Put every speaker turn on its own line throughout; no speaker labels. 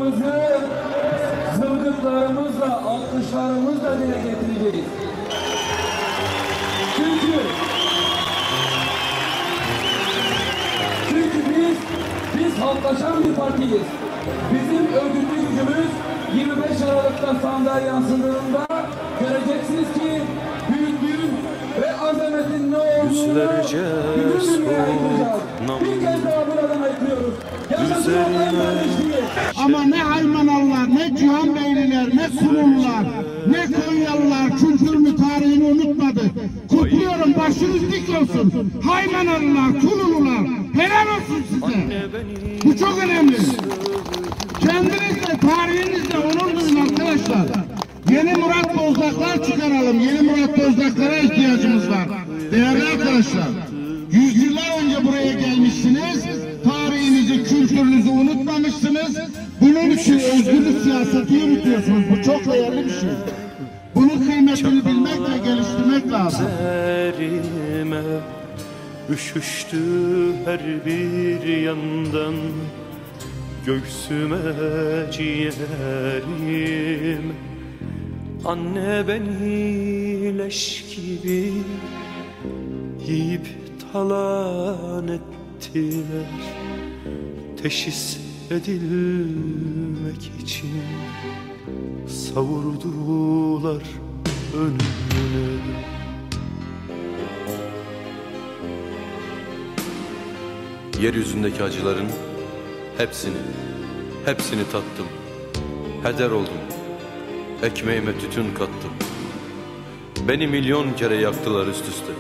şükranlarımızı zılgıtlarımızla, alkışlarımızla dile getireceğiz. Çünkü biz halklaşan bir partiyiz. Bizim örgütlü gücümüz 25 Aralık'ta sandığa yansıdığında göreceksiniz ki büyüklüğün ve azametin ne olduğunu bütün dünyaya yıkacağız. Bir kez daha buradan ayıklıyoruz. Yaşasın Allah'ın kardeşliği.
Ama ne Almanalılar, ne Cihan Beyliler, ne Kurullular, ne Konyalılar kültürünü, tarihini unutmadı. Kutluyorum, başınız dik olsun. Haymanalılar, Kululular, helal olsun size. Bu çok önemli. Kendinizle, tarihinizle onur duyun arkadaşlar. Yeni Murat Bozdaklar çıkaralım. Yeni Murat Bozdaklara ihtiyacımız var. Değerli arkadaşlar, yüzyıllar önce buraya gelmişsiniz. Tarihinizi, kültürünüzü unutmamışsınız. Bunun için özgürlük siyaseti yürütüyorsunuz. Bu çok değerli bir şey. Bunun kıymetini bilmek ve geliştirmek lazım.
Üzerime üşüştü her bir yandan, göğsüme ciğerim. Anne beni leş gibi yiyip talan ettiler, teşhis edilmek için savurdular önüne.
Yeryüzündeki acıların hepsini tattım. Heder oldum, ekmeğime tütün kattım. Beni milyon kere yaktılar üst üste.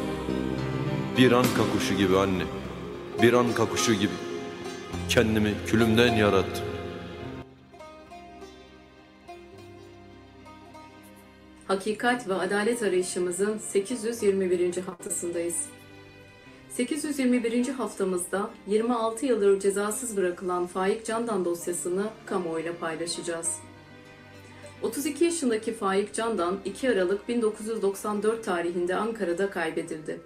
Bir anka kuşu gibi anne, bir anka kuşu gibi kendimi külümden yarattım.
Hakikat ve adalet arayışımızın 821. haftasındayız. 821. haftamızda 26 yıldır cezasız bırakılan Faik Candan dosyasını kamuoyuyla paylaşacağız. 32 yaşındaki Faik Candan 2 Aralık 1994 tarihinde Ankara'da kaybedildi.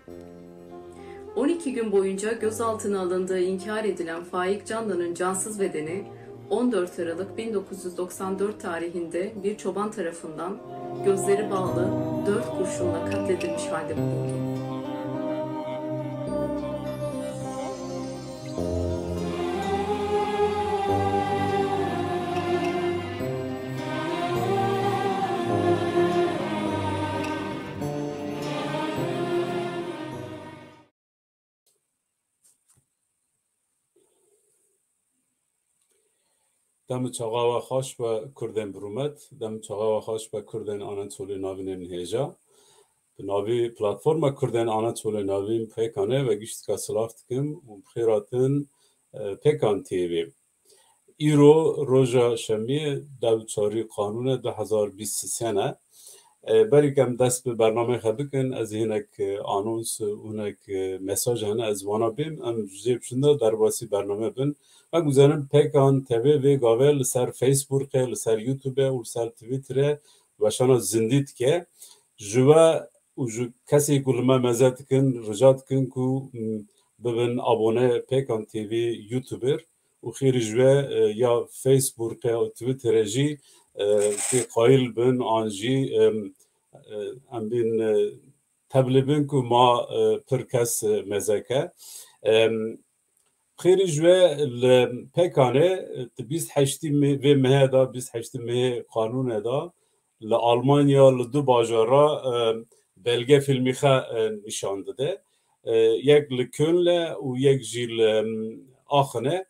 12 gün boyunca gözaltına alındığı inkar edilen Faik Candan'ın cansız bedeni 14 Aralık 1994 tarihinde bir çoban tarafından gözleri bağlı 4 kurşunla katledilmiş halde bulundu.
دم چاقا و خوش به کردن برومت دم چاقا و خوش به کردن آناتولی ناوین هیجا ناوی پلتفرم کردن آناتولی ناوین پیکانه و گشت که سلافت کم و بخیراتن پیکان تیوی ایرو روژا شمی دو چاری قانون 2023 بری کم دست به برنامه خبکن از هنک آنونس و هنک مساج هنه از وانا بیم ام جیب شنده در باسی برنامه بین و گذارم پیکان تیوی و گاوه لسر فیسبوک لسر یوتیوب و لسر تویتر و شانا زندید که جوا و جو کسی کلمه مزد کن رجات کن که ببین abone پیکان تیوی یوتیوبر و خیر جوا یا فیسبوک و تویتر جی که قایل بین آنجی ام بین تبلیغین که ما پرکس مزکه خیر جوا لپکانه 28 و مه دا 28 مه قانون دا لآلمانیا لدو باجارا belge filmi nişan dede. Yek li Köln'le u yek jil Aachen.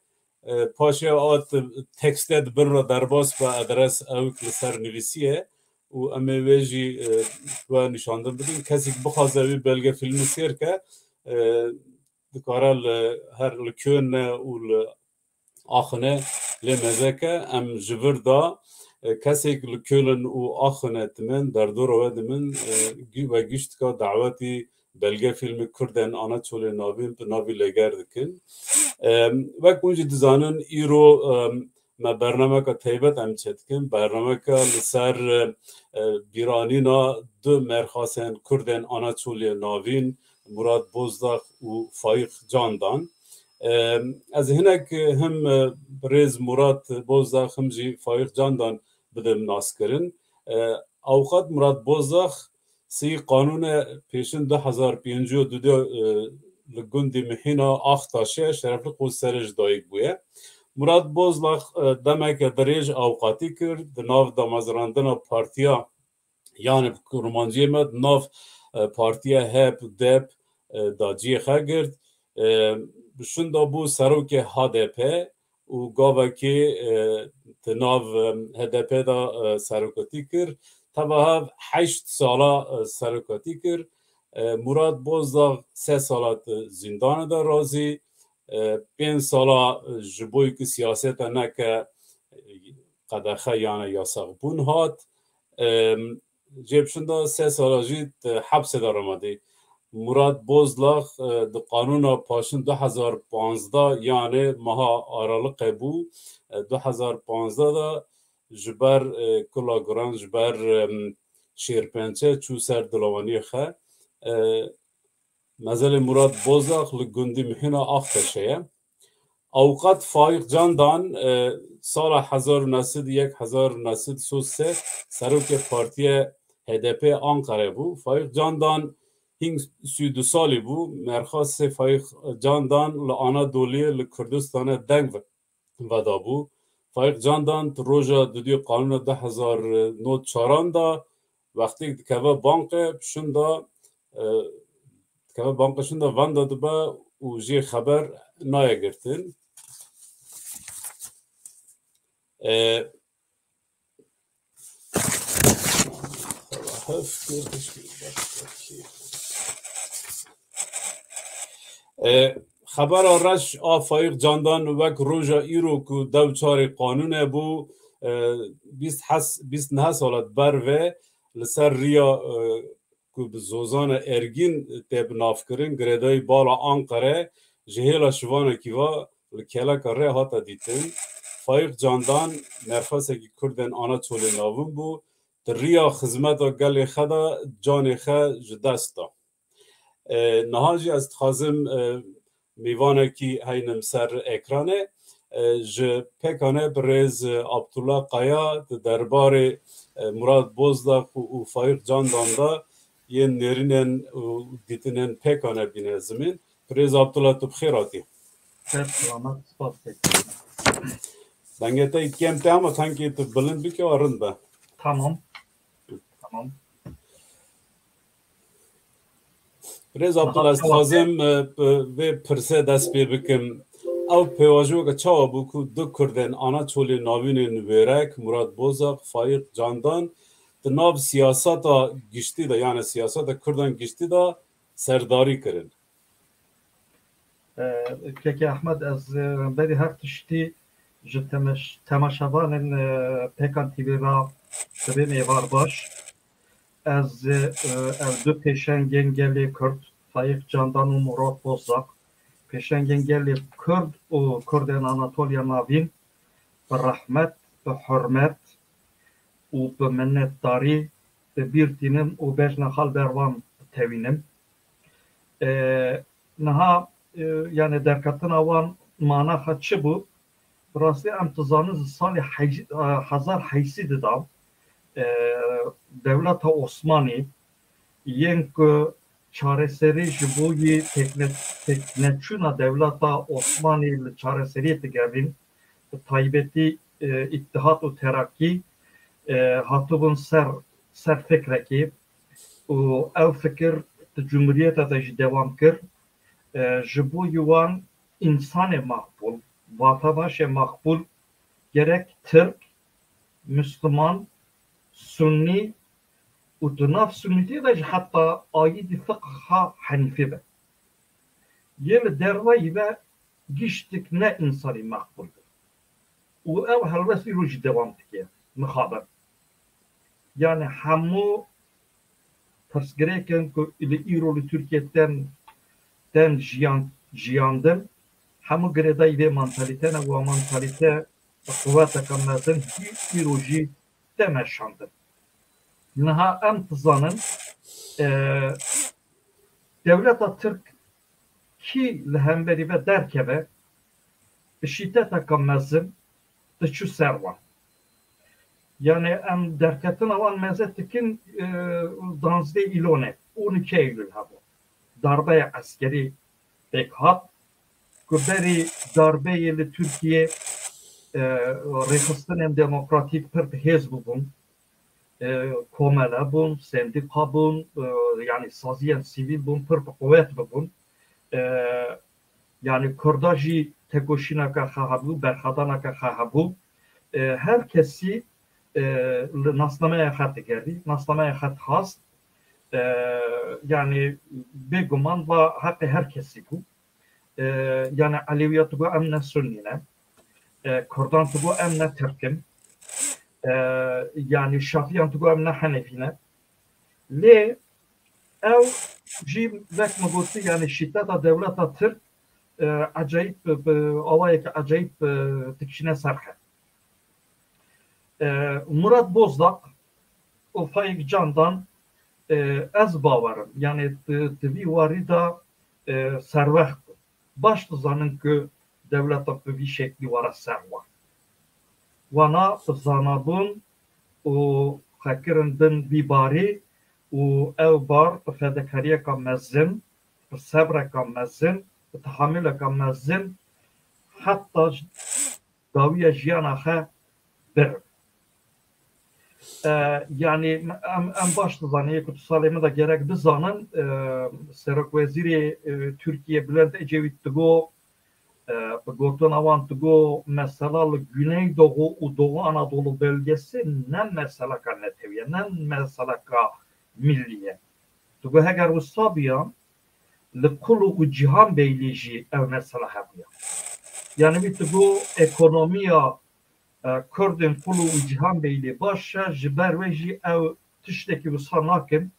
Paşa at teksted bir derbas ve adres evk li ser nivisiye u emeveji ve nişandan bidin. Kesik bu xazevi belge filmi sirke dikara her li Köln'le u li Aachen'e li mezeke em jivir da kesik li Köln u Aachen'e timin derdorove dimin ve gişt ka daveti belge filmi Kürden Anatoli navin navi leger dikin. Ve kunci dizanın iro me bername ka teybet em çetkin bername ka ser biranina du merhasen Kürden Anatoli navin Murat Bozdak u Faik Candan. Ez hinek hem Rez Murat Bozdaxım jî Faik Candan bidim naskirin. Avukat Murat Bozdax سی قانون پیشن 2052 لگوندی مهینا آختاشه شرف قوز سرج دایگ بویه. مراد بوزلاخ دمک دریج اوقاتی کرد ناو دامازراندن پارتیا یعنی رومانجی مد ناو پارتیا هپ دپ داجی خگرد بشند بو سروک HDP و گاوه که ناو HDP دا سروکتی کرد تبا 8 ساله سرکاتی کرد مراد بوزداغ 3 ساله زندان دا رازی 5 ساله جبوی که سیاست نکه قدخه یعنی یاسق بون هات جبشنده 3 ساله جید حبس در آمده مراد بوزداغ د قانون پاشن 2015 یعنی ماه آرالق بو 2015 دا جبر کلا گران جبر شیرپنچه چو سر دلوانی خه مزل مراد بوزاخ لگندی مهینا آختشه اوقات فایق جاندان سال 1903 سروک پارتی HDP آنکاره بو فایق جاندان هنگ 32 سالی بو مرخواست فایق جاندان لآنا دولی لکردستان دنگ ودا بو فایق جاندان روژا دودی قانون 2004 دا وقتی که بانک شوندا که بانک شوندا وان داد با و جی خبر نایه گرتن خبر آرش آفایق جاندان وک روژا ایرو که دو چار قانون بو 29 سالت بر و لسر ریا که بزوزان ارگین تب ناف کرن گردای بالا آنقره جهیل شوان کیوا لکیلا کره هاتا دیتن فایق جاندان نرخصه که کردن آنا چولی ناون بو در ریا خزمت و گل خدا جان خد جدستا نهاجی از خازم میوانه کی هینم سر اکرانه ج پکانه برز عبدالله قایا دربار مراد بوزداق و فایق جاندان دا یه نرینن دیتنن پکانه بینه زمین برز عبدالله تو بخیراتی
سلامت سپاس
دنگه تا کم تا اما تانکی تو بلند بی که آرند با
tamam
برز عبدالله از خازم و پرسه دست بی بکم او پیواجو که چاوا بو که دو کردن آنا چولی ناوین نویرک مراد بوزاق فایق جاندان ناب سیاست گشتی دا یعنی سیاست کردن گشتی دا سرداری کرن
peki Ahmet az beri her tişti temaşavanın pekan TV'ra tabi var baş az du peşengengelli Kürt Faik Candan u Murat Bozak peşengengelli Kürt u Kürden Anatolia Navin rahmet ve hürmet u minnetdari bir tinim u bejna hal bervan tevinim naha yani derkatın avan mana hatçı bu burası emtizanız sali hazar haysi dedam devleta Osmani yenk çareseri jibuyi tekneçuna devleta Osmani ile çareseri tegerin taybeti ittihat u terakki hatubun ser fikreki u ev fikir cumhuriyete de devam kir jibu yuvan insan makbul vatandaş makbul gerek Türk Müslüman Sunni utunaf Sunniti de hatta ayid fıkha Hanifi be yel dervayı ve giştik ne insani makbuldur u ev helvesi ruj devam diye mıhaber yani hamu tasgereken ile İrolu Türkiye'den jiyandım hamu gredayı ve mantalitene ve mantalite kuvvete kamlatın İroji demeşandır. Naha emtizanın devleta Türk ki lehemberi ve derkebe şiddeteka mezin dıçı servan. Yani em derketin avan mezetikin 12 ilone 12 Eylül habu. Darbe askeri pekhat kuberi darbe yeli Türkiye Rehistanên Demokratîk pir hêz bûbûn, komele bûn, sendika bûn, yani saziyên sivîl bûn, pir bi quvvet bibûn. Yani Kurda jî tegoşîneka xwe hebû, berxedaneka xwe hebû. Her kesî li nasnameya xwe digerî, nasnameya xwe dixwast. Yani bêguman va heqê her kesî bû. Yani Aleviyat digo em ne Sunnî ne. Kurdan digo em ne Tirkin. Yani Şafiyan digo em ne Henefî ne. Lê ew jî vek me gotî yani şiddeta devleta Tirk acayip awayeke acayip dikişine ser he. Murat Bozdak o Faik Candan ez bawerim yani divî warî da servext baş dizanin ku devleta bi vî şeklî were ser wan. Wana zanabûn û xekirin din bîbarî û ew bar bi fedakariyeka mezin, bi sebreka mezin, bi tahammüleka mezin heta dawiya jiyana xwe birin. Yani em baş dizanin ku tu salê min de gerek bizanin Serokwezîrê Türkiye Bülent Ecevît digo bi gotina wan digo mesela li Güneydoğu û Doğu Anadolu bölgesi ne meseleka neteviye, ne meseleka milliye. Digo heger wisa biyan li kulu û Cihan Beylî jî ev mesele hebiye. Yani wî digo ekonomiya Kurdên Kulu û Cihan Beylî baş e ji ber ve jî ew tiştekî wisa nakin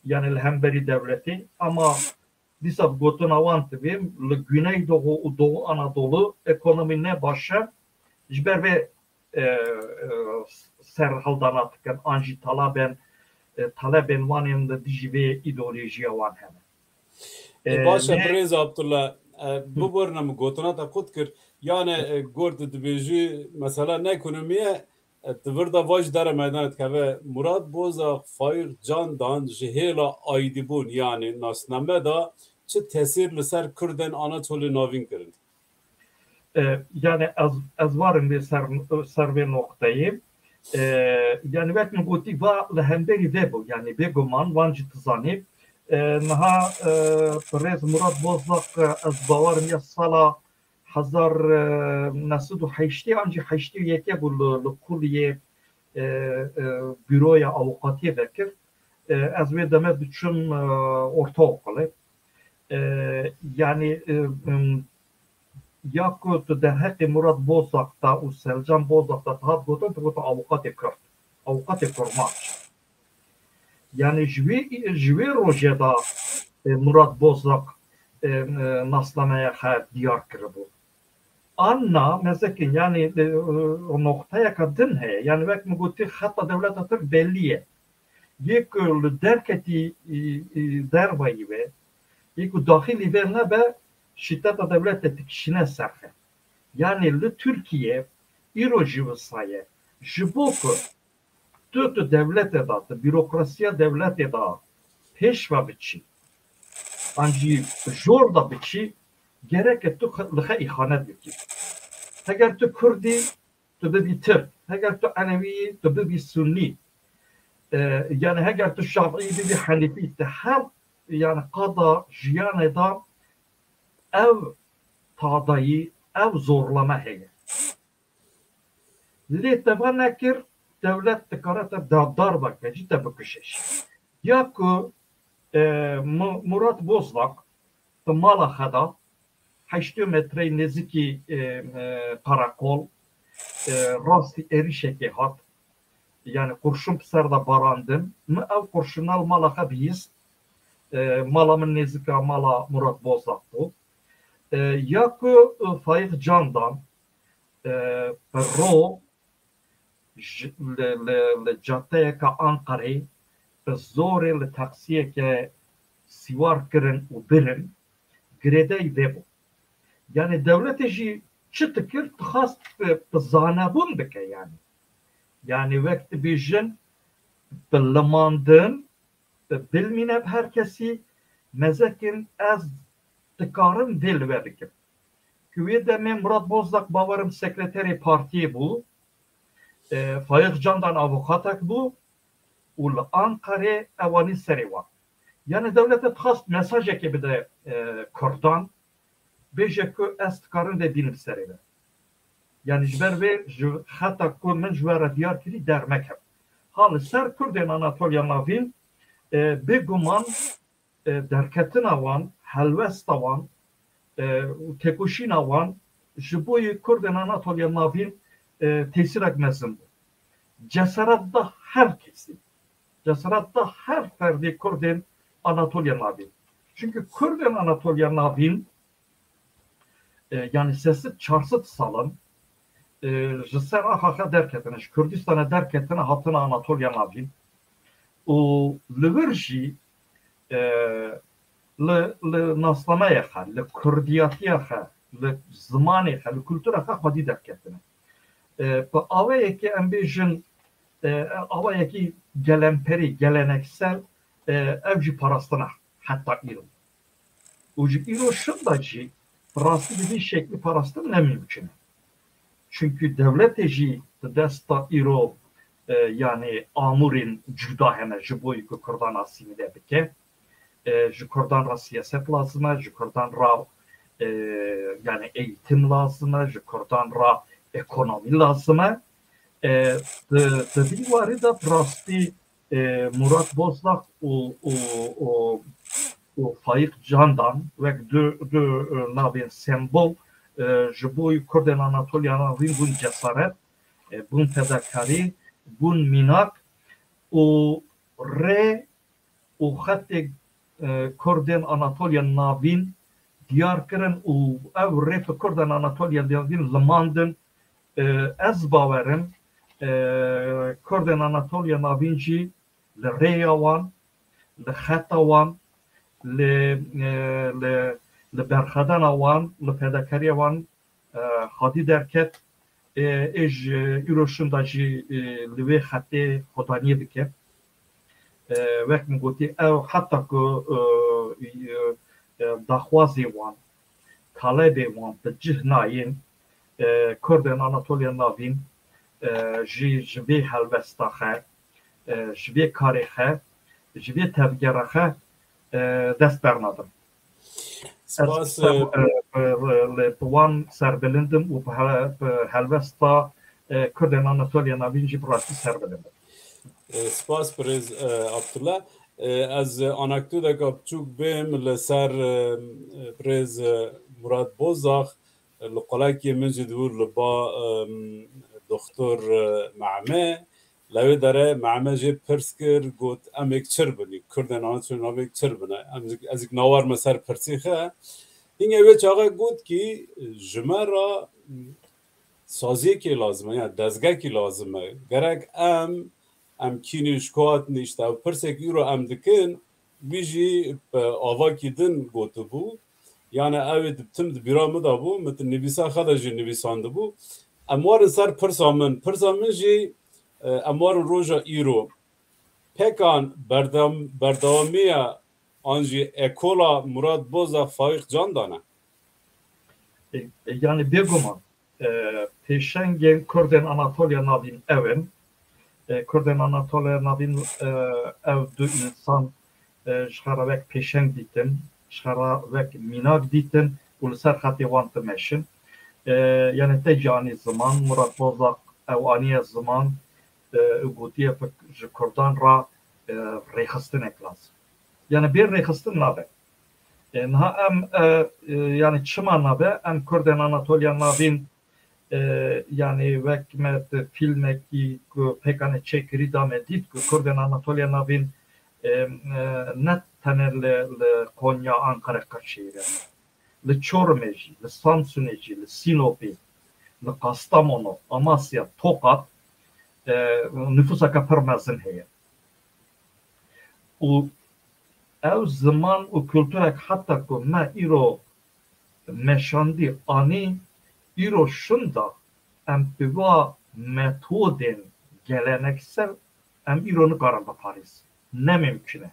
yani li hemberî devletê ama dîsa bi gotina wan divê li Güneydoğu û Doğu Anadolu ekonomî ne baş e ji ber vê serhildana dikin an jî talebên wanên li dijî vê îdeolojiya wan hene.
Başa Birêz Abdullah bibirne min gotina te qut kir yani gord dibêjî mesela ne ekonomiye divir da vaj dere meydan dikeve Murat Bozak Faik Candan ji hêla aydîbûn yani nasname da çi tesîr li ser Kurdên Anatolî navîn kirin?
Yani ez varim vê ser vê noktayê. Yani wek min gotî va li hemberî vebû yani bêguman wan jî dizanî niha Birêz Murat Bozak ez bawerim ya sala 1980 an jî 81 bû li Kuliyê büroya avukatiyê vekir. Ez vê demê diçûm ortaokulê. Yani ya ku tu derheqê Murat Bozak'ta û Selcan Bozak'ta hat gotin tu gotin avukatê Kurd, avukatê kurmaç. Yani ji wê rojê da Murat Bozak naslameya xwe diyar kiribû. Anna mezekin yani o noktayeka din heye yani wek min gotî xeta devleta Tirk belli ye. Yek li derketî dervayî ve yek daxilî vê nebe şiddeta devletê dikişine ser he. Yani li Türkiye îro jî wisa ye ji bo ku tu devletê da tu bürokrasiya devletê da pêşve biçî an jî jor da biçî gerek tu li xwe îxanet bikî. Heger tu Kurdî tu bibî Tirk, heger tu Enevî tu bibî Sunnî. Yani heger tu Şafî bibî Henefî te her yani qada jiyanê da ev tadayî ev zorlama heye. Lê teva nekir devlet dikare te dar bike jî te bikişîş. Ya ku Murat Bozdak di mala xwe da 8 metrey nêzîkî karakol rastî êrişekê hat yani kurşun ser da barandin min ev kurşunal mala xwe bihîst mala min nêzîka mala Murat Bozdak bû. Ya ku Faik Candan ro li cadeyeka Ankarê bi zorê li taksiyeke sîwar kirin û birin girêdeyî vebû. Yani devletê jî çıtıkır tıkast zanabun bike yani. Yani vekti bijin bilmandın bilmine herkesi mezekin az tıkarın dil verikim. Küve de Murat Bozdağ bavarım sekreteri partiyi bu. Faik Candan avukatak bu. Ul Ankara evani seri var. Yani devlete tıkast mesaj ekibi de Kurdan. Bejekü az tıkarın de dilim seri ver. Yani jber ve hatta kurmen jvera Diyarbakır'ı dermek hep. Halı ser Kürden Anatolia Navin beguman derketin avan, helvest avan, tekuşin avan, jiboyu Kürden Anatolia Navin tesir etmesin bu. Cesaratta herkesi, cesaratta her ferdi Kürden Anatolia Navin. Çünkü Kürden Anatolia Navin yani sesi çarsıt salın, Jser ahaka derketine, Kürdistan'a derketine hatına Anatolia Navin. O lüverji le naslamaya ha, le Kürdiyatiya ha, le zamanı ha, le kültüra ha hadi derketine. Bu avayeki ambijin, avayeki gelemperi, geleneksel evci parastına hatta İran. Ucu İran şundacı rastı bir şekli parastın ne mümkün. Çünkü devlet eji desta İran yani amurin cüda hene jiboyu ku Kurdan asimi de bike. Ji Kurdan ra siyaset lazım, ji Kurdan ra yani eğitim lazım, ji Kurdan ra ekonomi lazım. Tabii var da rastı Murat Bozdağ o Faik Candan ve navin sembol jiboyu Kurdan Anatolia navin bun cesaret, bun fedakari, bun minak o re o hatta Kurdan Anatolia navin Diyarbakır'ın o ev re Kurdan Anatolia navin limandın ez baverim Kurdan Anatolia navinci le reyawan le khatawan le berxadanawan le fedakariyawan hadi derket ej iroşundacı live hatte hodaniye bike vek mi goti ev hatta ku daxwazi wan talebe wan bi cihnayin Kurdan Anatolia navin ji vê helvesta xe ji vê karê xe ji vê tevgera xe dest bernadin.
Spas
Li wan serbilindim û helvesta Kurdan Anatolia navin jî bi rastî serbilindim.
Spas Pirêz Abdullah. Ez anekdoteka biçûk bêm li ser Pirêz Murat Bozdağ li qolekê min jî dibû li ba Doktor Mehme lewê dere Mehme jê pirs kir got em êk çir bin Kurdan Anatolia navê çir bine ez êk nawar me ser pirsê xe hîngê wê çaxa got kî ji me ra saziyekê lazim e yani dezgekî lazim e gerek em kînî ji ku hatin îşte ew pirsek îro em dikin wî jî avakî din gotibû yani ew tim di bîra min de bû min nivîsa xe de jî nivîsandibû em warin ser pirsa min jî em warin roja îro pekan berdewamiya an jî ekola Murat Bozdağ Faik Candan e
Yani beguman pêşengên Kurdan Anatolia navîn evin Kurdan Anatolia navîn ev du insan ji xera wek pêşeng dîtin ji xera wek mînak dîtin û li ser xetê wan dimeşin yani te canî ziman Murat Bozdağ ew aniye ziman gotiye ji Kurdan ra rêxistinek lazım. Yani bir rêxistin nabe. Niha em yani çima nabe em Kurdan Anatolia navîn yani wek me filmekî ku pekane çekirî da me dît ku Kurdan Anatolia navîn ne tene li Konya Ankara Kırşehirê li Çorumê jî li Samsunê jî li Sinopê li Kastamonu Amasya Tokat nüfusaka pir mezin heye û ew ziman û külturek heta ku me îro meşandî anî îro şunda em biva metodên geleneksel em îro nikarin biparêzin. Ne mümkün e.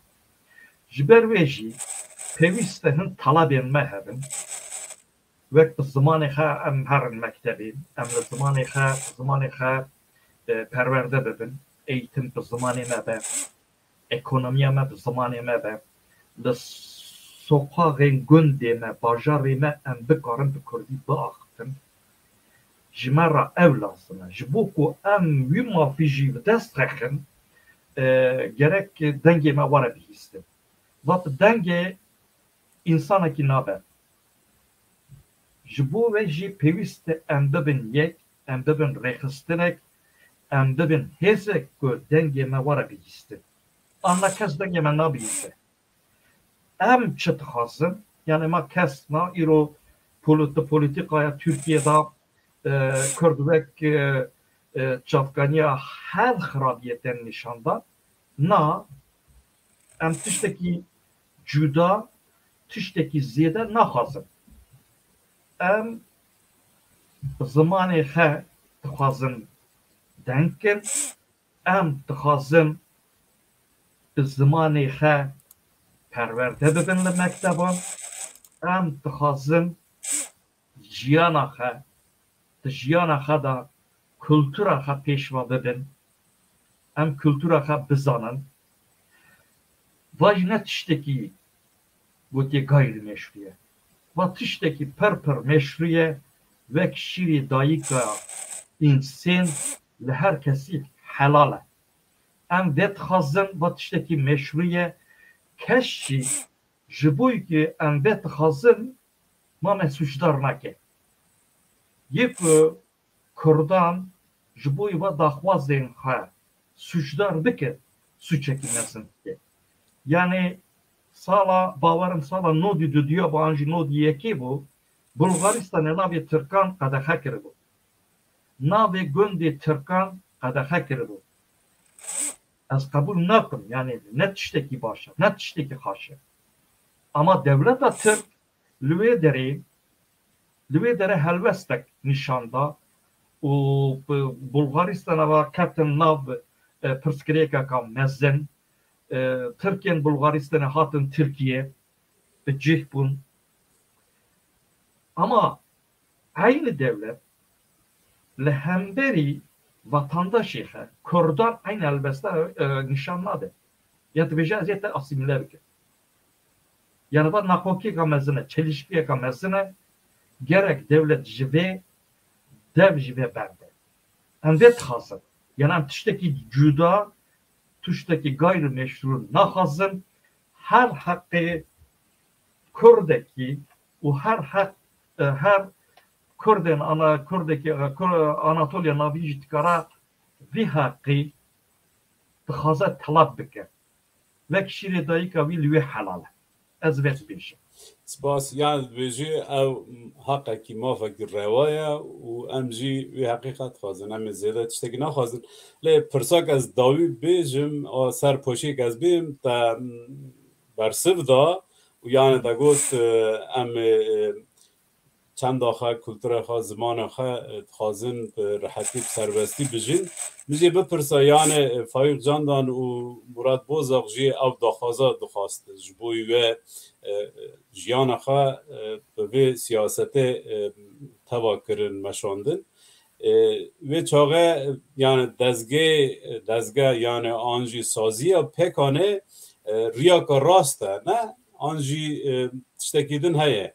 Ji ber vê jî pêwîst e hin talebên me hebin. Wek bi zimanê xwe em herin mektebê, em li zimanê xwe perwerde bibin. Eğitim bi zimanê me be, ekonomiya me bi zimanê me be. Li soqaxên gundê me, bajarê me em bikarin bi Kurdî biaxivin. Ji me re ew lazim e. Ji bo ku em wî mafî jî bi dest xexin, gerek dengê me were bihîstin. Va bi dengê însanekî nabe. Ji bo ve jî pêwîst e em bibin yek, em bibin rêxistinek, em bibin hêzek ku dengê me were bihîstin. Anna kes dengê me nabihîste. Em çi dixwazin, yani ma kes na îro polîtîkaya Tirkiyeyê da Kurd wek çavkaniya her xirabiyetên nîşan da, na em tiştekî cuda, tiştekî zêde naxwazin. Em bi zimanê xwe dixwazin deng kin, em dixwazin bi zimanê xwe perwerde bibin li mekteban, em dixwazin jiyana xwe, di jiyana xwe da kultura xwe pêşva bibin, em kultura xwe bizanin. Va jî ne tiştekî gotiye gayrimeşru ye. Va tiştekî pir meşru ye, wek şîrê dayîka însan li her kesî helal e. Em vê dixwazin va tiştekî meşru ye, kes jî ji bo ku em vê dixwazin ma me suçdar nake. Yê ku Kurdan ji bo va daxwazên xwe suçdar bike, suçekî nesin dike. Yani bawerim sala nodî dudiya ban jî nodî yekê bû, Bulgaristanê navê Tirkan qedexe kiribû. Navê gundê Tirkan qedexe kiribû. Ez qebûl nakim, yani ne tiştekî baş e, ne tiştekî xweş e. Ama devleta Tirk li wê derê helwestek nîşan da û Bulgaristan'a ve ketin nav pirsgirêkeka mezin, Tirkiyên Bulgaristanê hatin Tirkiye, bi cih bûn. Ama aynı devlet li hemberî vatandaşê xwe Kurdan aynı helbeste nîşan nade. Ya dibêje ez ê te asîmîle bikim. Yani va naxokeka mezin e, çelişkiyeka mezin e, gerek devlet ji vê dev ji vê berde. Em vê dixwazin. Yani em tiştekî cuda, tiştekî gayrimeşru naxwazin, her heqê Kurdekî û her Kurdên Kurdekî Anatolya navî jî dikare vî heqê dixwaze telab bike. Vek şîrê dayîka wî li wê helal e. Ez vê dibêjim.
Spas yani dibêjî ew heqekî mafekî rewa ye û em jî wê heqîqet dixwazin, em ê zêde tiştekî naxwazin. Lê pirsak ez dawî bêjim a ser poşêk ez bêm te bersiv da û yani te got em çenda xwe, kultura xwe, zimana xwe dixwazin bi rehetî, bi serbestî bijîn. Min jê bipirsa yani Fayûq Candan û Murad Bozaq jî ew daxwaza dixwastin ji bo wê jiyana xwe bi vê siyasetê teva kirin, meşandin. Wê çaxe yani dezgeh yani an jî saziya pêkanê riyaka rast e, ne? An jî tiştekî din heye.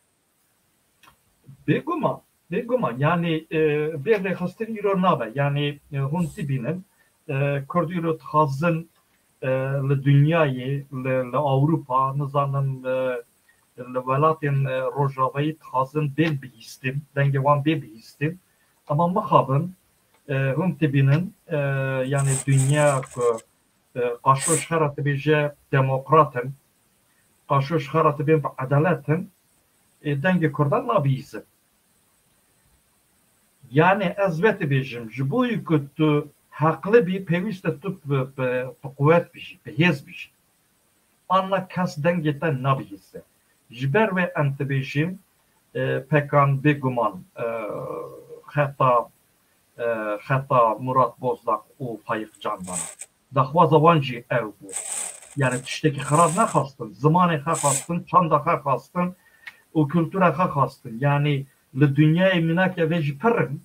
Bêguman yani bê rêxistin îro nabe. Yani hûn dibînin Kurd îro dixwazin li dunyayê, li Awropa, nizanin li welatên Rojavayê dixwazin bên bihîstin, dengê wan bê bihîstin. Ama mixabin hûn dibînin yani dünya ku qaşoş xera dibêje demokratin, qaşoş xera dibên bi edaletin, dengê Kurdan nabihîsin. Yani ez vê dibêjim ji bo ku tu heqli bî pêwîst e tu bi quwet bijî, bi hêz bijî. Anna kes dengê te nabihîse. Ji ber vê em dibêjim pekan beguman hatta Murat Bozlak o Faik Candan. Daxwaza wan jî ew bû. Yani tiştekî xirab nexastin, zimanê xwe xastin, çanda xwe xastin, û kultura xwe xastin. Yani li dünyayê minakê vê jî pirin.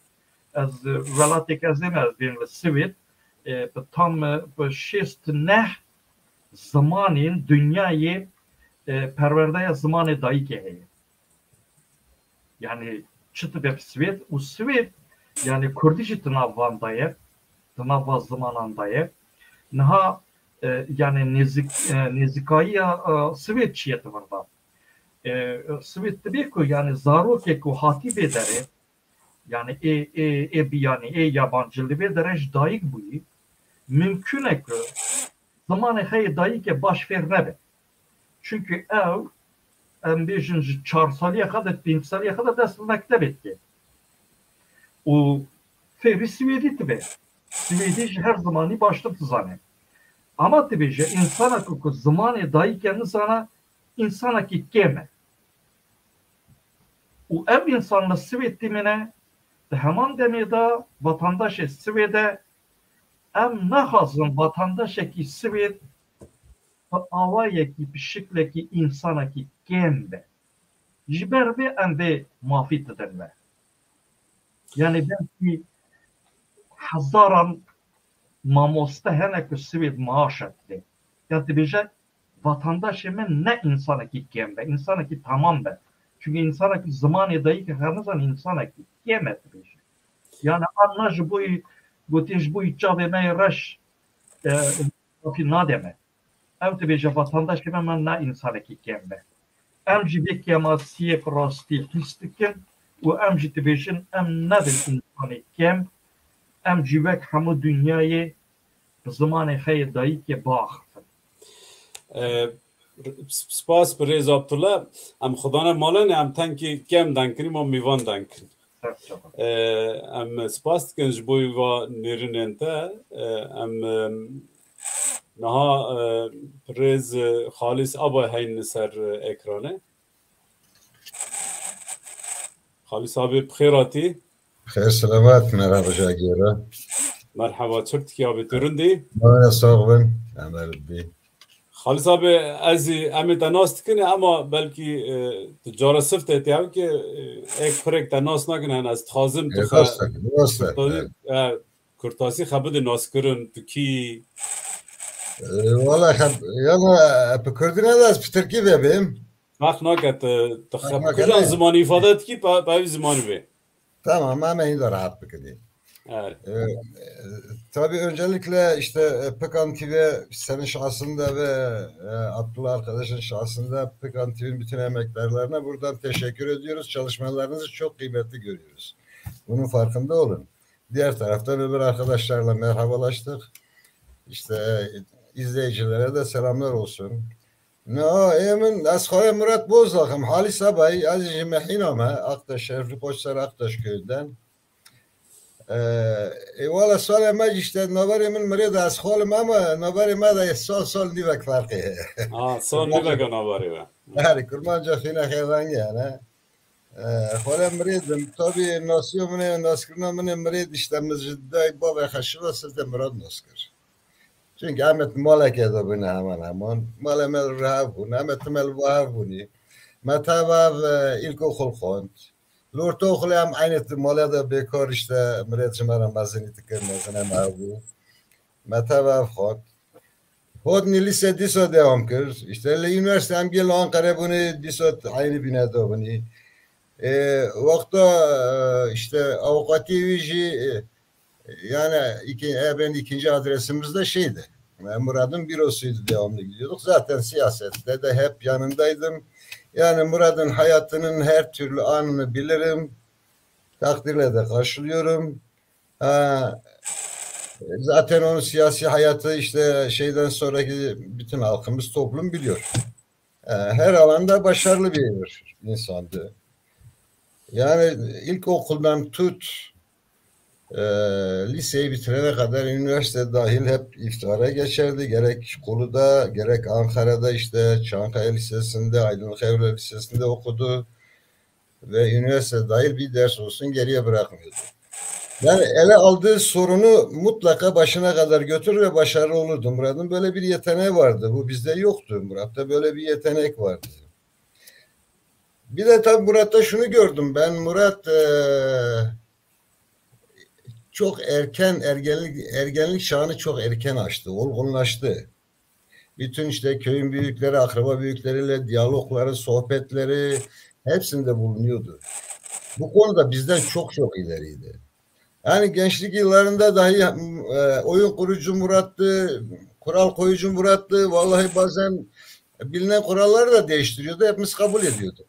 Ez welateke ez êm ez bên li Swêd bi tam bi şêst neh zimanên dünyayê perwerdeya zimanê dayîkê heye. Yani çi dibe Swêd û Swêd yani Kurdî jî di nav wan de ye, di nav van zimanan de ye. Niha yani nêzîkayiya Swêd çi ye tirda? Swêd dibe ku yani zarokê ku hatî vê derê yani yani yabancı li vê derê ji dayîk bûyî mümkün e ku zimanê xwe dayîkê baş fêr nebe. Çünkü ew em bêjin ji 4 salîya xwe de 5 salîya xwe de dest bi mektebê dike. û fêrî Swêdî dibe. Swêdî ji her zimanî baştir dizane. Ama dibêje insana ku zimanê dayîkê nizana insanekî kêm e. û ev insan li Swêd dimîne di heman demê de vatandaşê Swêdê em naxwazin vatandaşekî Swêd bi awayekî bi şiklekî insanekî kêm be. Ji ber vê em vê mafî didin ve. Yani belki hezaran mamoste hene ku Swêd maaş etti. Ya dibêje vatandaşê min ne insanekî kêm be, insanekî tamam be. Çünkü insanekî zimanê dayîkê xwe nizan insanekî kêm e dibêje. Yani anna ji bo gotî ji bo çavê me yê reş mafî nademe. Ew dibêje vatandaşê min ne insanekî kêm be. Em jî vê kemasiyek rastî hîs dikin û em jî dibêjin em nebin insanê kêm, em jî wek hemû dünyayê bi zimanê xwe dayîkê biaxivin.
Spas bi rêz Abdullah, em xudane malên em tenkî kem dankirin û mîvan dankirin. Em spas dikin ji bo va nêrînên te. Em niha rêz Xalîs Aba heyn li ser ekranê. Xalîs abi bixêr hatî.
Xêr selamat merhaba jagîra.
Merhaba Türkiye abi turundî.
Bana sağ bin. Emelbî.
Xalîs abi ez em te nas dikin ama belkî tu cara sift etiye ki ek pirek te nas nakin hen ez dixwazim tu Kurtasî xwe bidî naskirin tu kî
Valla yana bi Kurdî ne ez bi Tirkî vebim.
Vaqt naket tu kujan zimanî ifade dikî pevî zimanî be.
Tamam ama iyi de rahat bikini.
Evet.
Tabii öncelikle işte Pekan TV senin şahsında ve Abdullah arkadaşın şahsında Pekan TV'nin bütün emeklerine buradan teşekkür ediyoruz. Çalışmalarınızı çok kıymetli görüyoruz. Bunun farkında olun. Diğer taraftan öbür arkadaşlarla merhabalaştık. İşte izleyicilere de selamlar olsun. No, emin Askhaya Murat Bozlak'ım Halis Abay Aziz Mehiname Aktaş Şerifli Koçlar Aktaş köyünden. Valla söyleme işte nabarimin mırıdı Askholum ama nabarime de sol nivek farkı.
Sol nivek nabari ve.
Yani kurmanca fina xeyran yani. Xolem mırıdım tabi nasiyomune naskırnamune mırıd işte mızcidday baba xaşıva sizde mırad naskır. Çünkü Ahmet Maleke de bunu hemen Malemel rahavun Ahmet Mel vahavuni Metavav ilkokul kont Lortoğlu hem aynı malada bekar işte mırad cımara mazini tıkırmazın hem avu Metavav kont Hodni lise diso devam kır işte üniversite hem gel Ankara bunu diso aynı binada bunu vakta işte avukati vici yani ben ikinci adresimiz de şeydi. Murad'ın bürosuydu devamlı gidiyorduk. Zaten siyasette de hep yanındaydım. Yani Murad'ın hayatının her türlü anını bilirim. Takdirle de karşılıyorum. Zaten onun siyasi hayatı işte şeyden sonraki bütün halkımız toplum biliyor. Her alanda başarılı bir insandı. Yani ilkokuldan tut liseyi bitirene kadar üniversite dahil hep iftara geçerdi. Gerek Kulu'da gerek Ankara'da işte Çankaya Lisesi'nde, Aydınlık Evler Lisesi'nde okudu. ve üniversite dahil bir ders olsun geriye bırakmıyordu. Yani ele aldığı sorunu mutlaka başına kadar götürür ve başarılı olurdu. Murat'ın böyle bir yeteneği vardı. Bu bizde yoktu. Murat'ta böyle bir yetenek vardı. Bir de tabii Murat'ta şunu gördüm. Ben Murat çok erken ergenlik çağını çok erken açtı. Olgunlaştı. Bütün işte köyün büyükleri, akraba büyükleriyle diyalogları, sohbetleri hepsinde bulunuyordu. Bu konuda bizden çok çok ileriydi. Yani gençlik yıllarında dahi oyun kurucu Murat'tı, kural koyucu Murat'tı. Vallahi bazen bilinen kuralları da değiştiriyordu. Hepimiz kabul ediyorduk.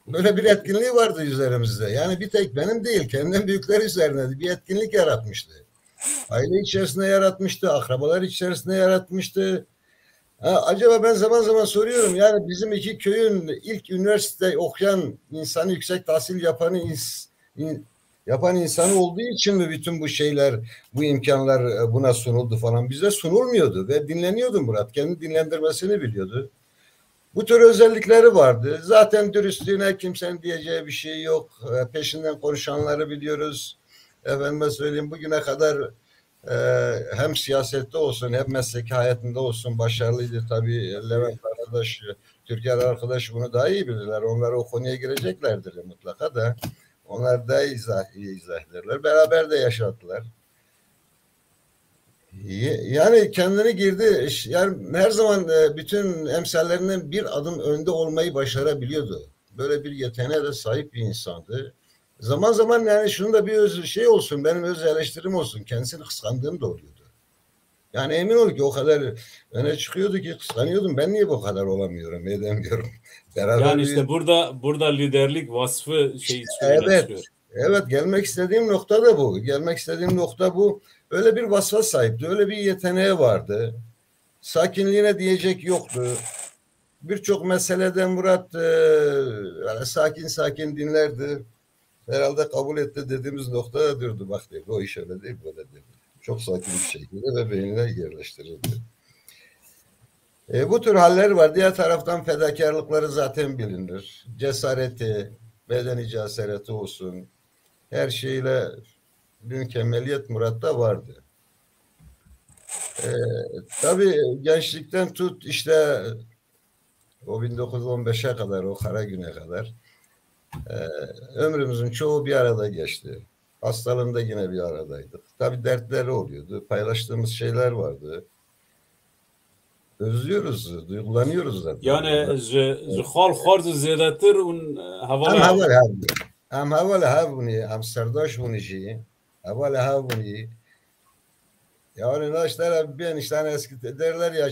Böyle bir etkinliği vardı üzerimizde. Yani bir tek benim değil, kendinden büyükler üzerine bir etkinlik yaratmıştı. Aile içerisinde yaratmıştı, akrabalar içerisinde yaratmıştı. Acaba ben zaman zaman soruyorum, yani bizim iki köyün ilk üniversite okuyan insanı, yüksek tahsil yapan insanı olduğu için mi bütün bu şeyler, bu imkanlar buna sunuldu falan? Bize sunulmuyordu ve dinleniyordu Murat. Kendi dinlendirmesini biliyordu. Bu tür özellikleri vardı. Zaten dürüstlüğüne kimsenin diyeceği bir şey yok. Peşinden konuşanları biliyoruz. Efendime söyleyeyim, bugüne kadar hem siyasette olsun hem mesleki hayatında olsun başarılıydı. Tabii Levent arkadaş, Türker arkadaş bunu daha iyi bilirler. Onlar o konuya gireceklerdir mutlaka da. Onlar da iyi izah ederler. Beraber de yaşattılar. Yani kendini girdi. Yani her zaman bütün emsallerinden bir adım önde olmayı başarabiliyordu. Böyle bir yeteneğe de sahip bir insandı. Zaman zaman yani şunu da bir şey olsun, benim öz eleştirim olsun. Kendisini kıskandığım da oluyordu. Yani emin ol ki o kadar öne çıkıyordu ki kıskanıyordum. Ben niye bu kadar olamıyorum, edemiyorum. Beraber
Yani işte burada liderlik vasfı öne çıkıyor.
Evet, gelmek istediğim nokta da bu. Gelmek istediğim nokta bu. Öyle bir vasfa sahipti. Öyle bir yeteneği vardı. Sakinliğine diyecek yoktu. Birçok meselede Murat yani sakin dinlerdi. Herhalde kabul etti dediğimiz noktada durdu. Bak dedi, o iş öyle değil, böyle dedi. Çok sakin bir şekilde ve beynine yerleştirildi. Bu tür haller var. Diğer taraftan fedakarlıkları zaten bilinir. Cesareti, bedeni cesareti olsun. Her şeyle mükemmeliyet Murat'ta vardı. Tabii gençlikten tut işte o 1915'e kadar, o kara güne kadar ömrümüzün çoğu bir arada geçti. Hastalığında yine bir aradaydık. Tabii dertleri oluyordu. Paylaştığımız şeyler vardı. Özlüyoruz, duygulanıyoruz zaten.
Yani xal ziyadatir un havala
هم هوا هاونی هم سرداش ونیجی هوا هاونی yani naşlar ben işte hani eski derler ya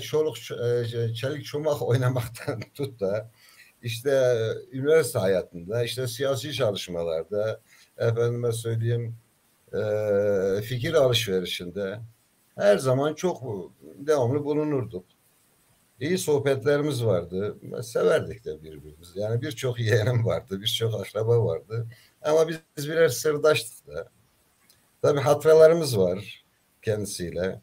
çelik çomak oynamaktan tut da işte üniversite hayatında işte siyasi çalışmalarda efendime söyleyeyim fikir alışverişinde her zaman çok devamlı bulunurduk. İyi sohbetlerimiz vardı. Severdik de birbirimizi. Yani birçok yeğenim vardı, birçok akraba vardı. Ama biz birer sırdaştık da. Tabii hatıralarımız var kendisiyle.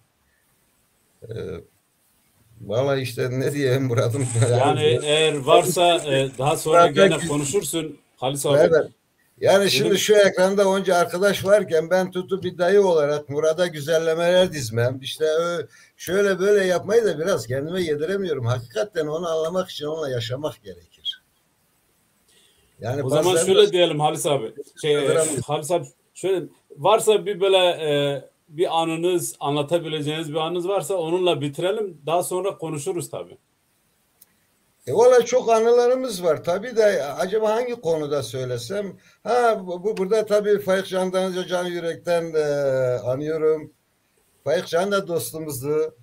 Vallahi işte ne diyeyim Murat'ım.
Yani eğer varsa daha sonra gene konuşursun Halis abi.
Evet. Yani şimdi şu ekranda onca arkadaş varken ben tutup bir dayı olarak Murat'a güzellemeler dizmem. İşte şöyle böyle yapmayı da biraz kendime yediremiyorum. Hakikaten onu anlamak için onunla yaşamak gerekir. Yani
o zaman şöyle diyelim Halis abi. Halis abi şöyle varsa bir böyle bir anınız, anlatabileceğiniz bir anınız varsa onunla bitirelim. Daha sonra konuşuruz tabii.
Valla çok anılarımız var. Tabii de acaba hangi konuda söylesem? Burada tabii Faik Can'dan can yürekten anıyorum. Faik Can da dostumuzdu.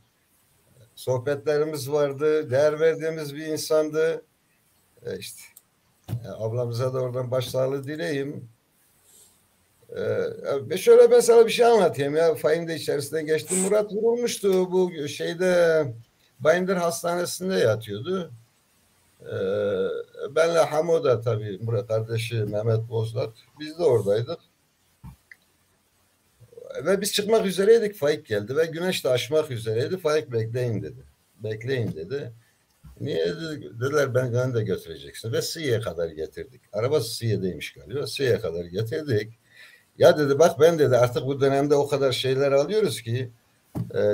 Sohbetlerimiz vardı. Değer verdiğimiz bir insandı. İşte ablamıza da oradan başsağlığı dileyim. Şöyle ben sana bir şey anlatayım ya. Faik'in de içerisinden geçti. Murat vurulmuştu. Bu şeyde Bayındır Hastanesi'nde yatıyordu. Benle Hamo da tabii Murat kardeşi Mehmet Bozlat. Biz de oradaydık. Ve biz çıkmak üzereydik. Faik geldi ve güneş de açmak üzereydi. Faik bekleyin dedi. Bekleyin dedi. Niye dediler ben de götüreceksin. Ve Siye'ye kadar getirdik. Arabası Siye'deymiş galiba. Siye'ye kadar getirdik. Ya dedi bak ben dedi artık bu dönemde o kadar şeyler alıyoruz ki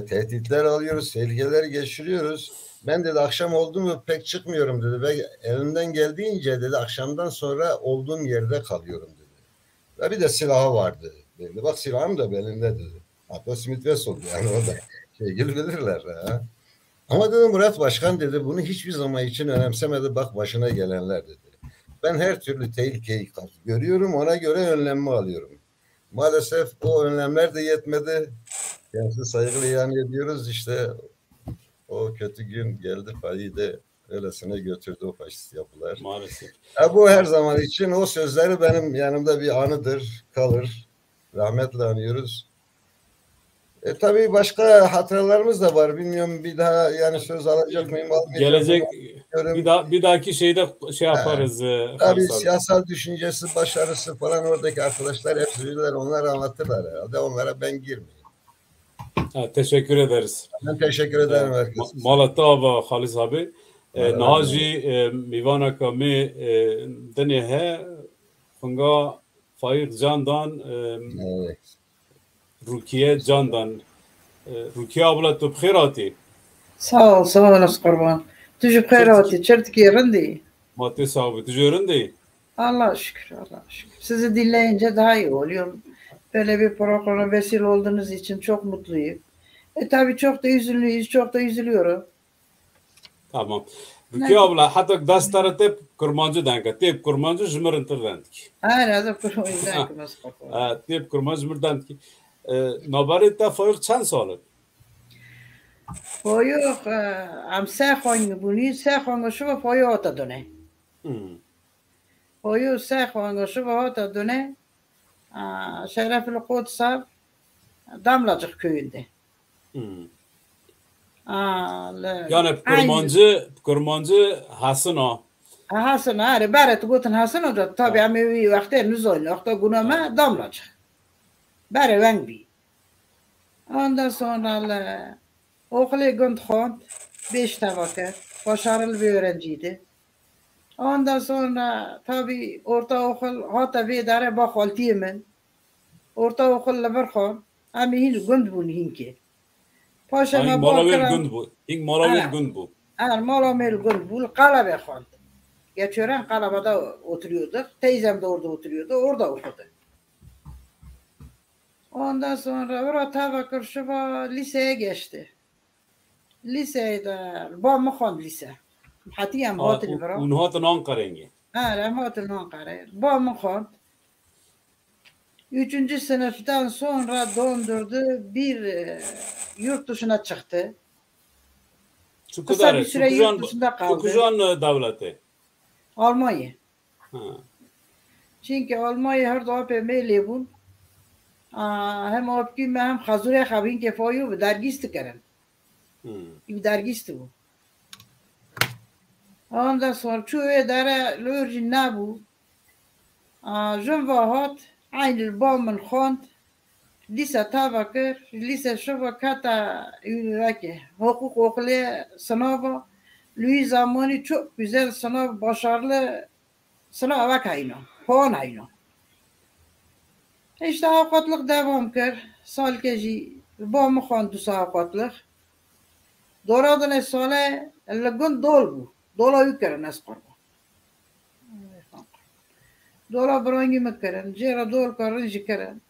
tehditler alıyoruz, tehlikeler geçiriyoruz. Ben dedi akşam oldu mu pek çıkmıyorum dedi ve elimden geldiğince dedi akşamdan sonra olduğum yerde kalıyorum dedi. Ve bir de silahı vardı dedi. Bak silahım da belinde dedi. Hatta Smith Wesson yani o da şey bilirler. Ha. Ama dedi Murat Başkan dedi bunu hiçbir zaman için önemsemedi. Bak başına gelenler dedi. Ben her türlü tehlikeyi görüyorum ona göre önlemimi alıyorum. Maalesef o önlemler de yetmedi. Kendisi saygılı ilan ediyoruz. İşte o kötü gün geldi Faik'i de öylesine götürdü o faşist yapılar.
Maalesef.
Bu her zaman için o sözleri benim yanımda bir anıdır, kalır. Rahmetle anıyoruz. Tabii başka hatıralarımız da var. Bilmiyorum bir daha yani söz alacak mıyım?
Gelecek bir dahaki şeyde şey yaparız.
Tabii siyasal düşüncesi, başarısı falan oradaki arkadaşlar hepsi bilirler. Onlar anlatırlar herhalde. Onlara ben girmeyeyim.
Teşekkür ederiz.
Ben teşekkür ederim herkese.
Malata ve Halis abi. Naci mivana kami dene he funga Faik Candan Rukiye Candan Rukiye abla tu bkhirati.
Sağ ol nas kurban. Tücü bkhirati çertki rindi.
Mati sahibi tücürün değil.
Allah şükür. Sizi dinleyince daha iyi oluyor. Böyle bir programa vesile olduğunuz için çok mutluyum. Tabii çok da üzülüyoruz, çok da üzülüyorum.
Tamam. Rukiye abla hatta dastara tep kurmancı denke. Tep kurmancı jmırıntır dendik.
Aynen da kurmancı denke nas kurban.
Tep kurmancı jmır dendik. Nabaret Faik çand salı?
Faik am sehongi buni sehongi şu Faik ata döne. Faik sehongi şu ata döne. Şerefli Kudsab Damlacık köyünde.
Yani kurmancı Hasan o.
Hasan ağrı beret gutun Hasan o da tabi ama bir vakti nüzul vakti günama Damlacık. Bere vengi. Ondan sonra okula gönderen 5 tabaka başarılı bir öğrenciydi. Ondan sonra tabi ortaokul hatta bir idare bakhaltiyemin. Ortaokulla barxon ama hin gönd bunu hinki. Paşama
Molamel gün bu. İlk molamel gün bu.
Molamel gün bu Kalabe xont. Geçören Kalabe'de oturuyorduk. Teyzem de orada oturuyordu. Orada okudu. Ondan sonra orada tabakır şuba liseye geçti. Liseyde Bamıxon lise. Hatiyem hotel bura.
Unhatın Ankara'ngi.
Hotel Ankara. Bamıxon. 3. sınıftan sonra dondurdu bir yurt dışına çıktı. Kısa bir süre yurt dışında kaldı.
Okujan devleti.
Almanya. Çünkü Almanya her da meyli bun. Hem opkime hem hazure xabin ke foyu ve dergisti keren. Bir dergisti bu. Ondan sonra çoğu dere lörcün ne bu? Jumvahat aynı bomben khont lise tabakır lise şuba kata ünivaki hukuk okulu sınavı Louis zamanı çok güzel sınav başarılı sınav vakayno puan ayno işte avukatlık devam kır salkeci bomben khont dusa avukatlık doradın sale lagun dol bu dola yükeren asparba dola brangi mekeren, cera dol karın jikeren.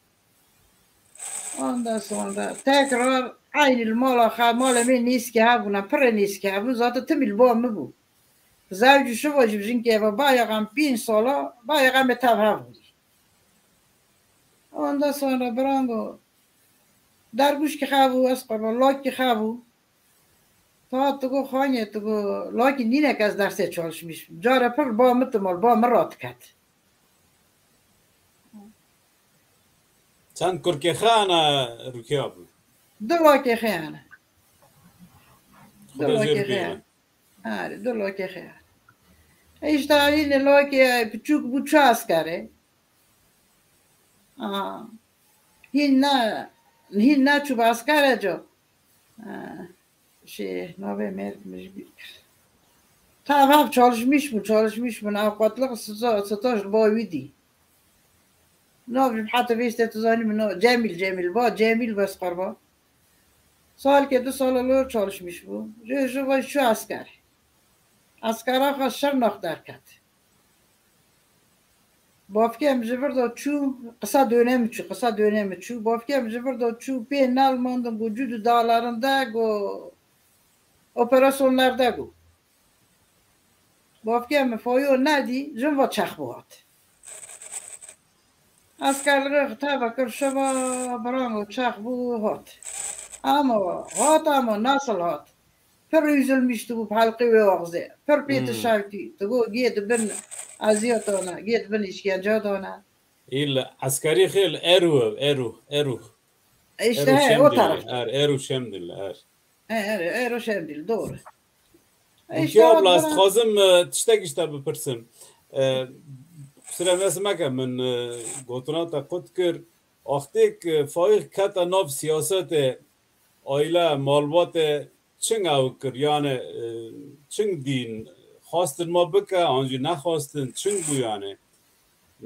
Ondan sonra tekrar aynı mala men niski habuna, pere niski habuna, zaten temil bağımı bu. Zavcı şu vacib jinki bayağım 1000 sala, bayağım etav havu. Ondan sonra brango darguş ki havu, asparba, lak ki havu. Ta tugu khanye tugu, laki nine kaz derse çalışmışım. Cara per bağımı tımal, bağımı rahat kat.
Sen Kürke Khan'a Rukiye abla.
Dulaki khana.
Dulaki khana.
Dulaki khana. İşte yine laki küçük buçuk askeri. Hinna çubuğu askeri jo. Şey, nove mertmiş bir. Tamam çalışmış mı avukatlık staj باویدی نه حتی ویسته تو زنی من جمیل با جمیل بس قربا سال که 2 سال لور çalışmış bu جو şu askara خواست ناخت در کت بافکم جبر دا چو kısa dönemi çu bafkem jibir da çu pe nalmandım vücudu dağlarında go operasyonlarda go bafkem foyo nadi jumva çakbuat askerlere tabi kırşava brango çakbu hat ama nasıl hat per üzülmüştü bu halkı ve ağzı per piyeti şarkı tugu giydi bin aziyat ona giydi bin işkence ona
İlla askeri khil eruh.
İşte o taraf.
Eruh şemdil.
Ero şemdil doğru.
İşte abla khazım tiştek işte bipirsim. Sıra mesmeke min gotuna ta kutkir ahtik faik kata nav siyasete aile malbat çing avkir yani çing din khastın ma bika anji ne khastın çing bu yani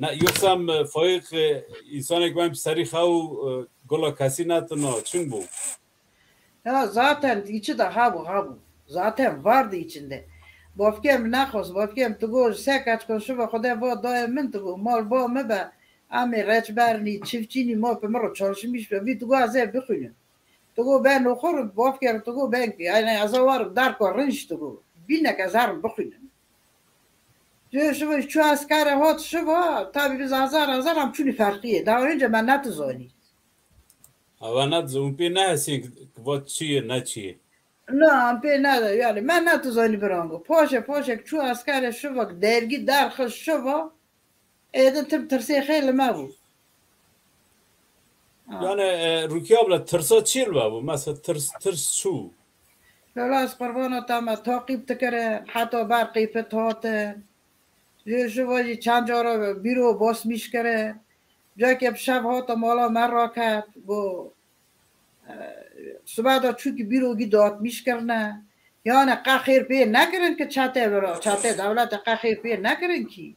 نه یوسم فایق insan ekmem seri xav gola kasinatına çün bu.
Ya zaten içi de habu. Zaten vardı içinde. Bafkem nakhos, bafkem tugo sekaç konuşu ve khoda va daimen tugo mal ba me be ami reçberni çiftçini ma pemro çalışmış ve vi tugo az bixulun. Tugo ben oxur bafkem tugo ben yani azavar dar korunç tugo. Binek azar bixulun. Şu askere hot şu var. Tabii biz azar ham çünkü farklıya. Daha önce ben ne tuzoni.
Ama ne tuzun pe ne hasin vat çiğ ne çiğ.
Ne pe ne yani ben ne tuzoni brango. Poşe şu askere şu bak dergi darxız şu var. Edin tırsı xeyli ma bu.
Yani Rukiye abla tırsa çiğ var bu. Mesela tırs şu.
Biraz kurbanı tamam takip tekere hatta barqi pethat. جوازی چند جا را بیرو باس میش کرده جا که شب ها تا مالا من را کرد گو صبح دا چون که بیرو گی داد میش کرده یعنی قخیر پی نکرن که چاته دولت قخیر پی نکرن کی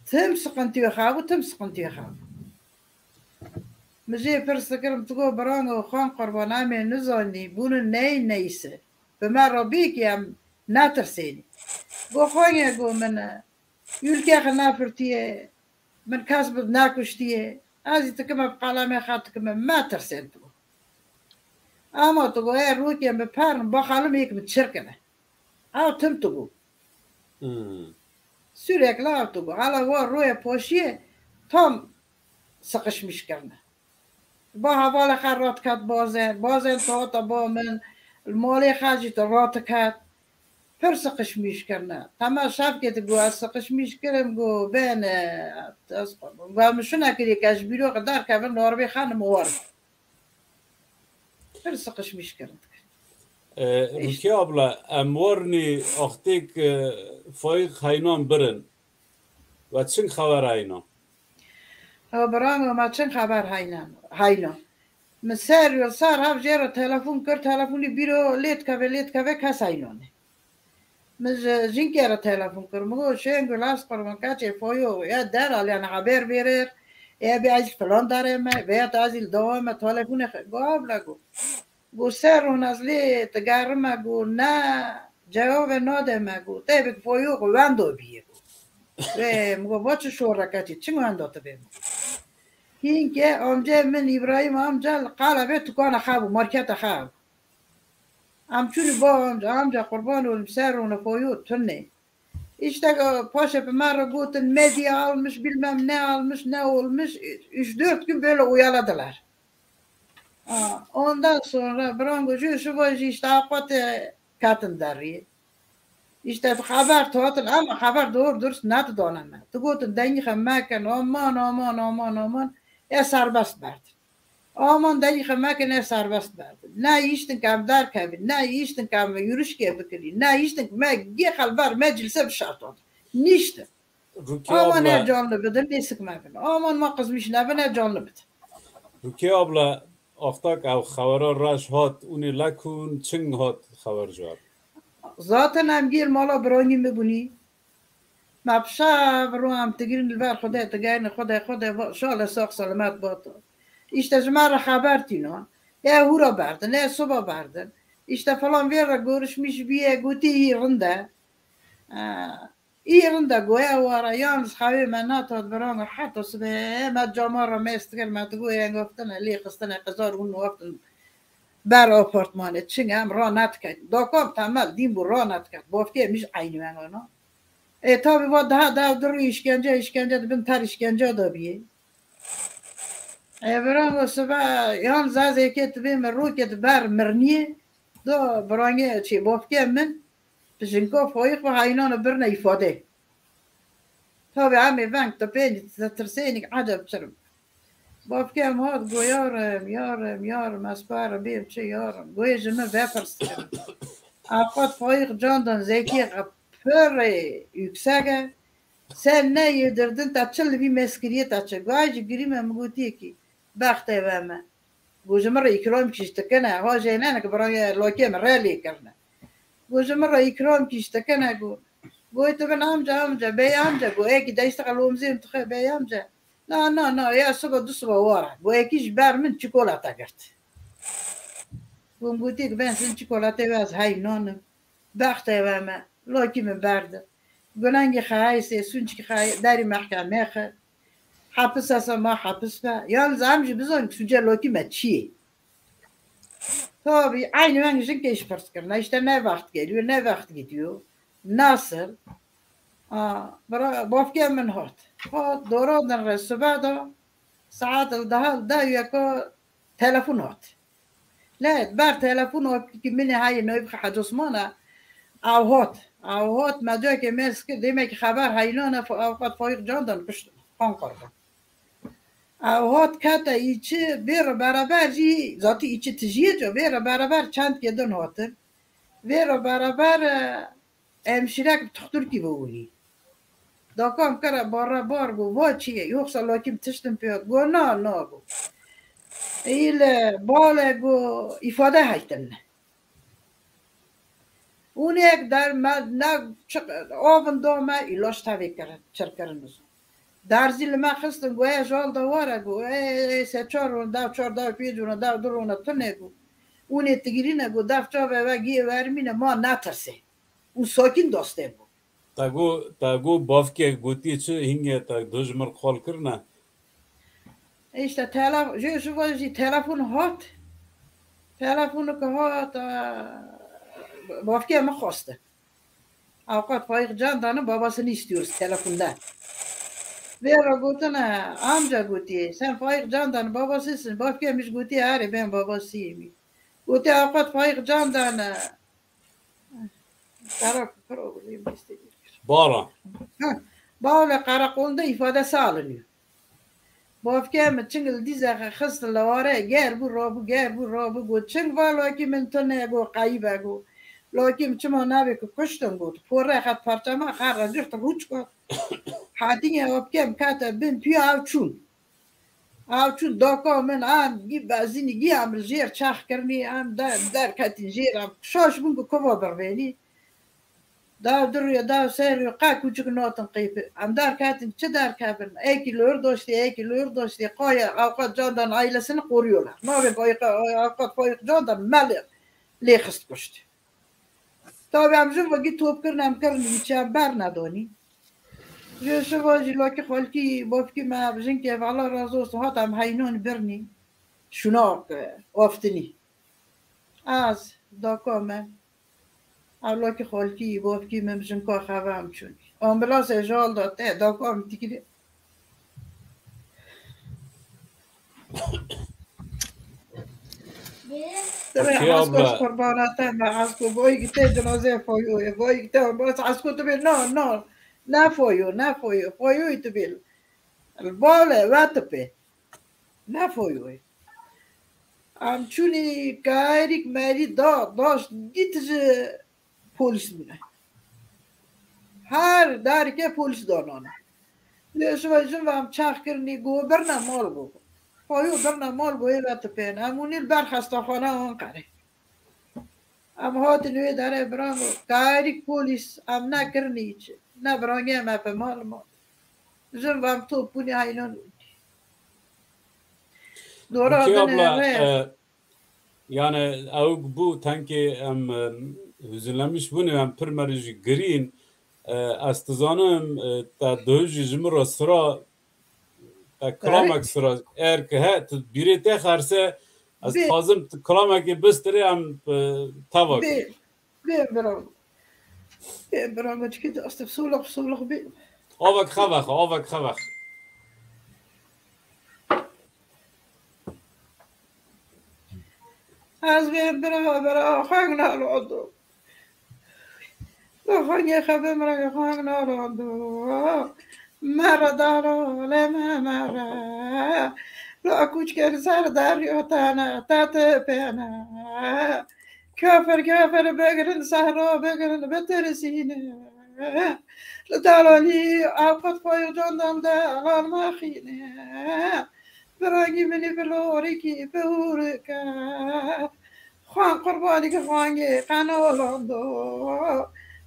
تم سقنتی خواب مجھے پرس کرم تو گو برانگو خان قربانامه نزانی بونو نیسه به من را بی که هم نترسینی گو خواهی گو من ülke nafırtiye من kasb nakuştiye azı tıkıma kalame khatıkıma ma tersentu ama to eğer rukiye me parn bakalım ilk çirkene av tüm to sürekli av to hala var ruya poşiye tam sıkışmış karna با حواله خرات کرد بازن تا با من المالی خرجی تا رات کرد پر سقش میش کرنه تمام شب که گو از سقش میش کردم گو بین و مشونه که کاش بیرو قدر که من ناربی خانم وارد پر سقش میش کرد
Rukiye abla emwarni aktik faik haynan birin ve çin xabar haynan
برانو ما چند خبر هاینا من سار هف جرا تلفون کرد تلفونی بیرو لیت که کس هاینانه من جنگیرا تلفون کرد مگو شنگو لاس قرمان کچه فایو یا در یعنی خبر بیرر یا بی از فلان داره ما بیا تازیل دوام تلفون گاب لگو گو سر اون از لی تگرم گو نه جواب ناده مگو تبک فایو گو وندو بیه مگو باچه شورا کچه چنگو وندو تبیم اینکه آمجه من ابراهیم آمجه قلبه تکان خواب مارکت خواب همچونی با آمجه قربان و سر و نفایوت تنه işte paşa bana gutun medya almış bilmem ne almış ne olmuş 3-4 gün böyle uyaladılar. Ondan sonra brangocu şu var işte akıtı katın darı. İşte haber total ama haber doğru dürüst ne donanma. Gutun dengi mekan aman ya serbest verdi. Aman dengi mekan ya serbest verdi. Ne iştin kam dar kabin, ne iştin kam yürüyüş gibi, ne iştin me halber meclise bir şart oldu. Nişti. Aman ne canlı bidin, ne sıkma bin. Aman ma kızmış ne canlı bidin.
Rukiye abla aktak av xabara raş hat uni lakun çing hat xabar jawab.
zaten هم گیر مالا برانی میبونی مبشه برو هم تگیرین البر خدا تگین خدا شال ساق سلامت باتا ایشتا جمع را خبر تینا یا هورا بردن یا صبح بردن ایشتا فلان ویر را گورش میش بیه گوتی ایرنده گویا وارا یانس خواه من ناتاد برانگ حتی صبح ما جامعه را میستگر ما تگوی گفتن لی خستن قضار اون وقتن بر آپارتمانه چنگ هم را نتکد داکام تمل دیم بو را نتکد بافتی میش عینی منگانا tabi bu daha duru işkence de bin tar işkence da bir. Evren o sabah yalnız az eket bir meruket ber merniye da brange çi bofke min bizimko foyuk ve haynan birine ifade. Tabi ami bank da peni tersenik acab çırım. Bofke mod yarım aspara bir şey yarım. Goyejime veferstim. Akat foyuk candan zeki pöre yüksek. Sen ne yedirdin taçıl bir meskiriye taçıl. Gaycı girime mguti ki. Baktı evime. Guzumara ikram kiştekene. Haceyne ki buraya lokem rally karne. Guzumara ikram kiştekene gu. Goytu ben amca bey amca gu. Eki de işte kalomzim tıkı bey amca. Na ya sabah du sabah vara. Bu ekiş bermin çikolata gert. Bu mguti ki ben sin çikolata vaz haynonum. Baktı evime. Lokimi berdi. Gönengi khayse sunçki khay dari mahkeme kha hapis asa ma hapis va yalnız amca biz onu suca lokime çi. Tabi aynı ben için geç parskırna işte ne vakit geliyor ne vakit gidiyor. Nasıl? Bafke min hat. Hat doğrudan resubada saat daha yako telefon hat. La bar telefon hat ki mini hay ne yibqa haj Osmana هات مجا که مسک دیمه که خبر هیلانه اوقات فایق جاندن پشت خان کردن هات کتا ایچه بیر برابر جی ذاتی ایچه تجیه جو بیر برابر چند که دن هاتن بیر برابر امشیرک تختور کی بگونی داکام کرا بار گو وا چیه یوخسا لاکیم تشتم پیاد گو نه گو ایل باله گو ifade هایتن اون یک در آون دامه ایلاش تاوی چرکرنوز در زیل ما خستن گویا جال دواره گو سه چار پیج اون دو درونه تنه گو اون اتگیرینه گو دف چاوه و گیه ورمینه ما نترسه اون ساکین داسته بود
تاگو بافکه گوتی چه هنگه تا دجمر خال کرنه
işte telefon هات telefonu که هات Bafke mi خواسته Avukat Faik Candan'ın babasını istiyoruz telefonda. Vera gutuna amca guti sen Faik Candan'ın babasısın. Bafke'miş guti hari ben babasıyım. Guti Avukat Faik Candan'ı karakolayım istedim. Bağla karakolda ifadesi alınıyor. Bafke çingil dize xıslı lavare ger bu rabu gu çing valo ki men tane gu qayba gu lakin çima nabe ku kuştan gu pora khat parçama khara jirt ruçko hadinge opkem kata bin pi avçun daka men am gi bazini gi am jer çakh karni am dar katin jer am shosh bun ku kova berveli da dur da ser qa kucuk notan qeyp am dar katin çedar kabir ekilur dosti qaya Avukat Candan ailesini koruyorlar. Nabe Avukat Faik Candan mali li khist kuştu. Tabi amcım vakit top kırnam içer ber nadoni. Şu vacı laki halki bafki ma bizin ki Allah razı olsun hatam haynun birni. Şuna oftini. Az dakome. Allah ki halki bafki memzin ka khavam çun. Ambulans ejal da te dakam tikili. Asko kurbanata ma asko boy gite cenaze foyu boy gite bas asko tabil na foyu tabil albale vatape na foyu am chuni kayrik meri daş gitce polis bile her darke polis donan leşvajım am çakırni goberna mol bu Foyu برنا مال گویی وقت پین همونیل بر خستاخانه آن کاره ام هات نوی داره برانگو کاری پولیس ام نکرنی چه نه برانگی ام اپ مال ما زن وام تو پونی هایلون دورا
Rukiye
دنه
abla
غیر
yani ev bu tenki em hüzünlenmiş bunu em pirmerici girin ez dizanim ta dojî ji min re sira ta
کاری
kilamek sira eğer ki he birê te xerse ez
بی
dixwazim kilamekê bistirê em teva
بی
kirin.
بی برانگو چکی دست بسولق بی
Avek xevexe, avek xevex.
از بیم برا خانگ نالوندو لو خانگ خبه مرا خانگ نالوندو مرا دارو لما مرا لو کوچ کر سر دریو تانا تات پینا کافر بگرن سهرا بگرن بترسینه لدالانی آفت پای جاندم دالان مخینه برانگی منی بلوری کی بورکا خوان قربانی که خوانگی قنالاندو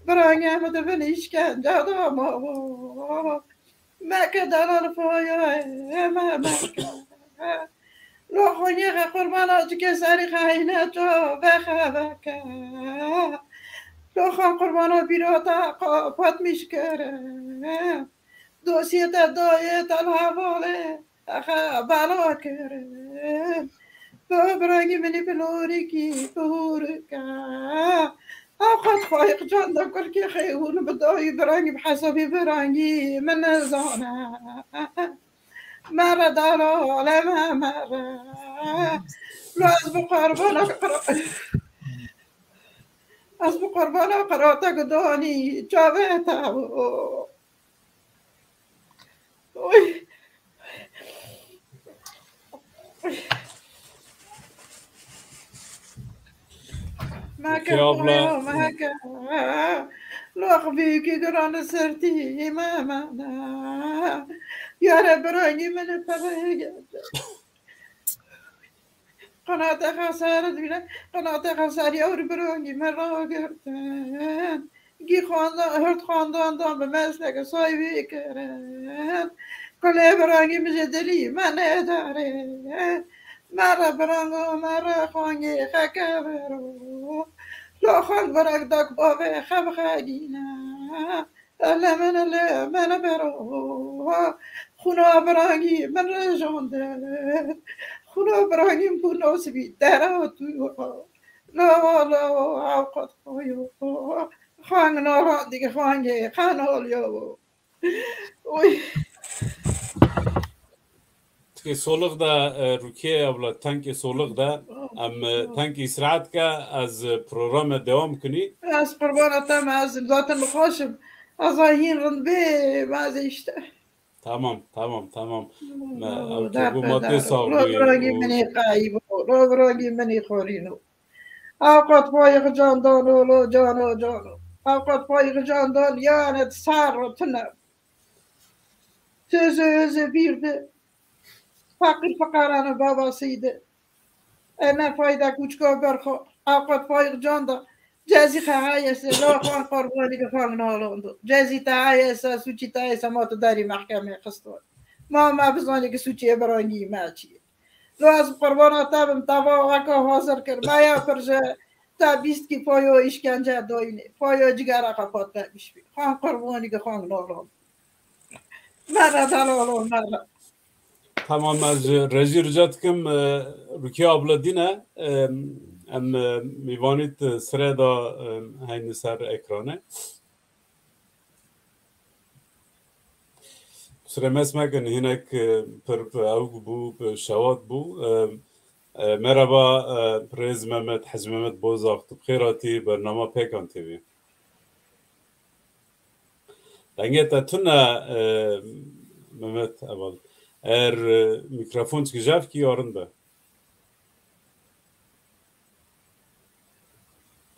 برانگی همه بن işkence adamı مکه دلال پای مکه لو خونی قربان آجی که سری خاینه تو بخبکه لو خان قربان بیراتا قاپت میشکره دوسیت دایت الحواله اخا بلا کرن برانگی منی بلوری کی بورکا آقاد فایق جان دکر که خیون بدایی برانگی بحسابی برانگی من زانه مرا دلال مرا لاز بقربانا از بقربانا قراتا قدانی جاویتا اوی
Rukiye abla
مکه لخ بیکی گران سرتی مامانا یاره برانگی من پرگه قناة خسارت بینه قناة خساری اور برانگی من را گردن گی خواندان هرد خواندان دان به مسلک سایبی کرن کله برانگی مجدلی من نداره مرا برانگو مرا خوانگی خکه برو لا خان برک دک بابه خب خدینه من برو خونا برانگی من رجانده خونا برانگی بوناس بی درا تو لا اوقات خویو خوانگ ناران دیگه خوانگی خانال یو اوی
ki soluk da Rukiye abla tenki soluk da em tenki istirahat ke ez programa devam kuni.
از قربانتم از ذات الخاشم از هین رنبه مازه işte
Tamam.
در
Bu madde
پدر رو
sağlığı
برانگی منی قایب رو برانگی منی خورینو اوقات پایق جاندانو لو جانو اوقات پایق جاندان یانت سر رو تنم sözü birdi fakir fakaranın babasıydı انا فايدة كوچكو برخو اوقات پایق جاندان جزی خواهیسته لا خوان قربانی که خوان نالوندو جزی تهایسته سوچی تهایسته ما تو داری محکمه خستوان ما بزنی که سوچی برانگی ما چیه لو از قرباناتم توا وکا حاضر کرد ما یا پرجه تا بیست کی پایو işkence doyne پایو جگره قپات نمیش بی خوان قربانی که خوان نالوند مرا دلالو مرا
tamam ez rejî rica dikim Rukiye abla dîne em mêvanît sirê da heyne ser ekranê. Süremez mekin hinek pir ew bû şewat bû. Merhaba Prez Mehmet Hacı Mehmet Bozak tu bixêratî bername Pekan TV. Dengê te tune Mehmet eval. Eğer mikrofon çıkacak ki yarın da.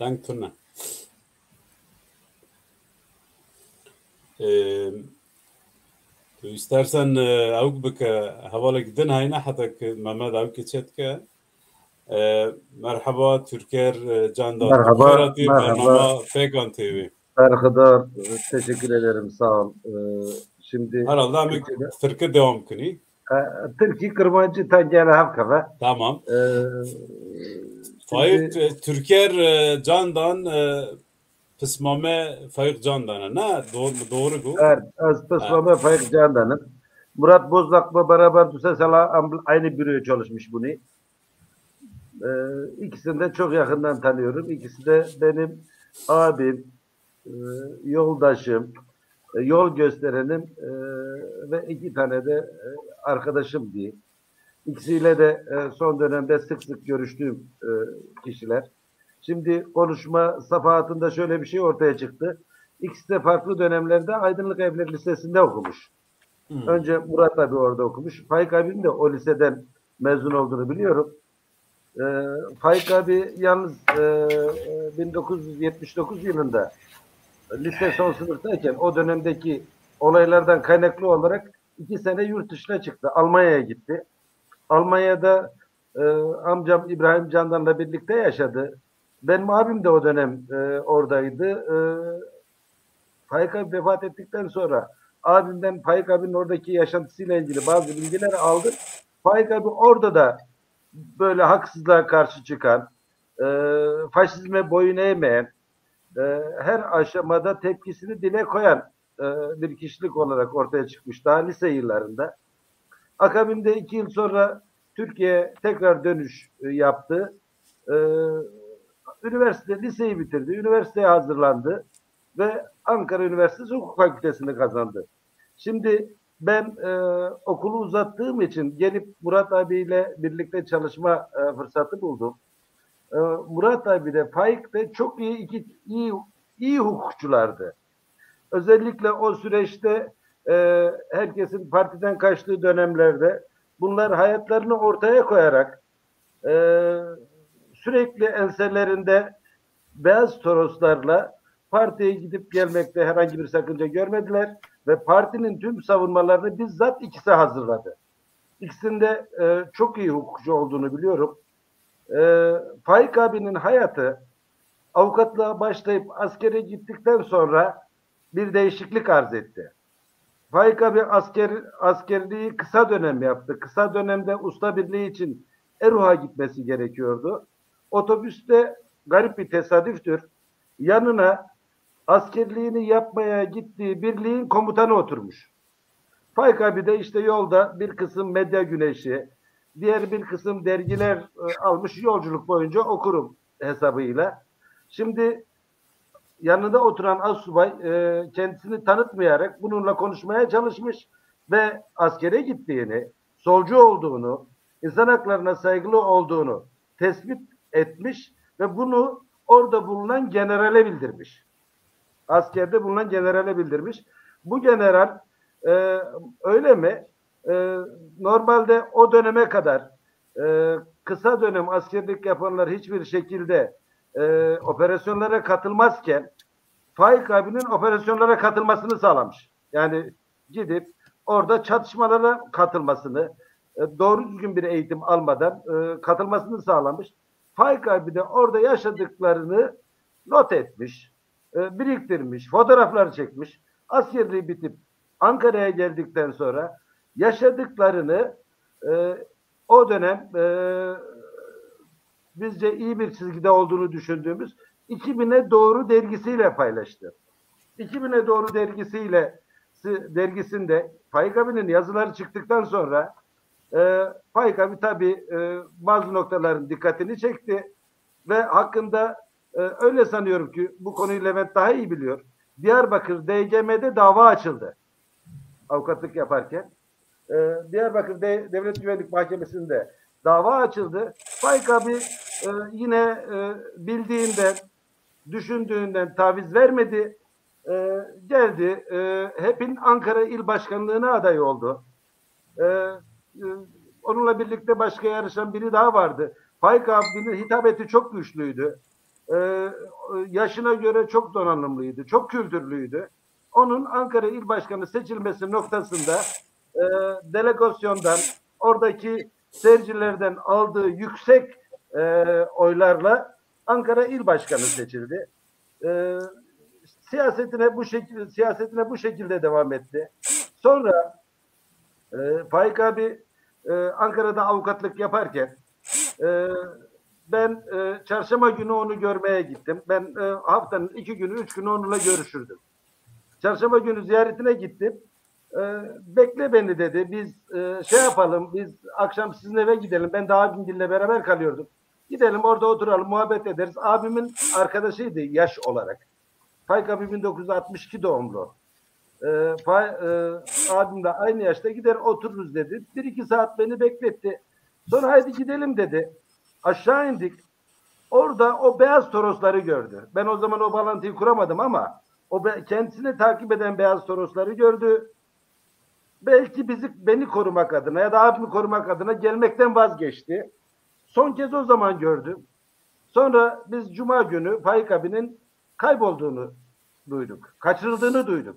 Denk tune. İstersen ev bike havalı gidin hayna hatta Mehmet ev geçet ke Merhaba Türker Candan.
Merhaba,
Türker Bernama Fekan TV.
Berhudar, teşekkür ederim, sağ ol. Şimdi
Herhalde ama Türkiye devam kini.
Türkiye kırmancı tangele hafkafa.
Tamam.
Şimdi
Faik Türker Candan Pısmame Faik Candan'a ne? Doğru bu.
evet, az pısmama Faik Candan'ın. Murat Bozdak'la beraber Düsesela aynı büroya çalışmış bunu. İkisini de çok yakından tanıyorum. İkisi de benim abim, yoldaşım, yol gösterenim ve iki tane de arkadaşım diyeyim. İkisiyle de son dönemde sık sık görüştüğüm kişiler. Şimdi konuşma safahatında şöyle bir şey ortaya çıktı. İkisi de farklı dönemlerde Aydınlık Evleri Lisesi'nde okumuş. Önce Murat abi orada okumuş. Faik abinin de o liseden mezun olduğunu biliyorum. Faik abi yalnız 1979 yılında lise son sınıftayken o dönemdeki olaylardan kaynaklı olarak 2 sene yurt dışına çıktı. Almanya'ya gitti. Almanya'da amcam İbrahim Candan'la birlikte yaşadı. Benim abim de o dönem oradaydı. Faik abi vefat ettikten sonra abimden Faik abinin oradaki yaşantısıyla ilgili bazı bilgiler aldım. Faik abi orada da böyle haksızlığa karşı çıkan, faşizme boyun eğmeyen, her aşamada tepkisini dile koyan bir kişilik olarak ortaya çıkmış daha lise yıllarında. Akabinde 2 yıl sonra Türkiye'ye tekrar dönüş yaptı. Üniversite, liseyi bitirdi, üniversiteye hazırlandı ve Ankara Üniversitesi Hukuk Fakültesini kazandı. Şimdi ben okulu uzattığım için gelip Murat abiyle birlikte çalışma fırsatı buldum. Murat abi de Faik de çok iyi hukukçulardı. Özellikle o süreçte herkesin partiden kaçtığı dönemlerde bunlar hayatlarını ortaya koyarak sürekli enselerinde beyaz toroslarla partiye gidip gelmekte herhangi bir sakınca görmediler ve partinin tüm savunmalarını bizzat ikisi hazırladı. İkisinde çok iyi hukukçu olduğunu biliyorum. Faik abinin hayatı avukatlığa başlayıp askere gittikten sonra bir değişiklik arz etti. Faik abi askerliği kısa dönem yaptı. Kısa dönemde usta birliği için Eruh'a gitmesi gerekiyordu. Otobüste garip bir tesadüftür. Yanına askerliğini yapmaya gittiği birliğin komutanı oturmuş. Faik abi de işte yolda bir kısım medya güneşi, diğer bir kısım dergiler almış yolculuk boyunca okurum hesabıyla. Şimdi yanında oturan astsubay kendisini tanıtmayarak bununla konuşmaya çalışmış ve askere gittiğini, solcu olduğunu, insan haklarına saygılı olduğunu tespit etmiş ve bunu orada bulunan generale bildirmiş. Askerde bulunan generale bildirmiş. Bu general öyle mi? Normalde o döneme kadar kısa dönem askerlik yapanlar hiçbir şekilde operasyonlara katılmazken Faik abinin operasyonlara katılmasını sağlamış. Yani gidip orada çatışmalara katılmasını, doğru düzgün bir eğitim almadan katılmasını sağlamış. Faik abi de orada yaşadıklarını not etmiş, biriktirmiş, fotoğraflar çekmiş. Askerliği bitip Ankara'ya geldikten sonra yaşadıklarını o dönem bizce iyi bir çizgide olduğunu düşündüğümüz 2000'e Doğru dergisiyle paylaştı. 2000'e Doğru dergisinde Faik abinin yazıları çıktıktan sonra Faik abi tabii bazı noktaların dikkatini çekti ve hakkında öyle sanıyorum ki bu konuyu Levent daha iyi biliyor. Diyarbakır DGM'de dava açıldı. Avukatlık yaparken. Diyarbakır Devlet Güvenlik Mahkemesi'nde dava açıldı. Faik abi yine bildiğinden, düşündüğünden taviz vermedi. Geldi. HEP'in Ankara İl Başkanlığı'na aday oldu. Onunla birlikte başka yarışan biri daha vardı. Faik abinin hitabeti çok güçlüydü. Yaşına göre çok donanımlıydı. Çok kültürlüydü. Onun Ankara İl Başkanı seçilmesi noktasında delegasyondan, oradaki seyircilerden aldığı yüksek oylarla Ankara İl Başkanı seçildi. Siyasetine bu şekilde devam etti. Sonra Faik abi Ankara'da avukatlık yaparken ben çarşamba günü onu görmeye gittim. Ben haftanın 2 günü 3 günü onunla görüşürdüm. Çarşamba günü ziyaretine gittim. Bekle beni dedi. Biz şey yapalım. Biz akşam sizin eve gidelim. Ben de abimle beraber kalıyordum. Gidelim orada oturalım, muhabbet ederiz. Abimin arkadaşıydı yaş olarak. Faik abi 1962 doğumlu. Abimle aynı yaşta gider otururuz dedi. 1-2 saat beni bekletti. Sonra haydi gidelim dedi. Aşağı indik. Orada o beyaz torosları gördü. Ben o zaman o bağlantıyı kuramadım ama kendisini takip eden beyaz torosları gördü. Belki beni korumak adına ya da abimi korumak adına gelmekten vazgeçti. Son kez o zaman gördüm. Sonra biz Cuma günü Faik abinin kaybolduğunu duyduk. Kaçırıldığını duyduk.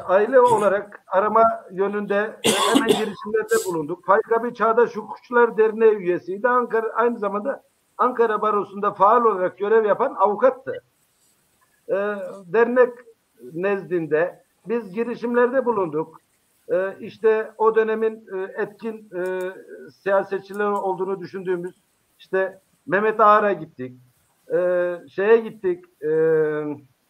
Aile olarak arama yönünde hemen girişimlerde bulunduk. Faik abi Çağdaş Hukukçular Derneği üyesiydi. Aynı zamanda Ankara Barosu'nda faal olarak görev yapan avukattı. Dernek nezdinde biz girişimlerde bulunduk. İşte o dönemin etkin siyasetçiler olduğunu düşündüğümüz işte Mehmet Ağar'a gittik. Şeye gittik.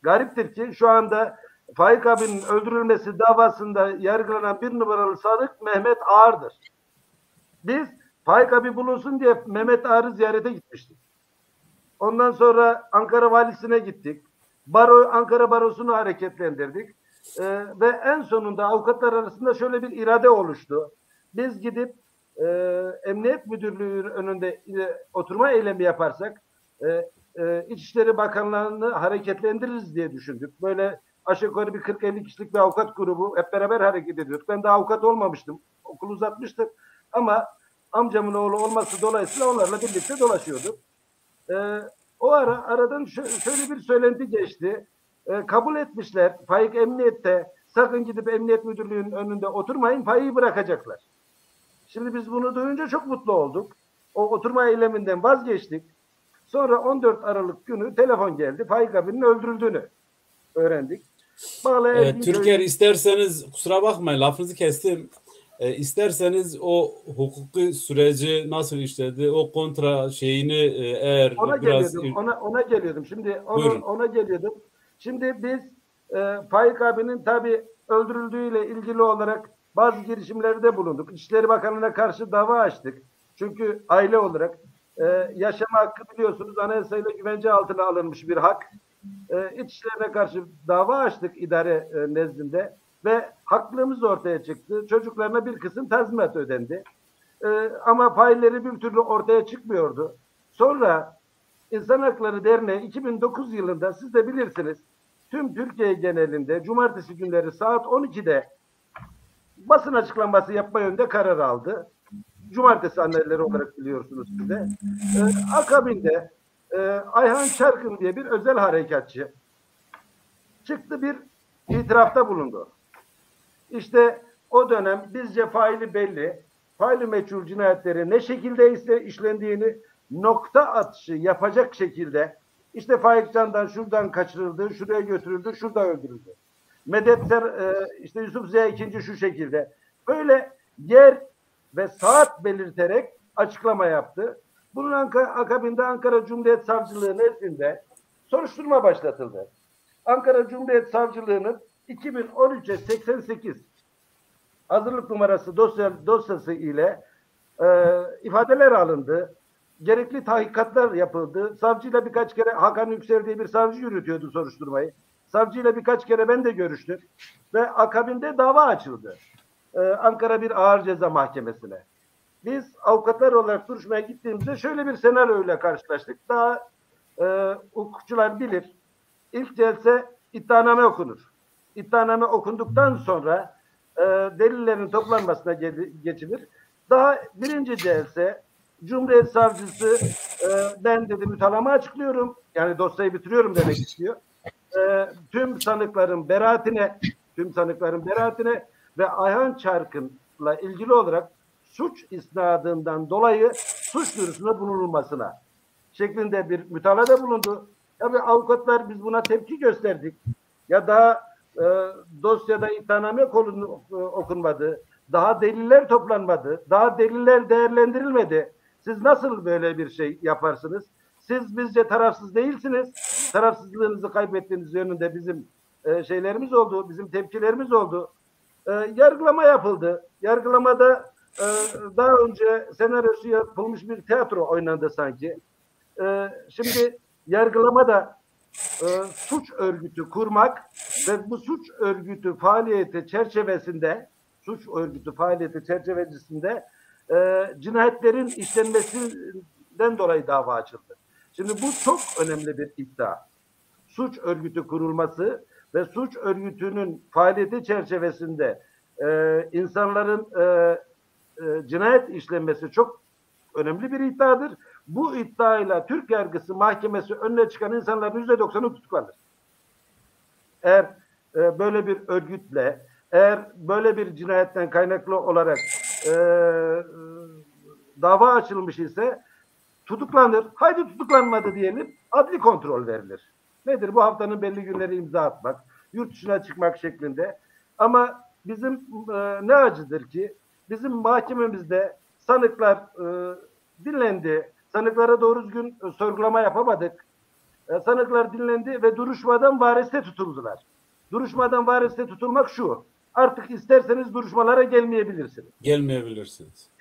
Gariptir ki şu anda Faik abinin öldürülmesi davasında yargılanan 1 numaralı sanık Mehmet Ağar'dır. Biz Faik abi bulunsun diye Mehmet Ağar'ı ziyarete gitmiştik. Ondan sonra Ankara Valisi'ne gittik. Ankara Barosu'nu hareketlendirdik. Ve en sonunda avukatlar arasında şöyle bir irade oluştu. Biz gidip Emniyet Müdürlüğü'nün önünde oturma eylemi yaparsak İçişleri Bakanlığı'nı hareketlendiririz diye düşündük. Böyle aşağı yukarı bir 40-50 kişilik bir avukat grubu hep beraber hareket ediyorduk. Ben de avukat olmamıştım. Okulu uzatmıştım. Ama amcamın oğlu olması dolayısıyla onlarla birlikte dolaşıyorduk. O aradan şöyle bir söylenti geçti. Kabul etmişler. Faik emniyette. Sakın gidip Emniyet Müdürlüğü'nün önünde oturmayın. Faik'i bırakacaklar. Şimdi biz bunu duyunca çok mutlu olduk. O oturma eyleminden vazgeçtik. Sonra 14 Aralık günü telefon geldi. Faik abinin öldürüldüğünü öğrendik.
Türker isterseniz kusura bakmayın lafınızı kestim. İsterseniz o hukuki süreci nasıl işledi, o kontra şeyini eğer
ona geliyordum. Şimdi ona geliyordum. Şimdi biz Faik abinin tabii öldürüldüğüyle ilgili olarak bazı girişimlerde bulunduk. İçişleri Bakanlığı'na karşı dava açtık. Çünkü aile olarak yaşama hakkı biliyorsunuz anayasayla güvence altına alınmış bir hak. İçişlerine karşı dava açtık idare nezdinde ve haklılığımız ortaya çıktı. Çocuklarına bir kısım tazminat ödendi. Ama failleri bir türlü ortaya çıkmıyordu. Sonra İnsan Hakları Derneği 2009 yılında siz de bilirsiniz tüm Türkiye genelinde cumartesi günleri saat 12'de basın açıklaması yapma yönünde karar aldı. Cumartesi anneleri olarak biliyorsunuz siz de. Akabinde Ayhan Çarkın diye bir özel harekatçı çıktı bir itirafta bulundu. İşte o dönem bizce faili belli, faili meçhul cinayetleri ne şekilde ise işlendiğini nokta atışı yapacak şekilde işte Faik Candan şuradan kaçırıldı, şuraya götürüldü, şurada öldürüldü. Medetser işte Yusuf Ziya II şu şekilde. Böyle yer ve saat belirterek açıklama yaptı. Bunun akabinde Ankara Cumhuriyet Savcılığı nezdinde soruşturma başlatıldı. Ankara Cumhuriyet Savcılığı'nın 2013'e 88 hazırlık numarası dosyası ile ifadeler alındı. Gerekli tahkikatlar yapıldı. Savcıyla birkaç kere Hakan Yüksel diye bir savcı yürütüyordu soruşturmayı. Savcıyla birkaç kere ben de görüştüm. Ve akabinde dava açıldı. Ankara bir Ağır Ceza Mahkemesi'ne. Biz avukatlar olarak duruşmaya gittiğimizde şöyle bir senaryoyla karşılaştık. Daha hukukçular bilir. İlk celse iddianame okunur. İddianame okunduktan sonra delillerin toplanmasına geçilir. Daha birinci celse Cumhuriyet Savcısı ben dedi mütalama açıklıyorum. Yani dosyayı bitiriyorum demek istiyor. Tüm sanıkların beraatine ve Ayhan Çarkın'la ilgili olarak suç isnadından dolayı suç duyurusunda bulunulmasına şeklinde bir mütalada bulundu. Tabii avukatlar biz buna tepki gösterdik. Ya daha dosyada iddianame okunmadı. Daha deliller toplanmadı. Daha deliller değerlendirilmedi. Siz nasıl böyle bir şey yaparsınız? Siz bizce tarafsız değilsiniz. Tarafsızlığınızı kaybettiğiniz yönünde bizim şeylerimiz oldu. Bizim tepkilerimiz oldu. Yargılama yapıldı. Yargılamada daha önce senaryosu yapılmış bir tiyatro oynandı sanki. Şimdi yargılamada suç örgütü kurmak ve bu suç örgütü faaliyeti çerçevesinde cinayetlerin işlenmesinden dolayı dava açıldı. Şimdi bu çok önemli bir iddia. Suç örgütü kurulması ve suç örgütünün faaliyeti çerçevesinde insanların cinayet işlenmesi çok önemli bir iddiadır. Bu iddiayla Türk yargısı mahkemesi önüne çıkan insanların %90'ı tutuklanır. Eğer böyle bir örgütle, eğer böyle bir cinayetten kaynaklı olarak dava açılmış ise tutuklanır. Haydi tutuklanmadı diyelim, adli kontrol verilir. Nedir? Bu haftanın belli günleri imza atmak, yurt dışına çıkmak şeklinde. Ama bizim ne acıdır ki bizim mahkememizde sanıklar dinlendi. Sanıklara doğru düzgün sorgulama yapamadık. Sanıklar dinlendi ve duruşmadan variste tutuldular. Duruşmadan variste tutulmak şu: artık isterseniz duruşmalara gelmeyebilirsiniz.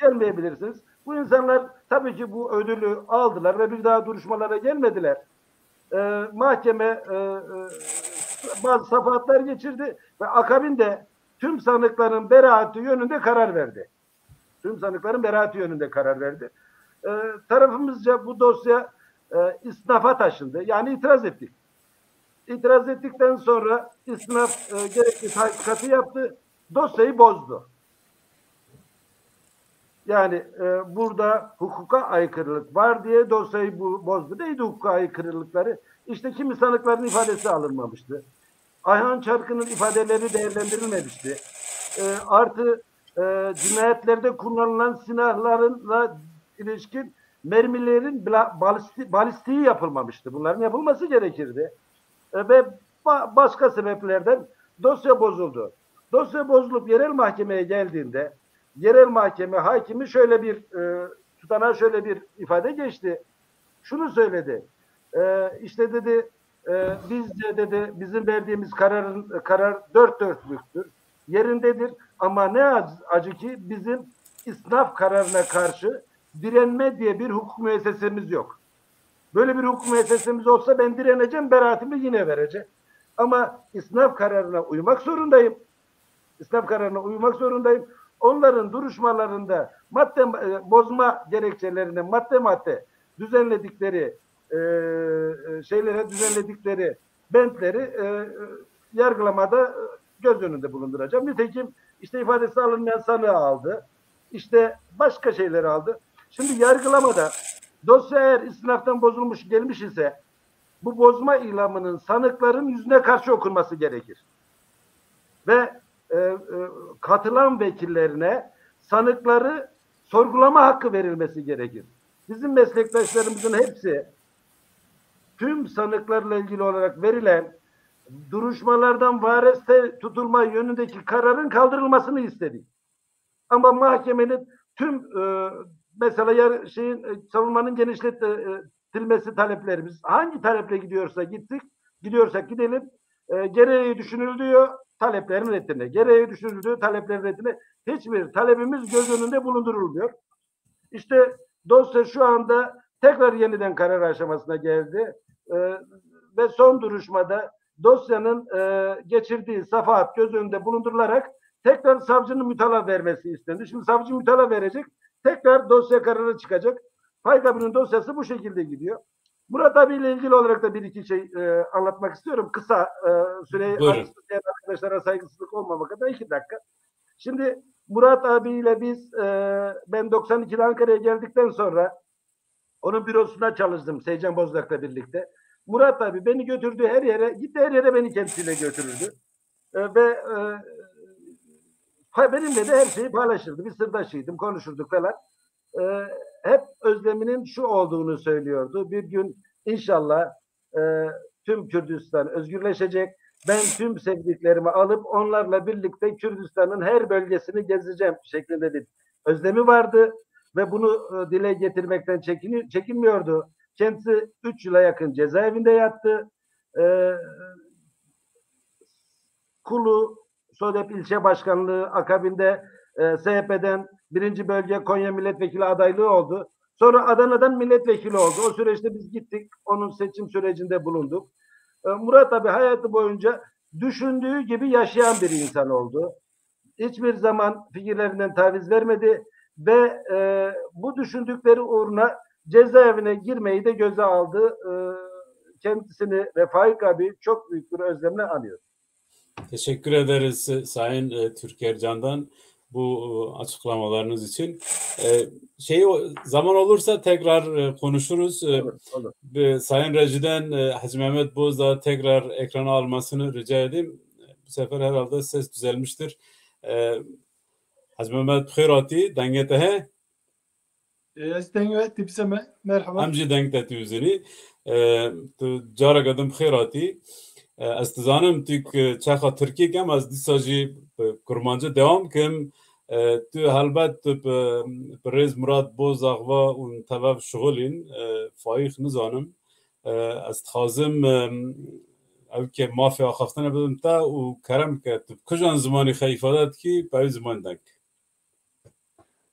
Gelmeyebilirsiniz. Bu insanlar tabii ki bu ödülü aldılar ve bir daha duruşmalara gelmediler. Mahkeme bazı safahatler geçirdi ve akabinde tüm sanıkların beraati yönünde karar verdi. Tarafımızca bu dosya isnafa taşındı. Yani itiraz ettik. İtiraz ettikten sonra isnaf gerekli tahkikatı yaptı. Dosyayı bozdu. Yani burada hukuka aykırılık var diye dosyayı bozdu. Neydi hukuka aykırılıkları? İşte kimi sanıkların ifadesi alınmamıştı. Ayhan Çarkı'nın ifadeleri değerlendirilmemişti. Artı cinayetlerde kullanılan silahlarla ilişkin mermilerin balistiği yapılmamıştı. Bunların yapılması gerekirdi. Ve başka sebeplerden dosya bozuldu. Dosya bozulup yerel mahkemeye geldiğinde yerel mahkeme hakimi şöyle bir tutanağa şöyle bir ifade geçti. Şunu söyledi. İşte dedi bizce dedi bizim verdiğimiz karar dört dörtlüktür. Yerindedir ama ne acı ki bizim isnaf kararına karşı direnme diye bir hukuk müessesemiz yok. Böyle bir hukuk müessesemiz olsa ben direneceğim, beraatimi yine vereceğim. Ama isnaf kararına uymak zorundayım. Onların duruşmalarında bozma gerekçelerine madde düzenledikleri düzenledikleri bentleri yargılamada göz önünde bulunduracağım. Nitekim işte ifadesi alınmayan sanığı aldı. İşte başka şeyleri aldı. Şimdi yargılamada dosya eğer istinaftan bozulmuş gelmiş ise bu bozma ilamının sanıkların yüzüne karşı okunması gerekir. Ve katılan vekillerine sanıkları sorgulama hakkı verilmesi gerekir. Bizim meslektaşlarımızın hepsi tüm sanıklarla ilgili olarak verilen duruşmalardan variste tutulma yönündeki kararın kaldırılmasını istedik. Ama mahkemenin tüm mesela savunmanın genişletilmesi taleplerimiz hangi taleple gidiyorsak gidelim gereği düşünüldüğü taleplerin reddine hiçbir talebimiz göz önünde bulundurulmuyor. İşte dosya şu anda tekrar yeniden karar aşamasına geldi ve son duruşmada dosyanın geçirdiği safahat göz önünde bulundurularak tekrar savcının mütalaa vermesi istendi. Şimdi savcı mütalaa verecek, tekrar dosya kararı çıkacak. Faykabı'nın dosyası bu şekilde gidiyor. Murat abiyle ilgili olarak da bir iki şey anlatmak istiyorum. Kısa süreyi arkadaşlara saygısızlık olmamak adına 2 dakika. Şimdi Murat abiyle biz ben 92'de Ankara'ya geldikten sonra onun bürosunda çalıştım Seycan Bozdak'la birlikte. Murat abi beni götürdü her yere beni kendisiyle götürürdü. Ve benimle de her şeyi paylaşırdı. Bir sırdaşıydım, konuşurduk falan. hep özleminin şu olduğunu söylüyordu. Bir gün inşallah tüm Kürdistan özgürleşecek. Ben tüm sevdiklerimi alıp onlarla birlikte Kürdistan'ın her bölgesini gezeceğim şeklinde bir özlemi vardı ve bunu dile getirmekten çekinmiyordu. Kendisi 3 yıla yakın cezaevinde yattı. Kulu SODEP ilçe başkanlığı akabinde SHP'den 1. bölge Konya milletvekili adaylığı oldu. Sonra Adana'dan milletvekili oldu. O süreçte biz gittik. Onun seçim sürecinde bulunduk. Murat abi hayatı boyunca düşündüğü gibi yaşayan bir insan oldu. Hiçbir zaman fikirlerinden taviz vermedi ve bu düşündükleri uğruna cezaevine girmeyi de göze aldı. Kendisini ve Faik abi çok büyük bir özlemle anıyor.
Teşekkür ederiz Sayın Türker Can'dan bu açıklamalarınız için. Zaman olursa tekrar konuşuruz.
Olur.
Sayın Rejiden Hacı Mehmet Bozdağ tekrar ekrana almasını rica edeyim. Bu sefer herhalde ses düzelmiştir. Hacı Mehmet Khirati dengete he?
Ez dengete bize merhaba.
Amci dengete yüzünü. Cara gadım Khirati. از دزانم تو چخا ترکی کم از دیساجی کرمانجه دوام کم تو هلبت پریز مراد بوزاق و اون طبب شغلین فایخ نزانم از تخازم او که مافیا خفتنه بدم تا و کرم که تو کجان زمانی خیفادت کی باید زمان دک.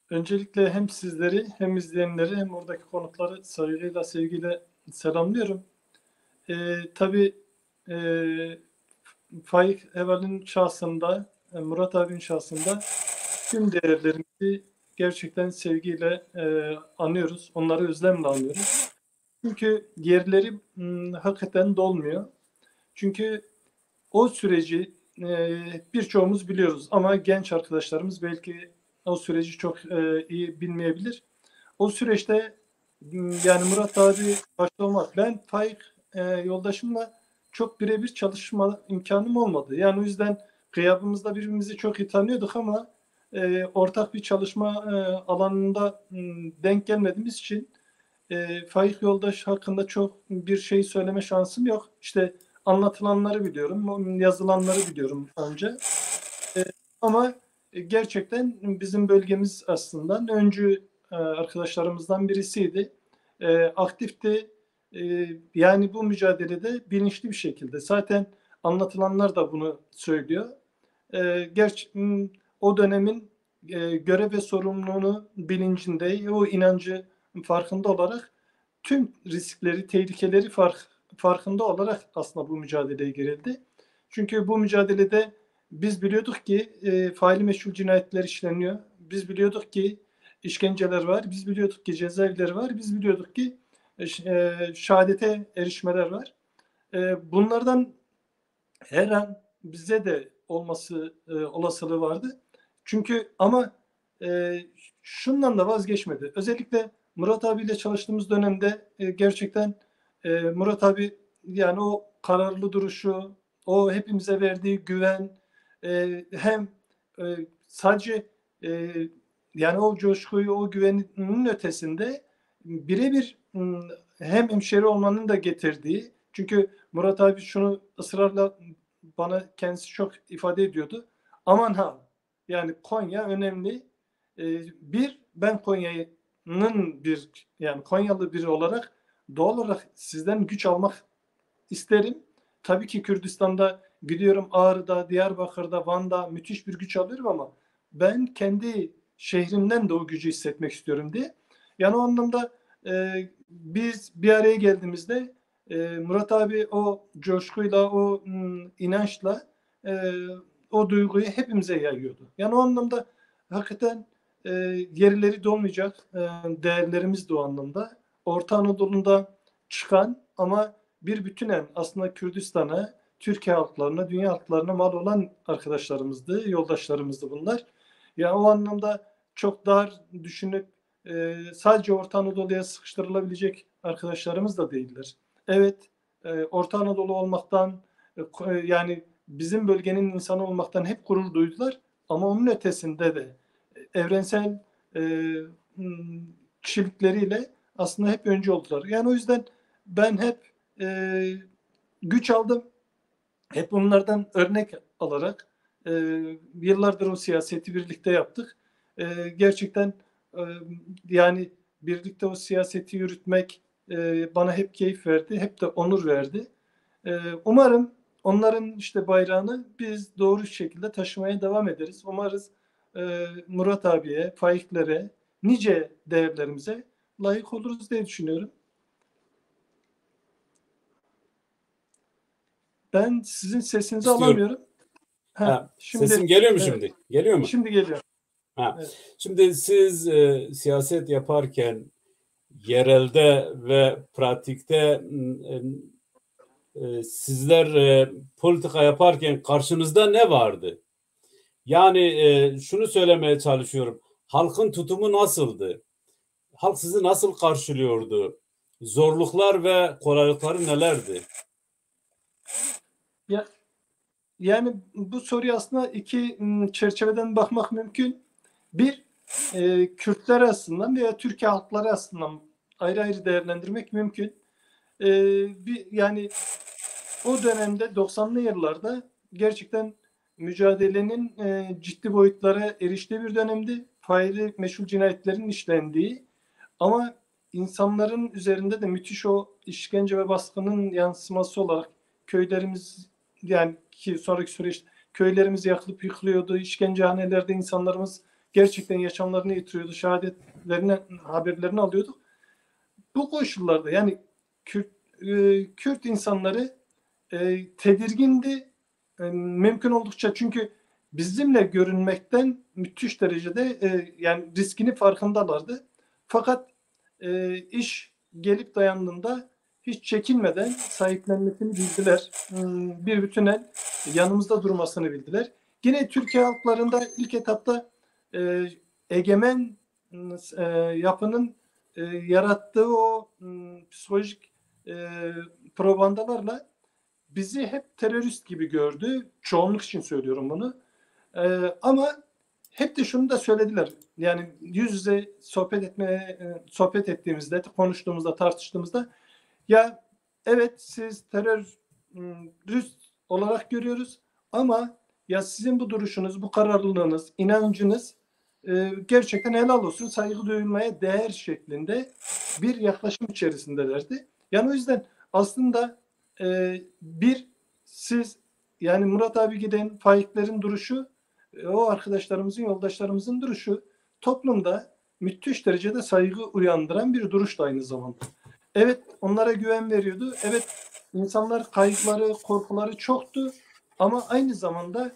Öncelikle hem sizleri hem izleyenleri hem oradaki konukları saygıyla sevgiyle selamlıyorum. Tabii Faik Eval'in şahsında, Murat abinin şahsında tüm değerlerimizi gerçekten sevgiyle anıyoruz. Onları özlemle anıyoruz. Çünkü yerleri hakikaten dolmuyor. Çünkü o süreci birçoğumuz biliyoruz ama genç arkadaşlarımız belki o süreci çok iyi bilmeyebilir. O süreçte yani Murat abi başta olmak, ben Faik yoldaşımla çok birebir çalışma imkanım olmadı. Yani o yüzden gıyabımızda birbirimizi çok iyi tanıyorduk ama ortak bir çalışma alanında denk gelmediğimiz için Faik yoldaş hakkında çok bir şey söyleme şansım yok. İşte anlatılanları biliyorum, yazılanları biliyorum önce. Ama gerçekten bizim bölgemiz aslında öncü arkadaşlarımızdan birisiydi. Aktifti. Yani bu mücadelede bilinçli bir şekilde. Zaten anlatılanlar da bunu söylüyor. O dönemin görev ve sorumluluğunu bilincinde, o inancı farkında olarak tüm riskleri, tehlikeleri farkında olarak aslında bu mücadeleye girildi. Çünkü bu mücadelede biz biliyorduk ki faili meşhur cinayetler işleniyor. Biz biliyorduk ki işkenceler var. Biz biliyorduk ki cezaevleri var. Biz biliyorduk ki şehadete erişmeler var. Bunlardan her an bize de olması olasılığı vardı. Çünkü ama şundan da vazgeçmedi. Özellikle Murat abiyle çalıştığımız dönemde gerçekten Murat abi yani o kararlı duruşu, o hepimize verdiği güven hem sadece yani o coşkuyu, o güvenin ötesinde birebir hem hemşeri olmanın da getirdiği, çünkü Murat abi şunu ısrarla bana kendisi çok ifade ediyordu. Aman ha, yani Konya önemli. Ben Konya'nın yani Konyalı biri olarak doğal olarak sizden güç almak isterim. Tabii ki Kürdistan'da gidiyorum, Ağrı'da, Diyarbakır'da, Van'da müthiş bir güç alıyorum ama ben kendi şehrimden de o gücü hissetmek istiyorum diye. Yani o anlamda biz bir araya geldiğimizde Murat abi o coşkuyla, o inançla o duyguyu hepimize yayıyordu. Yani o anlamda hakikaten yerleri dolmayacak değerlerimiz de o anlamda. Orta Anadolu'da çıkan ama bir bütünen aslında Kürdistan'a, Türkiye halklarına, dünya halklarına mal olan arkadaşlarımızdı, yoldaşlarımızdı bunlar. Yani o anlamda çok dar düşünüp sadece Orta Anadolu'ya sıkıştırılabilecek arkadaşlarımız da değiller. Evet, Orta Anadolu olmaktan, yani bizim bölgenin insanı olmaktan hep gurur duydular. Ama onun ötesinde de evrensel kişilikleriyle aslında hep öncü oldular. Yani o yüzden ben hep güç aldım. Hep onlardan örnek alarak yıllardır o siyaseti birlikte yaptık. Gerçekten yani birlikte o siyaseti yürütmek bana hep keyif verdi, hep de onur verdi. Umarım onların işte bayrağını biz doğru şekilde taşımaya devam ederiz. Umarız Murat abiye, Faiklere, nice değerlerimize layık oluruz diye düşünüyorum. Ben sizin sesinizi alamıyorum.
Sesim geliyor mu
evet,
şimdi? Geliyor mu?
Şimdi geliyor.
Evet. Şimdi siz siyaset yaparken yerelde ve pratikte sizler politika yaparken karşınızda ne vardı? Yani şunu söylemeye çalışıyorum. Halkın tutumu nasıldı? Halk sizi nasıl karşılıyordu? Zorluklar ve kolaylıkları nelerdi?
Yani bu soruya aslında iki çerçeveden bakmak mümkün. Bir, Kürtler açısından veya Türkiye halkları açısından ayrı ayrı değerlendirmek mümkün. Yani o dönemde 90'lı yıllarda gerçekten mücadelenin ciddi boyutlara eriştiği bir dönemdi. Faili meşhur cinayetlerin işlendiği ama insanların üzerinde de müthiş o işkence ve baskının yansıması olarak köylerimiz, yani ki sonraki süreçte köylerimiz yakılıp yıkılıyordu. İşkencehanelerde insanlarımız gerçekten yaşamlarını yitiriyordu. Şehadetlerine, haberlerini alıyorduk. Bu koşullarda yani Kürt insanları tedirgindi. Mümkün oldukça, çünkü bizimle görünmekten müthiş derecede yani riskini farkındalardı. Fakat iş gelip dayandığında hiç çekinmeden sahiplenmesini bildiler. Bir bütünel yanımızda durmasını bildiler. Yine Türkiye halklarında ilk etapta egemen yapının yarattığı o psikolojik propagandalarla bizi hep terörist gibi gördü. Çoğunluk için söylüyorum bunu. Ama hep de şunu da söylediler. Yani yüz yüze sohbet ettiğimizde, konuştuğumuzda, tartıştığımızda, ya evet siz terörist olarak görüyoruz ama ya sizin bu duruşunuz, bu kararlılığınız, inancınız gerçekten helal olsun, saygı duyulmaya değer şeklinde bir yaklaşım içerisindelerdi. Yani o yüzden aslında siz yani Murat abi giden faiklerin duruşu, o arkadaşlarımızın, yoldaşlarımızın duruşu toplumda müthiş derecede saygı uyandıran bir duruştu aynı zamanda. Evet, onlara güven veriyordu. Evet, insanlar kaygıları, korkuları çoktu. Ama aynı zamanda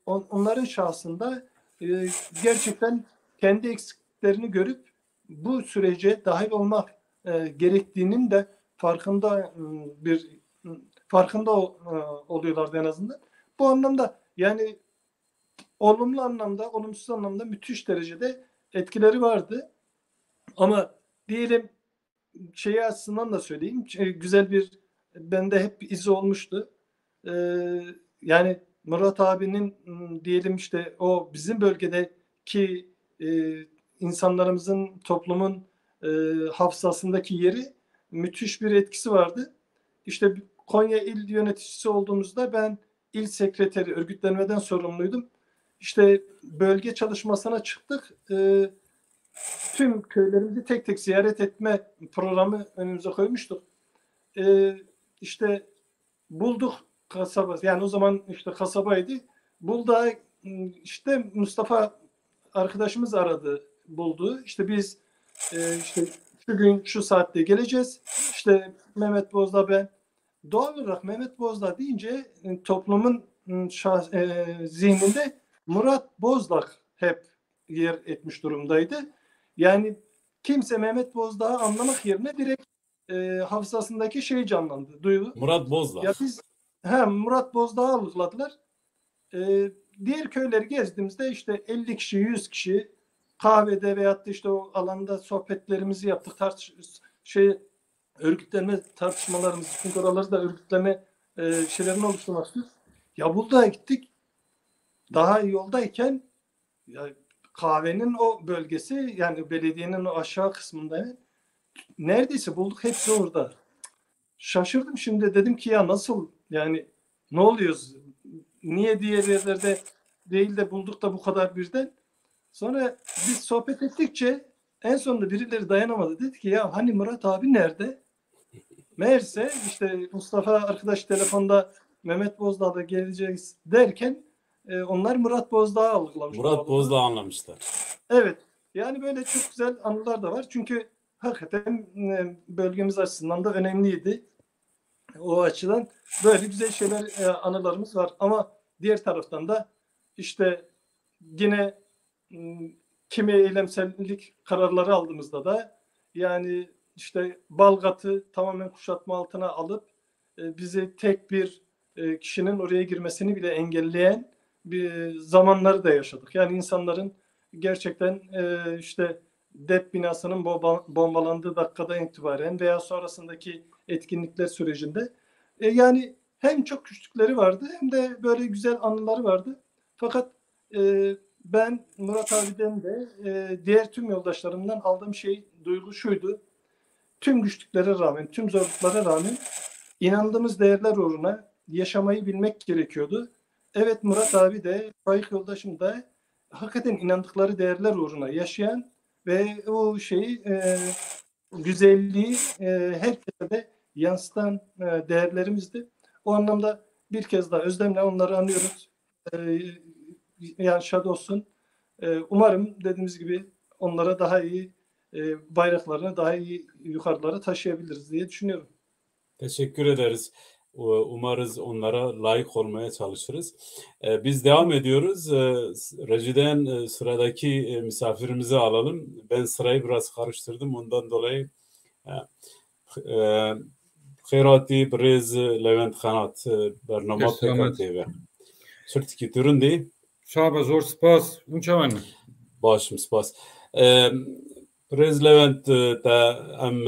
onların şahsında gerçekten kendi eksiklerini görüp bu sürece dahil olmak gerektiğinin de farkında oluyorlardı en azından. Bu anlamda yani olumlu anlamda, olumsuz anlamda müthiş derecede etkileri vardı. Ama diyelim şeyi açısından da söyleyeyim. Güzel bir bende hep izi olmuştu. Yani Murat abinin diyelim işte o bizim bölgedeki insanlarımızın, toplumun hafızasındaki yeri müthiş bir etkisi vardı. İşte Konya İl Yöneticisi olduğumuzda ben il sekreteri, örgütlenmeden sorumluydum. İşte bölge çalışmasına çıktık. Tüm köylerimizi tek tek ziyaret etme programı önümüze koymuştuk. İşte bulduk kasaba, yani o zaman işte kasabaydı. Bulda işte Mustafa arkadaşımız aradı, buldu. İşte biz işte şu gün şu saatte geleceğiz. İşte Mehmet Bozdağ ben. Doğal olarak Mehmet Bozdağ deyince toplumun zihninde Murat Bozdağ hep yer etmiş durumdaydı. Yani kimse Mehmet Bozdağ'ı anlamak yerine direkt hafızasındaki şey canlandı, duygu.
Murat Bozdağ.
Ya biz Murat Bozdağ'ı algıladılar. Diğer köyleri gezdiğimizde işte 50 kişi, 100 kişi kahvede veyahut da işte o alanda sohbetlerimizi yaptık. Örgütlenme tartışmalarımız, çünkü oraları da örgütleme şeylerini oluşturmak istiyoruz. Ya burada gittik. Daha yoldayken ya kahvenin o bölgesi, yani belediyenin o aşağı kısmında neredeyse bulduk, hepsi orada. Şaşırdım şimdi, dedim ki ya nasıl yani, ne oluyoruz? Niye diğer yerlerde değil de bulduk da bu kadar birden? Sonra biz sohbet ettikçe en sonunda birileri dayanamadı. Dedi ki ya hani Murat abi nerede? Meğerse işte Mustafa arkadaş telefonda Mehmet Bozdağ'da geleceğiz derken onlar Murat Bozdağ'ı algılamışlar.
Murat Bozdağ anlamışlar.
Evet. Yani böyle çok güzel anılar da var. Çünkü hakikaten bölgemiz açısından da önemliydi. O açıdan böyle güzel şeyler, anılarımız var. Ama diğer taraftan da işte yine kimi eylemsellik kararları aldığımızda da, yani işte Balgat'ı tamamen kuşatma altına alıp bizi tek bir kişinin oraya girmesini bile engelleyen bir zamanları da yaşadık. Yani insanların gerçekten işte DEP binasının bombalandığı dakikadan itibaren veya sonrasındaki etkinlikler sürecinde yani hem çok küçüklükleri vardı hem de böyle güzel anıları vardı. Fakat ben Murat abiden de diğer tüm yoldaşlarımdan aldığım duygu şuydu. Tüm güçlüklere rağmen, tüm zorluklara rağmen inandığımız değerler uğruna yaşamayı bilmek gerekiyordu. Evet, Murat abi de, Faik yoldaşım da hakikaten inandıkları değerler uğruna yaşayan ve o güzelliği herkese de yansıtan değerlerimizdi. O anlamda bir kez daha özlemle onları anıyoruz. Yani şad olsun. Umarım dediğimiz gibi onlara daha iyi bayraklarını daha iyi yukarılara taşıyabiliriz diye düşünüyorum.
Teşekkür ederiz. Umarız onlara layık olmaya çalışırız. Biz devam ediyoruz. Rejiden sıradaki misafirimizi alalım. Ben sırayı biraz karıştırdım. Ondan dolayı Khayrati Brez Levent Khanat Bernama PKTV. Şirtki Türündi.
Şaba zor spas. Unçavan.
Başım spas. Brez Levent ta em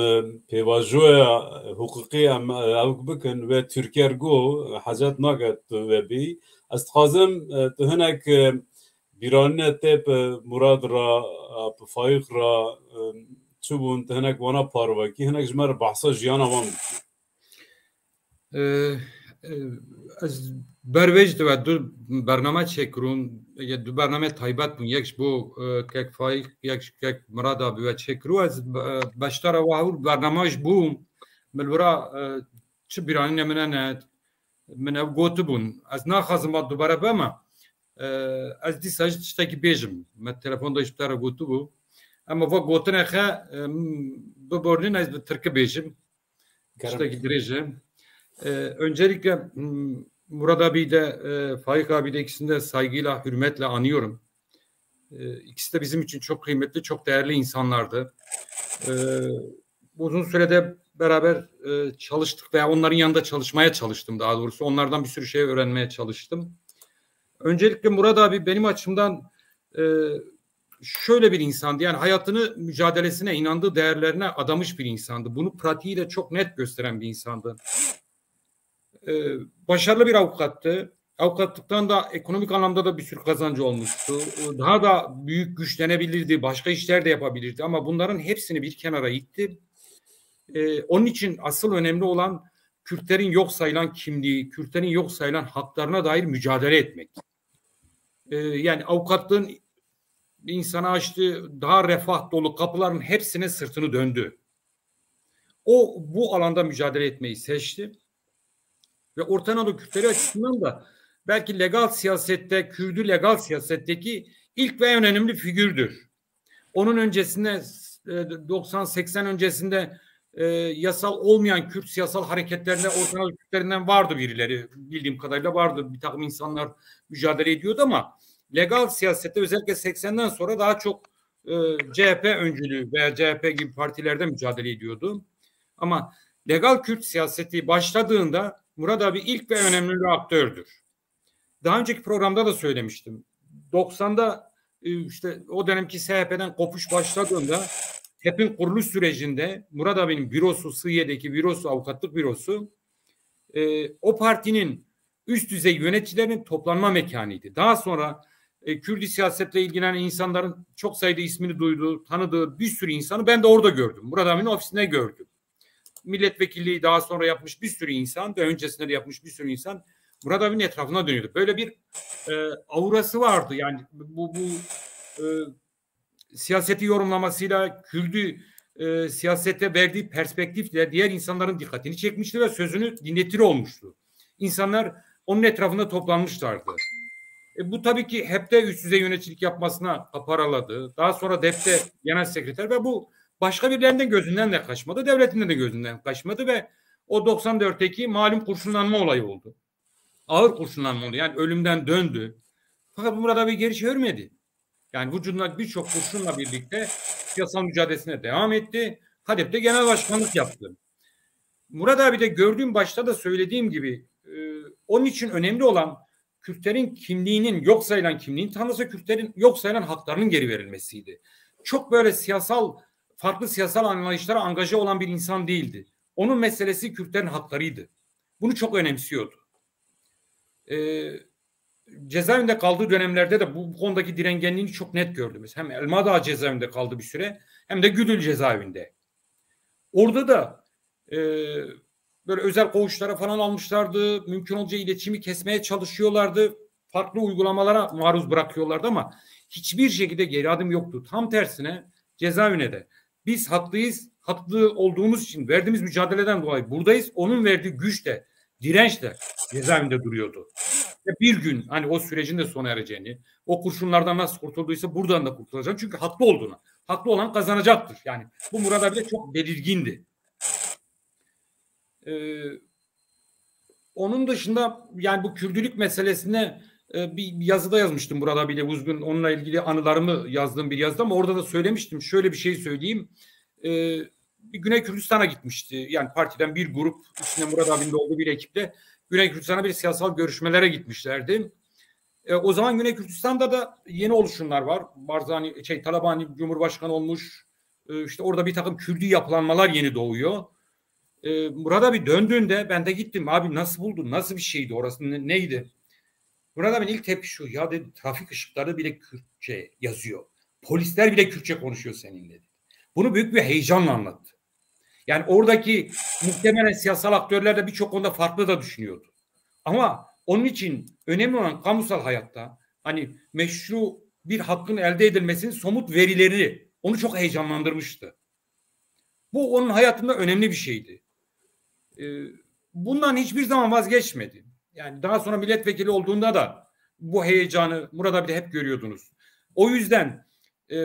pevajoya hukuki em avuk bikin ve Türkiye go hacat nagat ve bi astxazim tuhinek biranine tep Murad ra Faik ra çubun tuhinek wana parvaki hinek jmer bahsa jiyana van
از برویج دو برنامه چکرون یا دو برنامه تایبت بون یکش بو کک فایق یکش کک مراد آبی و چکرو از بشتر و هول برنامهش بوم ملورا چه بیرانی نمونه ند من او گوتو بون از نخوازم با دوباره بما از دی ساجت چتاکی بیجم من تلفون داشت بتر گوتو بو اما و گوتو نخه ببورنین از ترکه بیجم çtaki direjim. Öncelikle Murat abi de Faik abi de ikisini de saygıyla, hürmetle anıyorum. İkisi de bizim için çok kıymetli, çok değerli insanlardı. Uzun sürede beraber çalıştık veya onların yanında çalışmaya çalıştım daha doğrusu. Onlardan bir sürü şey öğrenmeye çalıştım. Öncelikle Murat abi benim açımdan şöyle bir insandı. Yani hayatını, mücadelesine, inandığı değerlerine adamış bir insandı. Bunu pratiğiyle çok net gösteren bir insandı. Başarılı bir avukattı. Avukatlıktan da ekonomik anlamda da bir sürü kazancı olmuştu. Daha da büyük güçlenebilirdi. Başka işler de yapabilirdi. Ama bunların hepsini bir kenara itti. Onun için asıl önemli olan Kürtlerin yok sayılan kimliği, Kürtlerin yok sayılan haklarına dair mücadele etmek. Yani avukatlığın insana açtığı daha refah dolu kapıların hepsine sırtını döndü. O bu alanda mücadele etmeyi seçti. Ve Orta Anadolu Kürtleri açısından da belki legal siyasette, Kürdü legal siyasetteki ilk ve en önemli figürdür. Onun öncesinde 90-80 öncesinde yasal olmayan Kürt siyasal hareketlerinde Orta Anadolu Kürtlerinden vardı birileri. Bildiğim kadarıyla vardı. Bir takım insanlar mücadele ediyordu ama legal siyasette özellikle 80'den sonra daha çok CHP öncülüğü veya CHP gibi partilerde mücadele ediyordu. Ama legal Kürt siyaseti başladığında Murat abi ilk ve önemli bir aktördür. Daha önceki programda da söylemiştim. 90'da işte o dönemki SHP'den kopuş başladığında TEP'in kuruluş sürecinde Murat abinin bürosu, Sığıye'deki bürosu, avukatlık bürosu o partinin üst düzey yöneticilerinin toplanma mekanıydı. Daha sonra Kürdi siyasetle ilgilenen insanların çok sayıda ismini duyduğu, tanıdığı bir sürü insanı ben de orada gördüm. Murat Amin'in ofisinde gördüm. Milletvekilliği daha sonra yapmış bir sürü insan ve öncesinde de yapmış bir sürü insan Murat Amin'in etrafına dönüyordu. Böyle bir aurası vardı. Yani bu siyaseti yorumlamasıyla Kürdü siyasete verdiği perspektifle diğer insanların dikkatini çekmişti ve sözünü dinletir olmuştu. İnsanlar onun etrafında toplanmışlardı. Bu tabii ki HEP'te üst düzey yöneticilik yapmasına paraladı. Daha sonra DEP'te genel sekreter ve bu başka birilerinin gözünden de kaçmadı. Devletinin de gözünden kaçmadı ve o 94'teki malum kurşunlanma olayı oldu. Ağır kurşunlanma oldu. Yani ölümden döndü. Fakat burada bir geri çevirmedi. Yani vücudundaki birçok kurşunla birlikte siyasal mücadelesine devam etti. HADEP'te genel başkanlık yaptı. Murat abi de gördüğüm başta da söylediğim gibi onun için önemli olan Kürtlerin kimliğinin yok sayılan kimliğin tanrısı Kürtlerin yok sayılan haklarının geri verilmesiydi. Çok böyle farklı siyasal anlayışlara angaje olan bir insan değildi. Onun meselesi Kürtlerin haklarıydı. Bunu çok önemsiyordu. Cezaevinde kaldığı dönemlerde de bu konudaki direngenliğini çok net gördüm. Hem Elmadağ cezaevinde kaldı bir süre hem de Güdül cezaevinde. Orada da böyle özel koğuşlara falan almışlardı. Mümkün olunca iletişimi kesmeye çalışıyorlardı. Farklı uygulamalara maruz bırakıyorlardı ama hiçbir şekilde geri adım yoktu. Tam tersine cezaevine de biz haklıyız, haklı olduğumuz için verdiğimiz mücadeleden dolayı buradayız. Onun verdiği güçle, dirençle cezaevinde duruyordu. Ve bir gün hani o sürecin de sona ereceğini, o kurşunlardan nasıl kurtulduysa buradan da kurtulacağını, çünkü haklı olduğunu, haklı olan kazanacaktır. Yani bu Murat abi de çok belirgindi. Onun dışında yani bu Kürdülük meselesine bir yazıda yazmıştım Murat abiyle uzun, onunla ilgili anılarımı yazdığım bir yazıda, ama orada da söylemiştim. Şöyle bir şey söyleyeyim. Bir Güney Kürdistan'a gitmişti. Yani partiden bir grup, içinde Murat abinin de olduğu bir ekiple Güney Kürdistan'a bir siyasal görüşmelere gitmişlerdi. O zaman Güney Kürdistan'da da yeni oluşumlar var. Barzani, Talabani Cumhurbaşkanı olmuş. İşte orada bir takım Kürdi yapılanmalar yeni doğuyor. Murat abi döndüğünde ben de gittim. Abi nasıl buldun? Nasıl bir şeydi orası? Neydi? Murat abinin ilk tepki şu. Ya dedi, trafik ışıkları bile Kürtçe yazıyor. Polisler bile Kürtçe konuşuyor seninle. Bunu büyük bir heyecanla anlattı. Yani oradaki muhtemelen siyasal aktörler de birçok konuda farklı da düşünüyordu. Ama onun için önemli olan kamusal hayatta hani meşru bir hakkın elde edilmesinin somut verileri onu çok heyecanlandırmıştı. Bu onun hayatında önemli bir şeydi. Bundan hiçbir zaman vazgeçmedi. Yani daha sonra milletvekili olduğunda da bu heyecanı Murat abi de hep görüyordunuz. O yüzden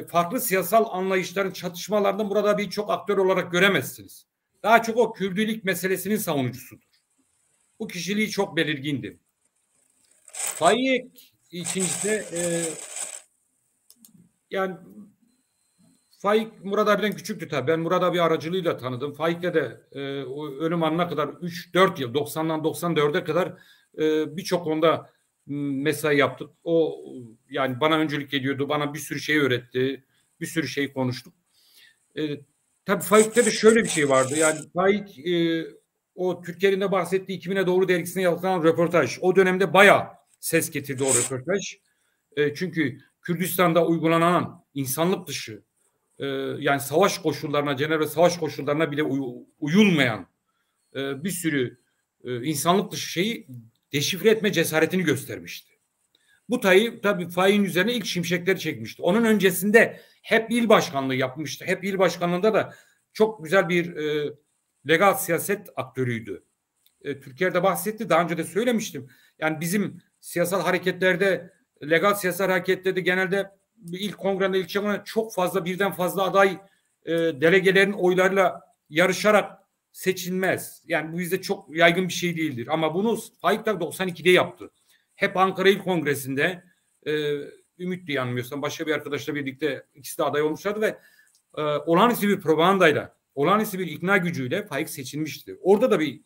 farklı siyasal anlayışların çatışmalarında Murat abiyi çok aktör olarak göremezsiniz. Daha çok o Kürdülük meselesinin savunucusudur. Bu kişiliği çok belirgindi. Faik ikincisi yani Faik Murat abiden küçüktü tabii. Ben Murat abi aracılığıyla tanıdım. Faik'le de o ölüm anına kadar 3-4 yıl 90'dan 94'e kadar birçok konuda mesai yaptık. O yani bana öncülük ediyordu. Bana bir sürü şey öğretti. Bir sürü şey konuştuk. Tabii Faik'te de şöyle bir şey vardı. Yani Faik o Türkiye'nin de bahsettiği 2000'e doğru dergisine yapılan röportaj. O dönemde bayağı ses getirdi o röportaj. Çünkü Kürdistan'da uygulanan insanlık dışı yani savaş koşullarına, Cenevre savaş koşullarına bile uyulmayan bir sürü insanlık dışı şeyi deşifre etme cesaretini göstermişti. Bu tabii Faik'in üzerine ilk şimşekleri çekmişti. Onun öncesinde hep il başkanlığı yapmıştı. Hep il başkanlığında da çok güzel bir legal siyaset aktörüydü. Türkiye'de bahsetti. Daha önce de söylemiştim. Yani bizim siyasal hareketlerde, legal siyasal hareketlerde genelde ilk kongrede, ilk çağında çok fazla, birden fazla aday delegelerin oylarıyla yarışarak seçilmez. Yani bu bizde çok yaygın bir şey değildir. Ama bunu Faik 92'de yaptı. Hep Ankara İl Kongresi'nde Ümit diye yanılmıyorsam başka bir arkadaşla birlikte ikisi de aday olmuşlardı ve olağanüstü bir propagandayla, olağanüstü bir ikna gücüyle Faik seçilmişti. Orada da bir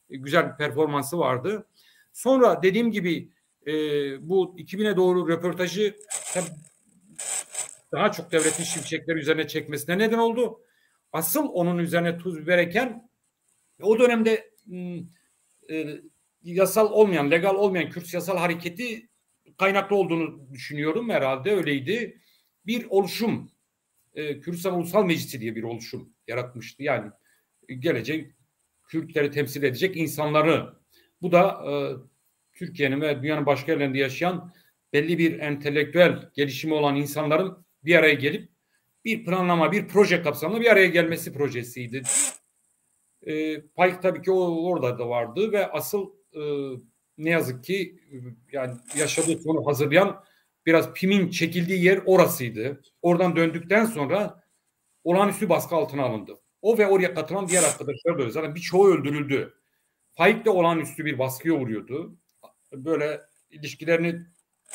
güzel bir performansı vardı. Sonra dediğim gibi bu 2000'e doğru röportajı daha çok devletin şimşekleri üzerine çekmesine neden oldu. Asıl onun üzerine tuz biber eken o dönemde yasal olmayan, legal olmayan Kürt siyasal hareketi kaynaklı olduğunu düşünüyorum, herhalde öyleydi. Bir oluşum, Kürdistan Ulusal Meclisi diye bir oluşum yaratmıştı. Yani gelecek Kürtleri temsil edecek insanları. Bu da Türkiye'nin ve dünyanın başka yerlerinde yaşayan belli bir entelektüel gelişimi olan insanların bir araya gelip bir planlama, bir proje kapsamında bir araya gelmesi projesiydi. Payk tabii ki orada da vardı ve asıl ne yazık ki yani yaşadığı sonu hazırlayan biraz PİM'in çekildiği yer orasıydı. Oradan döndükten sonra olağanüstü baskı altına alındı. O ve oraya katılan diğer arkadaşlar da zaten birçoğu öldürüldü. Faik de olağanüstü bir baskıya uğruyordu. Böyle ilişkilerini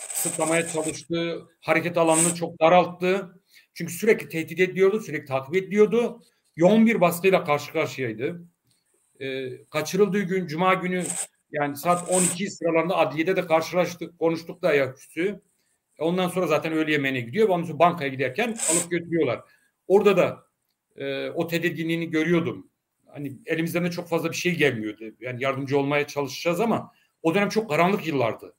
kısıtlamaya çalıştı. Hareket alanını çok daralttı. Çünkü sürekli tehdit ediyordu, sürekli takip ediyordu. Yoğun bir baskıyla karşı karşıyaydı. Kaçırıldığı gün Cuma günü yani saat 12 sıralarında adliyede de karşılaştık, konuştuk da ayaküstü. Ondan sonra zaten öğle yemeğine gidiyor. Ondan sonra bankaya giderken alıp götürüyorlar. Orada da o tedirginliğini görüyordum. Hani elimizden de çok fazla bir şey gelmiyordu. Yani yardımcı olmaya çalışacağız ama o dönem çok karanlık yıllardı.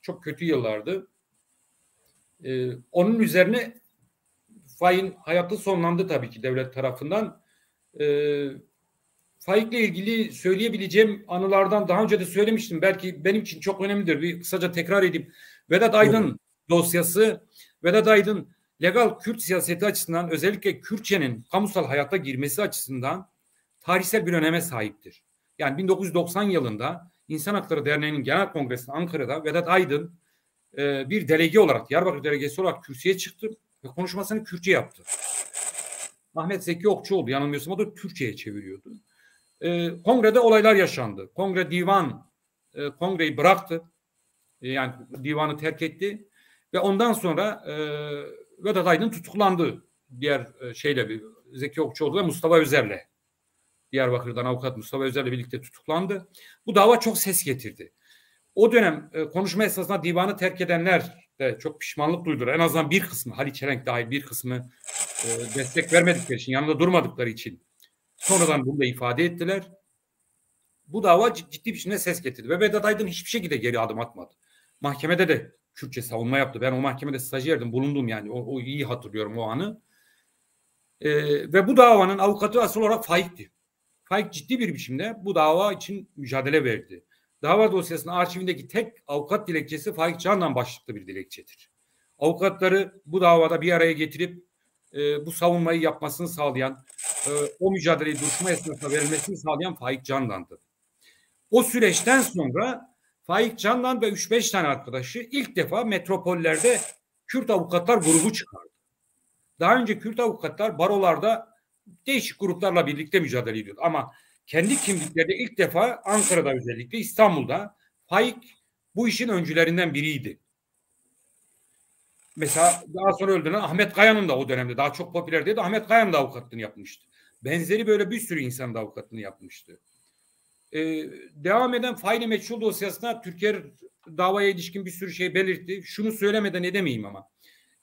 Çok kötü yıllardı. Onun üzerine Faik'in hayatı sonlandı tabii ki devlet tarafından. Faik'le ilgili söyleyebileceğim anılardan daha önce de söylemiştim. Belki benim için çok önemlidir. Bir kısaca tekrar edeyim. Vedat Aydın dosyası, Vedat Aydın legal Kürt siyaseti açısından, özellikle Kürtçenin kamusal hayata girmesi açısından tarihsel bir öneme sahiptir. Yani 1990 yılında İnsan Hakları Derneği'nin Genel Kongresi'nde Ankara'da Vedat Aydın bir delege olarak, Diyarbakır delegesi olarak kürsüye çıktı ve konuşmasını Kürtçe yaptı. Ahmet Zeki Okçuoğlu yanılmıyorsam o da Türkçe'ye çeviriyordu. Kongrede olaylar yaşandı. Kongreyi bıraktı. Yani divanı terk etti. Ve ondan sonra Vedat Aydın tutuklandı. Diğer Zeki Okçuoğlu ve Mustafa Özer'le. Diyarbakır'dan avukat Mustafa Özer'le birlikte tutuklandı. Bu dava çok ses getirdi. O dönem konuşma esnasında divanı terk edenler de çok pişmanlık duydular. En azından bir kısmı, Halit Çelenk dahil bir kısmı destek vermedikleri için, yanında durmadıkları için sonradan bunu da ifade ettiler. Bu dava ciddi bir şekilde ses getirdi. Ve Vedat Aydın hiçbir şekilde geri adım atmadı. Mahkemede de Kürtçe savunma yaptı. Ben o mahkemede stajyerdim, bulundum yani. O iyi hatırlıyorum o anı. Ve bu davanın avukatı asıl olarak Faik'ti. Faik ciddi bir biçimde bu dava için mücadele verdi. Dava dosyasının arşivindeki tek avukat dilekçesi Faik Candan başlıklı bir dilekçedir. Avukatları bu davada bir araya getirip bu savunmayı yapmasını sağlayan, o mücadeleyi duruşma esnasında verilmesini sağlayan Faik Candan'dı. O süreçten sonra Faik Candan ve 3-5 tane arkadaşı ilk defa metropollerde Kürt avukatlar grubu çıkardı. Daha önce Kürt avukatlar barolarda değişik gruplarla birlikte mücadele ediyordu. Ama kendi kimliklerinde ilk defa Ankara'da, özellikle İstanbul'da Faik bu işin öncülerinden biriydi. Mesela daha sonra öldürülen Ahmet Kaya'nın da o dönemde daha çok popüler değildi. Ahmet Kaya'nın da avukatlığını yapmıştı. Benzeri böyle bir sürü insan da avukatlığını yapmıştı. Devam eden faili meçhul dosyasında Türkiye davaya ilişkin bir sürü şey belirtti. Şunu söylemeden edemeyim ama.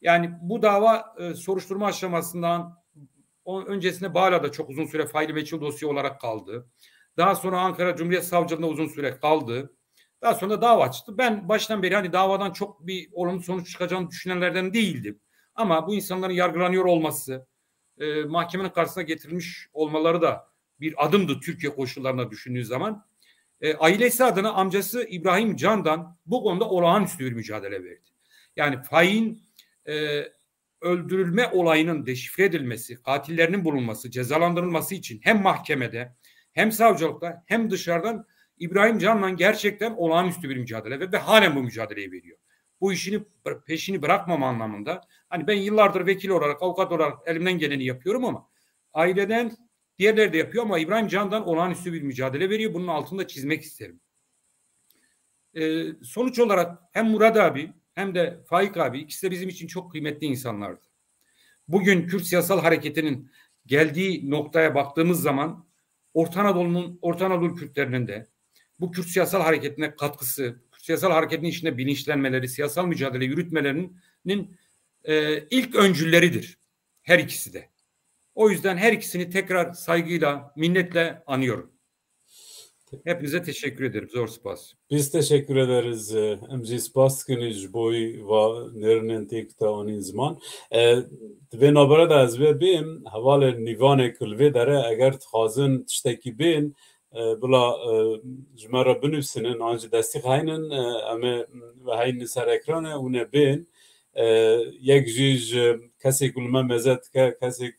Yani bu dava soruşturma aşamasından öncesinde Bağla'da çok uzun süre faili meçhul dosya olarak kaldı. Daha sonra Ankara Cumhuriyet Savcılığı'nda uzun süre kaldı. Daha sonra da dava açtı. Ben baştan beri hani davadan çok bir olumlu sonuç çıkacağını düşünenlerden değildim. Ama bu insanların yargılanıyor olması, mahkemenin karşısına getirilmiş olmaları da bir adımdı Türkiye koşullarına düşündüğü zaman. Ailesi adına amcası İbrahim Candan bu konuda olağanüstü bir mücadele verdi. Yani Faik'in öldürülme olayının deşifre edilmesi, katillerinin bulunması, cezalandırılması için hem mahkemede hem savcılıkta hem dışarıdan İbrahim Candan gerçekten olağanüstü bir mücadele ve halen bu mücadeleyi veriyor. Bu işini peşini bırakmama anlamında. Hani ben yıllardır vekil olarak, avukat olarak elimden geleni yapıyorum ama aileden diğerleri de yapıyor ama İbrahim Candan olağanüstü bir mücadele veriyor. Bunun altında çizmek isterim. Sonuç olarak hem Murat abi hem de Faik abi ikisi de bizim için çok kıymetli insanlardı. Bugün Kürt siyasal hareketinin geldiği noktaya baktığımız zaman Orta Anadolu Kürtlerinin de bu Kürt siyasal hareketine katkısı, Kürt siyasal hareketin içinde bilinçlenmeleri, siyasal mücadele yürütmelerinin ilk öncülleridir. Her ikisi de. O yüzden her ikisini tekrar saygıyla, minnetle anıyorum. Hepinize teşekkür ederim. Zor spas.
Biz teşekkür ederiz. Emzi spas kiniz boy ve nereden tekte onun zaman. Ve nabara da az ve bim havale nivane kulve dere eğer txazın tişteki bin bula jmara binüsünün anca destek haynin ama ve haynin ser ekranı une bin yek jiz kesi kulma mezet kesi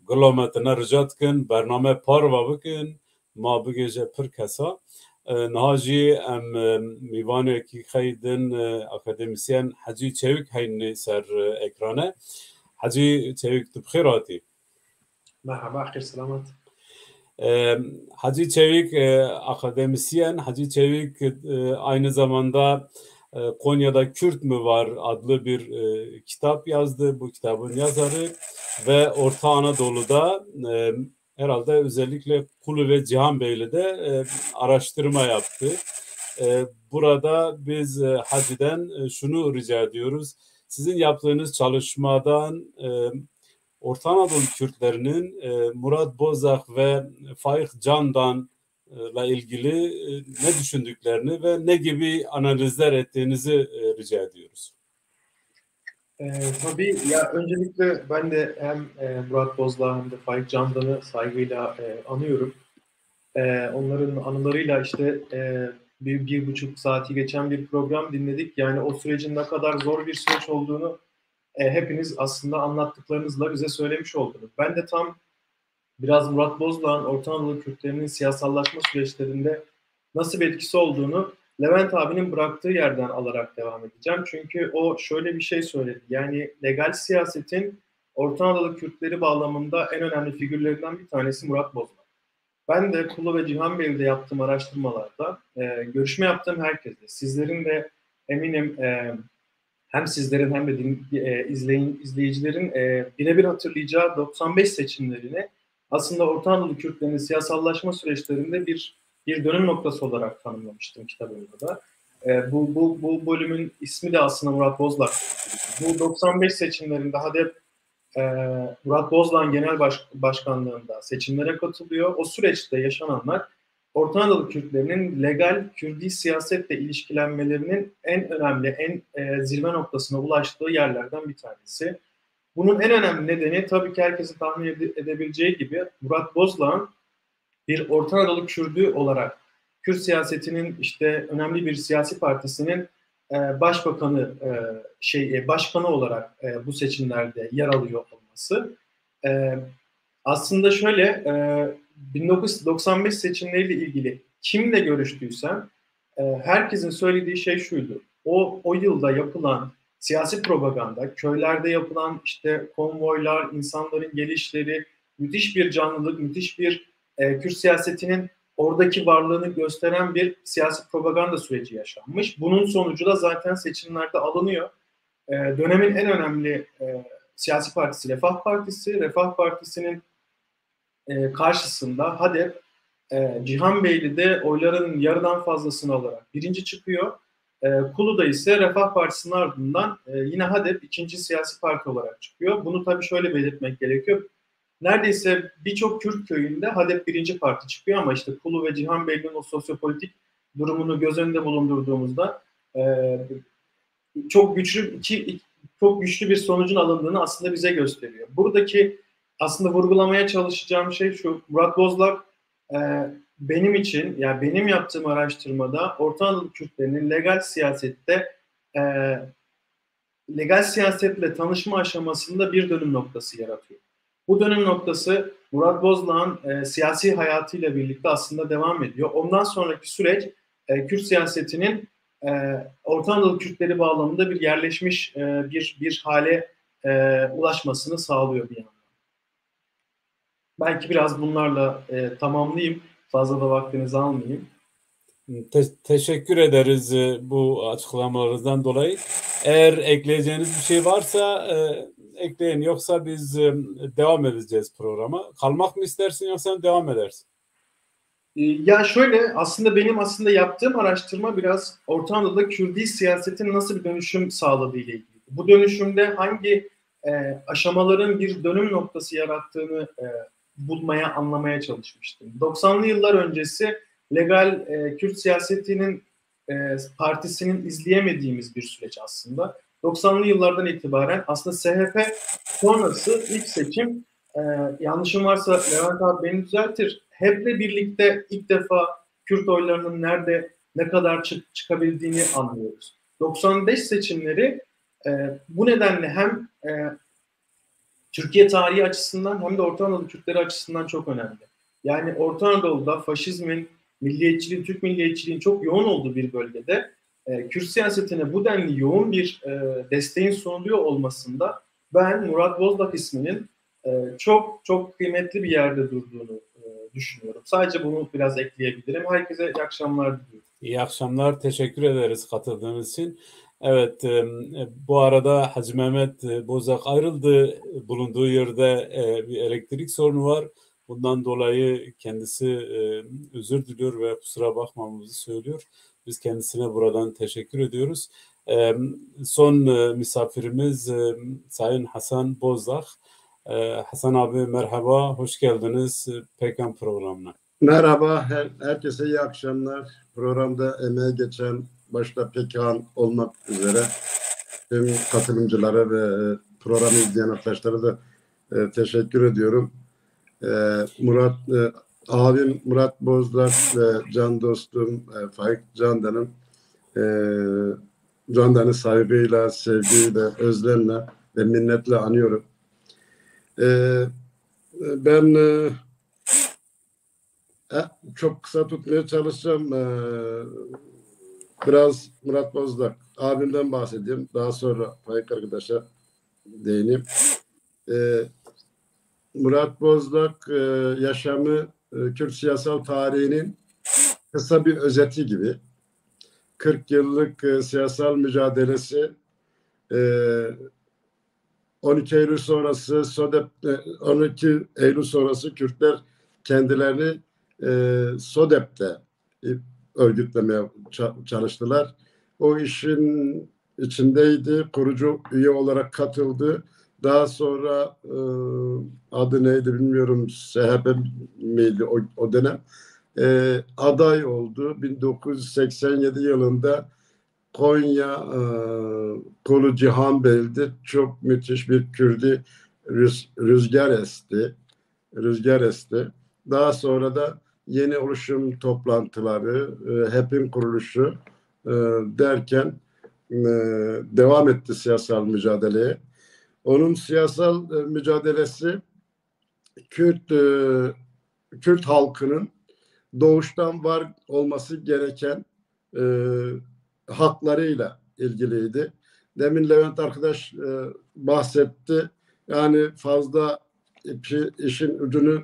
kilometre rıcat kin bername parva bikin ma bigece pir kesa نهاجي ام میوانه کی خیدن اکادمیسین حجی چوک هین سر اکرانه حجی چوک بخیراتی
مرحبا خیر سلامت
حجی چوک akademisyen Hacı Çevik aynı zamanda Konya'da Kürt mü var adlı bir kitap yazdı. Bu kitabın yazarı ve Orta Anadolu'da herhalde özellikle Kulu ve Cihanbeyli'de araştırma yaptı. Burada biz Hacı'den şunu rica ediyoruz. Sizin yaptığınız çalışmadan Orta Anadolu Kürtlerinin Murat Bozak ve Faik Candan'la ilgili ne düşündüklerini ve ne gibi analizler ettiğinizi rica ediyoruz.
Tabii ya öncelikle ben de hem Murat Bozdağ hem de Faik Candan'ı saygıyla anıyorum. Onların anılarıyla işte bir buçuk saati geçen bir program dinledik. Yani o sürecin ne kadar zor bir süreç olduğunu hepiniz aslında anlattıklarınızla bize söylemiş oldunuz. Ben de tam biraz Murat Bozdağ'ın Orta Anadolu Kürtlerinin siyasallaşma süreçlerinde nasıl bir etkisi olduğunu Levent abinin bıraktığı yerden alarak devam edeceğim. Çünkü o şöyle bir şey söyledi. Yani legal siyasetin Orta Anadolu Kürtleri bağlamında en önemli figürlerinden bir tanesi Murat Bozdağ. Ben de Kulu ve Cihanbeyli'de yaptığım araştırmalarda görüşme yaptığım herkesle, sizlerin de eminim hem sizlerin hem de izleyicilerin birebir hatırlayacağı 95 seçimlerini aslında Orta Anadolu Kürtlerinin siyasallaşma süreçlerinde bir dönüm noktası olarak tanımlamıştım kitabımda da. Bu bölümün ismi de aslında Murat Bozdağ. Bu 95 seçimlerinde HADEP Murat Bozdağ'ın genel başkanlığında seçimlere katılıyor. O süreçte yaşananlar Orta Anadolu Kürtlerinin legal Kürdi siyasetle ilişkilenmelerinin en önemli, en zirve noktasına ulaştığı yerlerden bir tanesi. Bunun en önemli nedeni tabii ki herkesin tahmin edebileceği gibi Murat Bozdağ'ın bir Orta Anadolu Kürdü olarak Kürt siyasetinin işte önemli bir siyasi partisinin başkanı olarak bu seçimlerde yer alıyor olması. Aslında şöyle 1995 seçimleriyle ilgili kimle görüştüysem herkesin söylediği şey şuydu. O yılda yapılan siyasi propaganda, köylerde yapılan işte konvoylar, insanların gelişleri, müthiş bir canlılık, müthiş bir Kürt siyasetinin oradaki varlığını gösteren bir siyasi propaganda süreci yaşanmış. Bunun sonucu da zaten seçimlerde alınıyor. Dönemin en önemli siyasi partisi Refah Partisi. Refah Partisi'nin karşısında HADEP Cihanbeyli'de oyların yarıdan fazlasını alarak birinci çıkıyor. Kulu'da ise Refah Partisi'nin ardından yine HADEP ikinci siyasi parti olarak çıkıyor. Bunu tabii şöyle belirtmek gerekiyor. Neredeyse birçok Kürt köyünde HADEP birinci parti çıkıyor ama işte Kulu ve Cihanbeyli'nin o sosyopolitik durumunu göz önünde bulundurduğumuzda çok güçlü bir sonucun alındığını aslında bize gösteriyor. Buradaki aslında vurgulamaya çalışacağım şey şu: Murat Bozdağ benim için, yani benim yaptığım araştırmada Orta Anadolu Kürtlerinin legal siyasetle tanışma aşamasında bir dönüm noktası yaratıyor. Bu dönüm noktası Murat Bozdağ'ın siyasi hayatıyla birlikte aslında devam ediyor. Ondan sonraki süreç Kürt siyasetinin Orta Anadolu Kürtleri bağlamında bir yerleşmiş bir hale ulaşmasını sağlıyor bir yandan. Belki biraz bunlarla tamamlayayım. Fazla da vaktinizi almayayım.
Teşekkür ederiz bu açıklamalarınızdan dolayı. Eğer ekleyeceğiniz bir şey varsa ekleyin. Yoksa biz devam edeceğiz programa. Kalmak mı istersin yoksa devam edersin?
Ya şöyle, aslında benim yaptığım araştırma biraz Orta Anadolu'da Kürdi siyasetin nasıl bir dönüşüm sağladığı ile ilgili. Bu dönüşümde hangi aşamaların bir dönüm noktası yarattığını bulmaya, anlamaya çalışmıştım. 90'lı yıllar öncesi legal Kürt siyasetinin partisinin izleyemediğimiz bir süreç aslında. 90'lı yıllardan itibaren aslında SHP sonrası ilk seçim, yanlışım varsa Levent abi beni düzeltir, HEP'le birlikte ilk defa Kürt oylarının nerede ne kadar çıkabildiğini anlıyoruz. 95 seçimleri bu nedenle hem Türkiye tarihi açısından hem de Orta Anadolu Kürtleri açısından çok önemli. Yani Orta Anadolu'da faşizmin, milliyetçiliğin, Türk milliyetçiliğin çok yoğun olduğu bir bölgede Kürt siyasetine bu denli yoğun bir desteğin sunuluyor olmasında ben Murat Bozlak isminin çok çok kıymetli bir yerde durduğunu düşünüyorum. Sadece bunu biraz ekleyebilirim. Herkese iyi akşamlar diliyorum.
İyi akşamlar. Teşekkür ederiz katıldığınız için. Evet, bu arada Hacı Mehmet Bozak ayrıldı. Bulunduğu yerde bir elektrik sorunu var. Bundan dolayı kendisi özür diliyor ve kusura bakmamızı söylüyor. Biz kendisine buradan teşekkür ediyoruz. Son misafirimiz Sayın Hasan Bozdak. Hasan abi merhaba, hoş geldiniz Pekan programına.
Merhaba, herkese iyi akşamlar. Programda emeği geçen başta Pekan olmak üzere tüm katılımcılara ve programı izleyen arkadaşlara da teşekkür ediyorum. Abim Murat Bozlak ve can dostum Faik Candan'ın Candan'ı saygıyla, sevgiyle, özlemle ve minnetle anıyorum. Ben çok kısa tutmaya çalışacağım. Biraz Murat Bozlak abimden bahsedeyim. Daha sonra Faik arkadaşa değineyim. Murat Bozlak yaşamı Kürt siyasal tarihinin kısa bir özeti gibi. 40 yıllık siyasal mücadelesi, 12 Eylül sonrası 12 Eylül sonrası Kürtler kendilerini SODEP'te örgütlemeye çalıştılar. O işin içindeydi. Kurucu üye olarak katıldı. Daha sonra adı neydi bilmiyorum, SHP miydi o dönem, aday oldu. 1987 yılında Konya Kolu Cihanbeyli'de çok müthiş bir Kürdi rüzgar esti. Daha sonra da yeni oluşum toplantıları, HEP'in kuruluşu derken devam etti siyasal mücadeleye. Onun siyasal mücadelesi Kürt halkının doğuştan var olması gereken haklarıyla ilgiliydi. Demin Levent arkadaş bahsetti. Yani fazla işin ucunu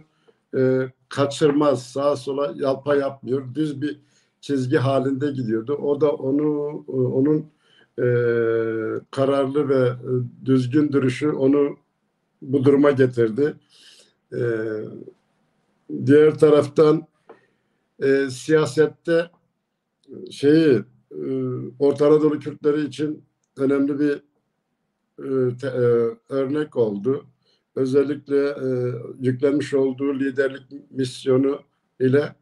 kaçırmaz, sağa sola yalpa yapmıyor. Düz bir çizgi halinde gidiyordu. O da onun kararlı ve düzgün duruşu onu bu duruma getirdi. Diğer taraftan siyasette Orta Anadolu Kürtleri için önemli bir örnek oldu. Özellikle yüklenmiş olduğu liderlik misyonu ile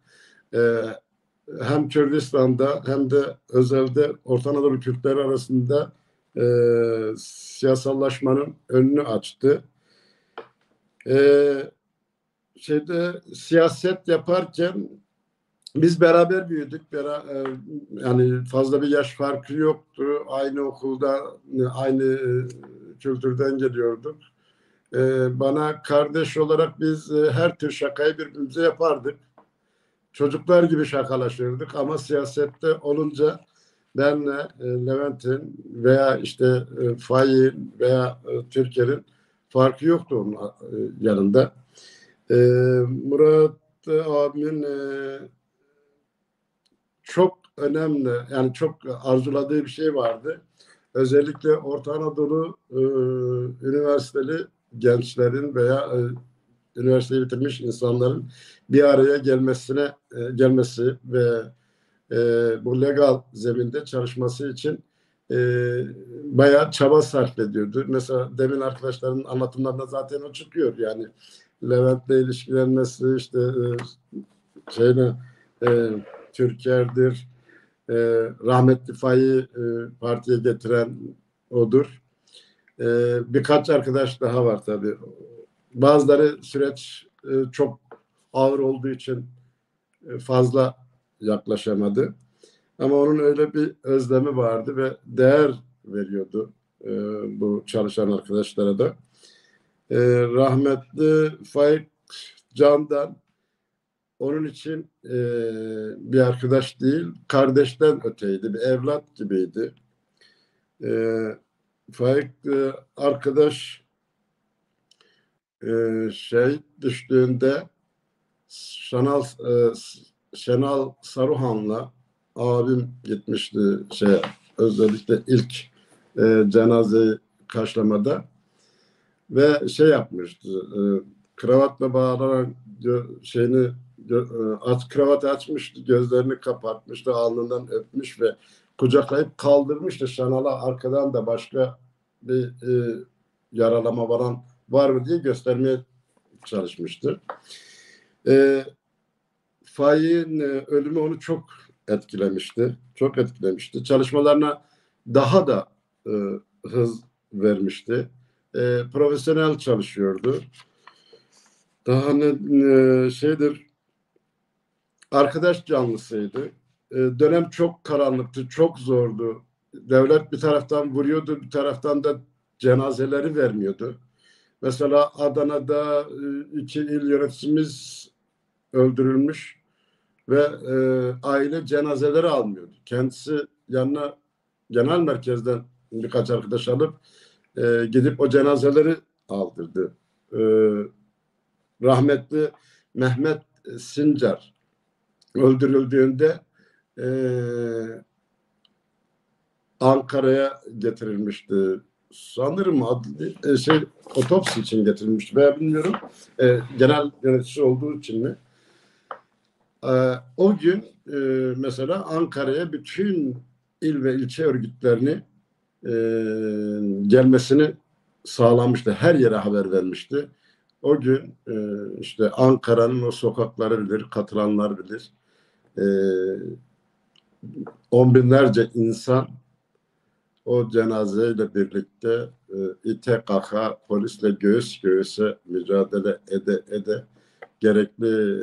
hem Kürdistan'da hem de özelde Orta Anadolu Kürtleri arasında siyasallaşmanın önünü açtı. Siyaset yaparken biz beraber büyüdük. Yani fazla bir yaş farkı yoktu. Aynı okulda, aynı kültürden geliyorduk. Bana kardeş olarak biz her tür şakayı birbirimize yapardık. Çocuklar gibi şakalaşırdık ama siyasette olunca benle Levent'in veya işte Faik'in veya Türker'in farkı yoktu onun yanında. Murat abimin çok önemli, yani çok arzuladığı bir şey vardı. Özellikle Orta Anadolu üniversiteli gençlerin veya üniversiteyi bitirmiş insanların bir araya gelmesi ve bu legal zeminde çalışması için bayağı çaba sarf ediyordu. Mesela demin arkadaşların anlatımlarında zaten o çıkıyor. Yani Levent'le ilişkilenmesi, işte Türker'dir. Rahmetli Faik'i partiye getiren odur. Birkaç arkadaş daha var tabii. Bazıları süreç çok ağır olduğu için fazla yaklaşamadı. Ama onun öyle bir özlemi vardı ve değer veriyordu bu çalışan arkadaşlara da. Rahmetli Faik Candan onun için bir arkadaş değil, kardeşten öteydi, bir evlat gibiydi. Faik arkadaş düştüğünde Şenal Saruhan'la abim gitmişti özellikle ilk cenazeyi karşılamada ve yapmıştı. Kravatla bağlanan kravatı açmıştı, gözlerini kapatmıştı, alnından öpmüş ve kucaklayıp kaldırmıştı. Şenal'a arkadan da başka bir yaralama falan var mı diye göstermeye çalışmıştı. Faik'in ölümü onu çok etkilemişti. Çok etkilemişti. Çalışmalarına daha da hız vermişti. Profesyonel çalışıyordu. Daha arkadaş canlısıydı. Dönem çok karanlıktı, çok zordu. Devlet bir taraftan vuruyordu, bir taraftan da cenazeleri vermiyordu. Mesela Adana'da 2 il yöneticimiz öldürülmüş ve aile cenazeleri almıyordu. Kendisi yanına genel merkezden birkaç arkadaş alıp gidip o cenazeleri aldırdı. Rahmetli Mehmet Sincar öldürüldüğünde Ankara'ya getirilmişti. Sanırım otopsi için getirilmişti veya bilmiyorum. Genel yöneticisi olduğu için mi? O gün mesela Ankara'ya bütün il ve ilçe örgütlerini gelmesini sağlamıştı. Her yere haber vermişti. O gün işte Ankara'nın o sokakları bilir, katılanlar bilir. 10 binlerce insan o cenazeyle birlikte ite kaka polisle göğüs göğüse mücadele ede gerekli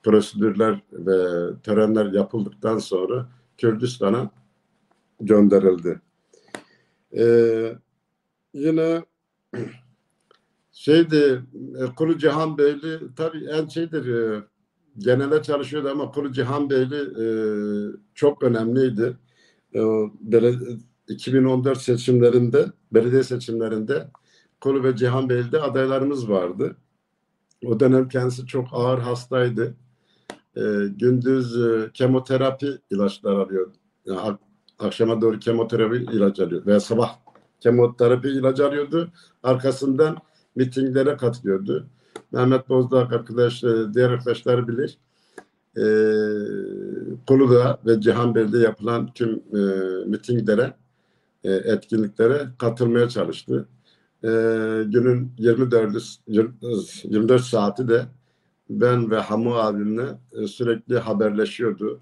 prosedürler ve törenler yapıldıktan sonra Kürdistan'a gönderildi. Yine Kulu Cihan Beyli tabii genele çalışıyordu ama Kulu Cihan Beyli çok önemliydi. 2014 seçimlerinde, belediye seçimlerinde Kulu ve Cihan Beyli'de adaylarımız vardı. O dönem kendisi çok ağır hastaydı. Gündüz kemoterapi ilaçlar alıyordu. Yani akşama doğru kemoterapi ilacı alıyordu. Veya sabah kemoterapi ilacı alıyordu. Arkasından mitinglere katılıyordu. Mehmet Bozdağ diğer arkadaşlar bilir. Kulu'da ve Cihanbeyli'de yapılan tüm mitinglere, etkinliklere katılmaya çalıştı. Günün 24 saati de ben ve Hamu abimle sürekli haberleşiyordu.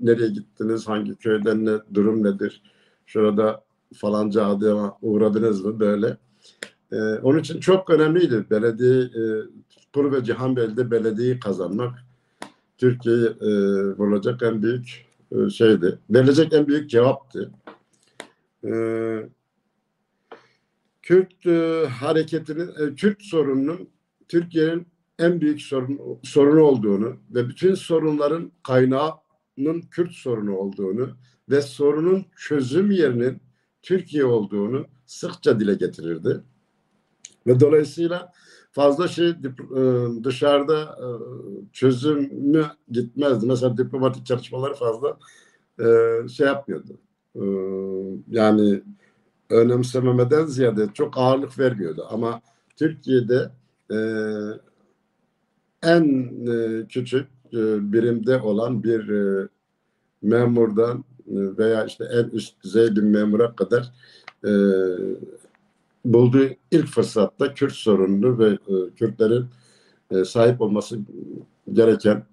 Nereye gittiniz, hangi köyden, durum nedir? Şurada falanca adaya uğradınız mı? Böyle. Onun için çok önemliydi. Kulu ve Cihanbeyli'de belediyeyi kazanmak Türkiye'ye verilecek en büyük verilecek en büyük cevaptı. Kürt hareketinin, Kürt sorununun Türkiye'nin en büyük sorunu olduğunu ve bütün sorunların kaynağının Kürt sorunu olduğunu ve sorunun çözüm yerinin Türkiye olduğunu sıkça dile getirirdi. Ve dolayısıyla fazla dışarıda çözümü gitmezdi. Mesela diplomatik çalışmaları fazla yapmıyordu. Yani önemsememeden ziyade çok ağırlık vermiyordu. Ama Türkiye'de en küçük birimde olan bir memurdan veya işte en üst düzey bir memura kadar bulduğu ilk fırsatta Kürt sorununu ve Kürtlerin sahip olması gereken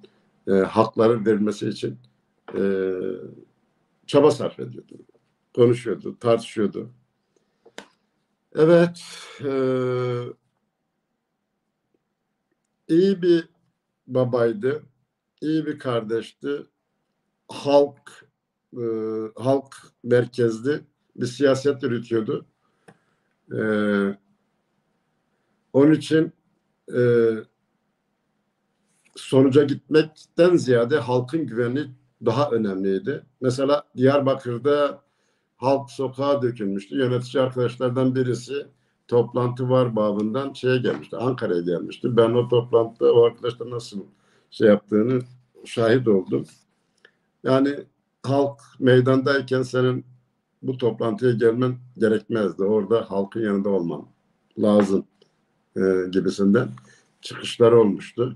hakların verilmesi için çaba sarf ediyordu. Konuşuyordu, tartışıyordu. Evet, iyi bir babaydı, iyi bir kardeşti. Halk merkezli bir siyaset yürütüyordu. Onun için sonuca gitmekten ziyade halkın güveni daha önemliydi. Mesela Diyarbakır'da halk sokağa dökülmüştü. Yönetici arkadaşlardan birisi toplantı var babından şeye gelmişti, Ankara'ya gelmişti. Ben o toplantıda o arkadaşlar nasıl şey yaptığını şahit oldum. Yani halk meydandayken senin bu toplantıya gelmen gerekmezdi. Orada halkın yanında olman lazım gibisinden çıkışlar olmuştu.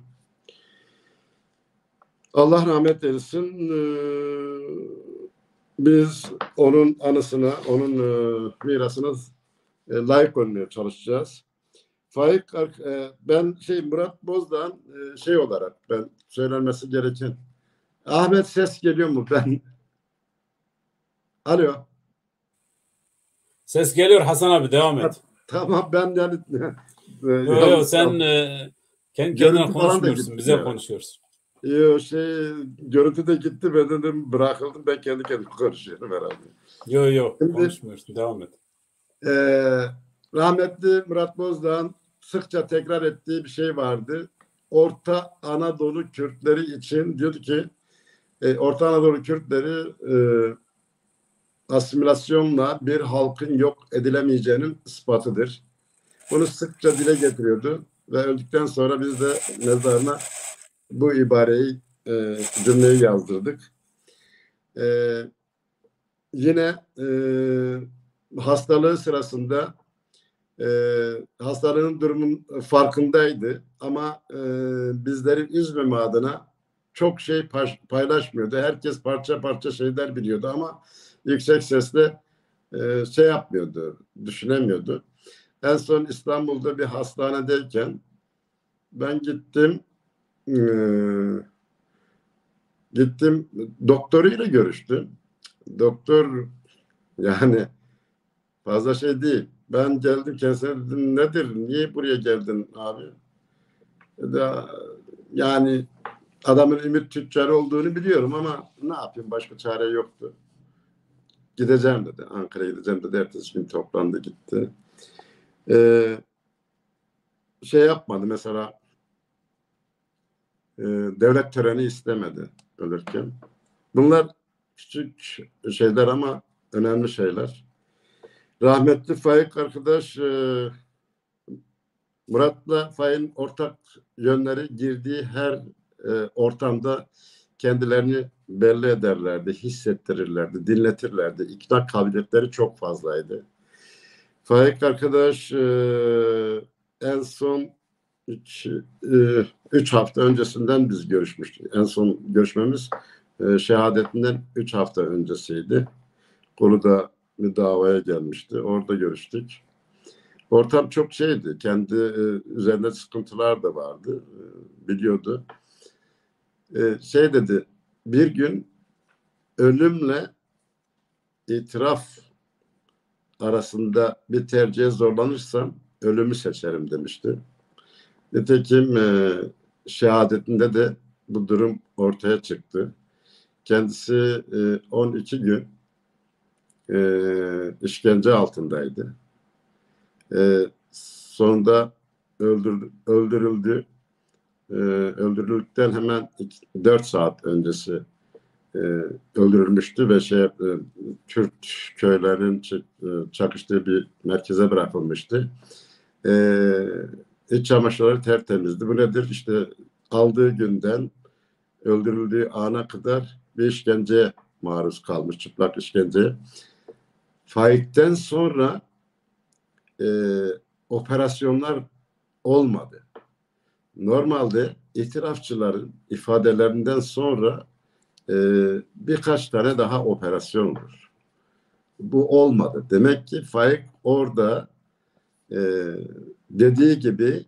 Allah rahmet eylesin. Biz onun anısına, onun mirasına layık olmaya çalışacağız. Faik, ben Murat Bozdağ'ın olarak ben söylenmesi gereken. Ahmet ses geliyor mu? Alo.
Ses geliyor Hasan abi, devam et.
Tamam, ben yani
yok, sen kendi kendine konuşmuyorsun, bize konuşuyorsun.
Görüntü de gitti, ben dedim bırakıldım, ben kendi kendime konuşuyorum herhalde.
Yok konuşmuyorsun, devam et.
Rahmetli Murat Bozdağ'ın sıkça tekrar ettiği bir şey vardı. Orta Anadolu Kürtleri için diyordu ki Orta Anadolu Kürtleri asimilasyonla bir halkın yok edilemeyeceğinin ispatıdır. Bunu sıkça dile getiriyordu ve öldükten sonra biz de mezarına bu ibareyi, cümleyi yazdırdık. Yine hastalığı sırasında hastalığın durumun farkındaydı ama bizleri üzmeme adına çok şey paylaşmıyordu. Herkes parça parça şeyler biliyordu ama yüksek sesle şey yapmıyordu, düşünemiyordu. En son İstanbul'da bir hastanedeyken ben gittim doktoruyla görüştüm. Doktor yani fazla şey değil. Ben geldim kendisine, dedim nedir, niye buraya geldin abi? Yani adamın ümit tüccarı olduğunu biliyorum ama ne yapayım, başka çare yoktu. Gideceğim dedi, Ankara'ya gideceğim dedi. Ertesi gün toplandı, gitti. Şey yapmadı mesela, devlet töreni istemedi ölürken. Bunlar küçük şeyler ama önemli şeyler. Rahmetli Faik arkadaş, Murat'la Faik'in ortak yönleri, girdiği her ortamda kendilerini belli ederlerdi, hissettirirlerdi, dinletirlerdi. İkna kabiliyetleri çok fazlaydı. Faik arkadaş en son 3 hafta öncesinden biz görüşmüştük. En son görüşmemiz şehadetinden 3 hafta öncesiydi. Konuda bir davaya gelmişti. Orada görüştük. Ortam çok şeydi. Kendi üzerinde sıkıntılar da vardı. Biliyordu. Şey dedi, bir gün ölümle itiraf arasında bir tercihe zorlanırsam ölümü seçerim demişti. Nitekim şehadetinde de bu durum ortaya çıktı. Kendisi 12 gün işkence altındaydı. Sonunda öldürüldü. Öldürüldükten hemen 4 saat öncesi öldürülmüştü ve Kürt köylerinin çakıştığı bir merkeze bırakılmıştı. İç çamaşırları tertemizdi. Bu nedir? İşte aldığı günden öldürüldüğü ana kadar bir işkenceye maruz kalmış, çıplak işkenceye. Faik'ten sonra operasyonlar olmadı. Normalde itirafçıların ifadelerinden sonra birkaç tane daha operasyon olur. Bu olmadı. Demek ki Faik orada dediği gibi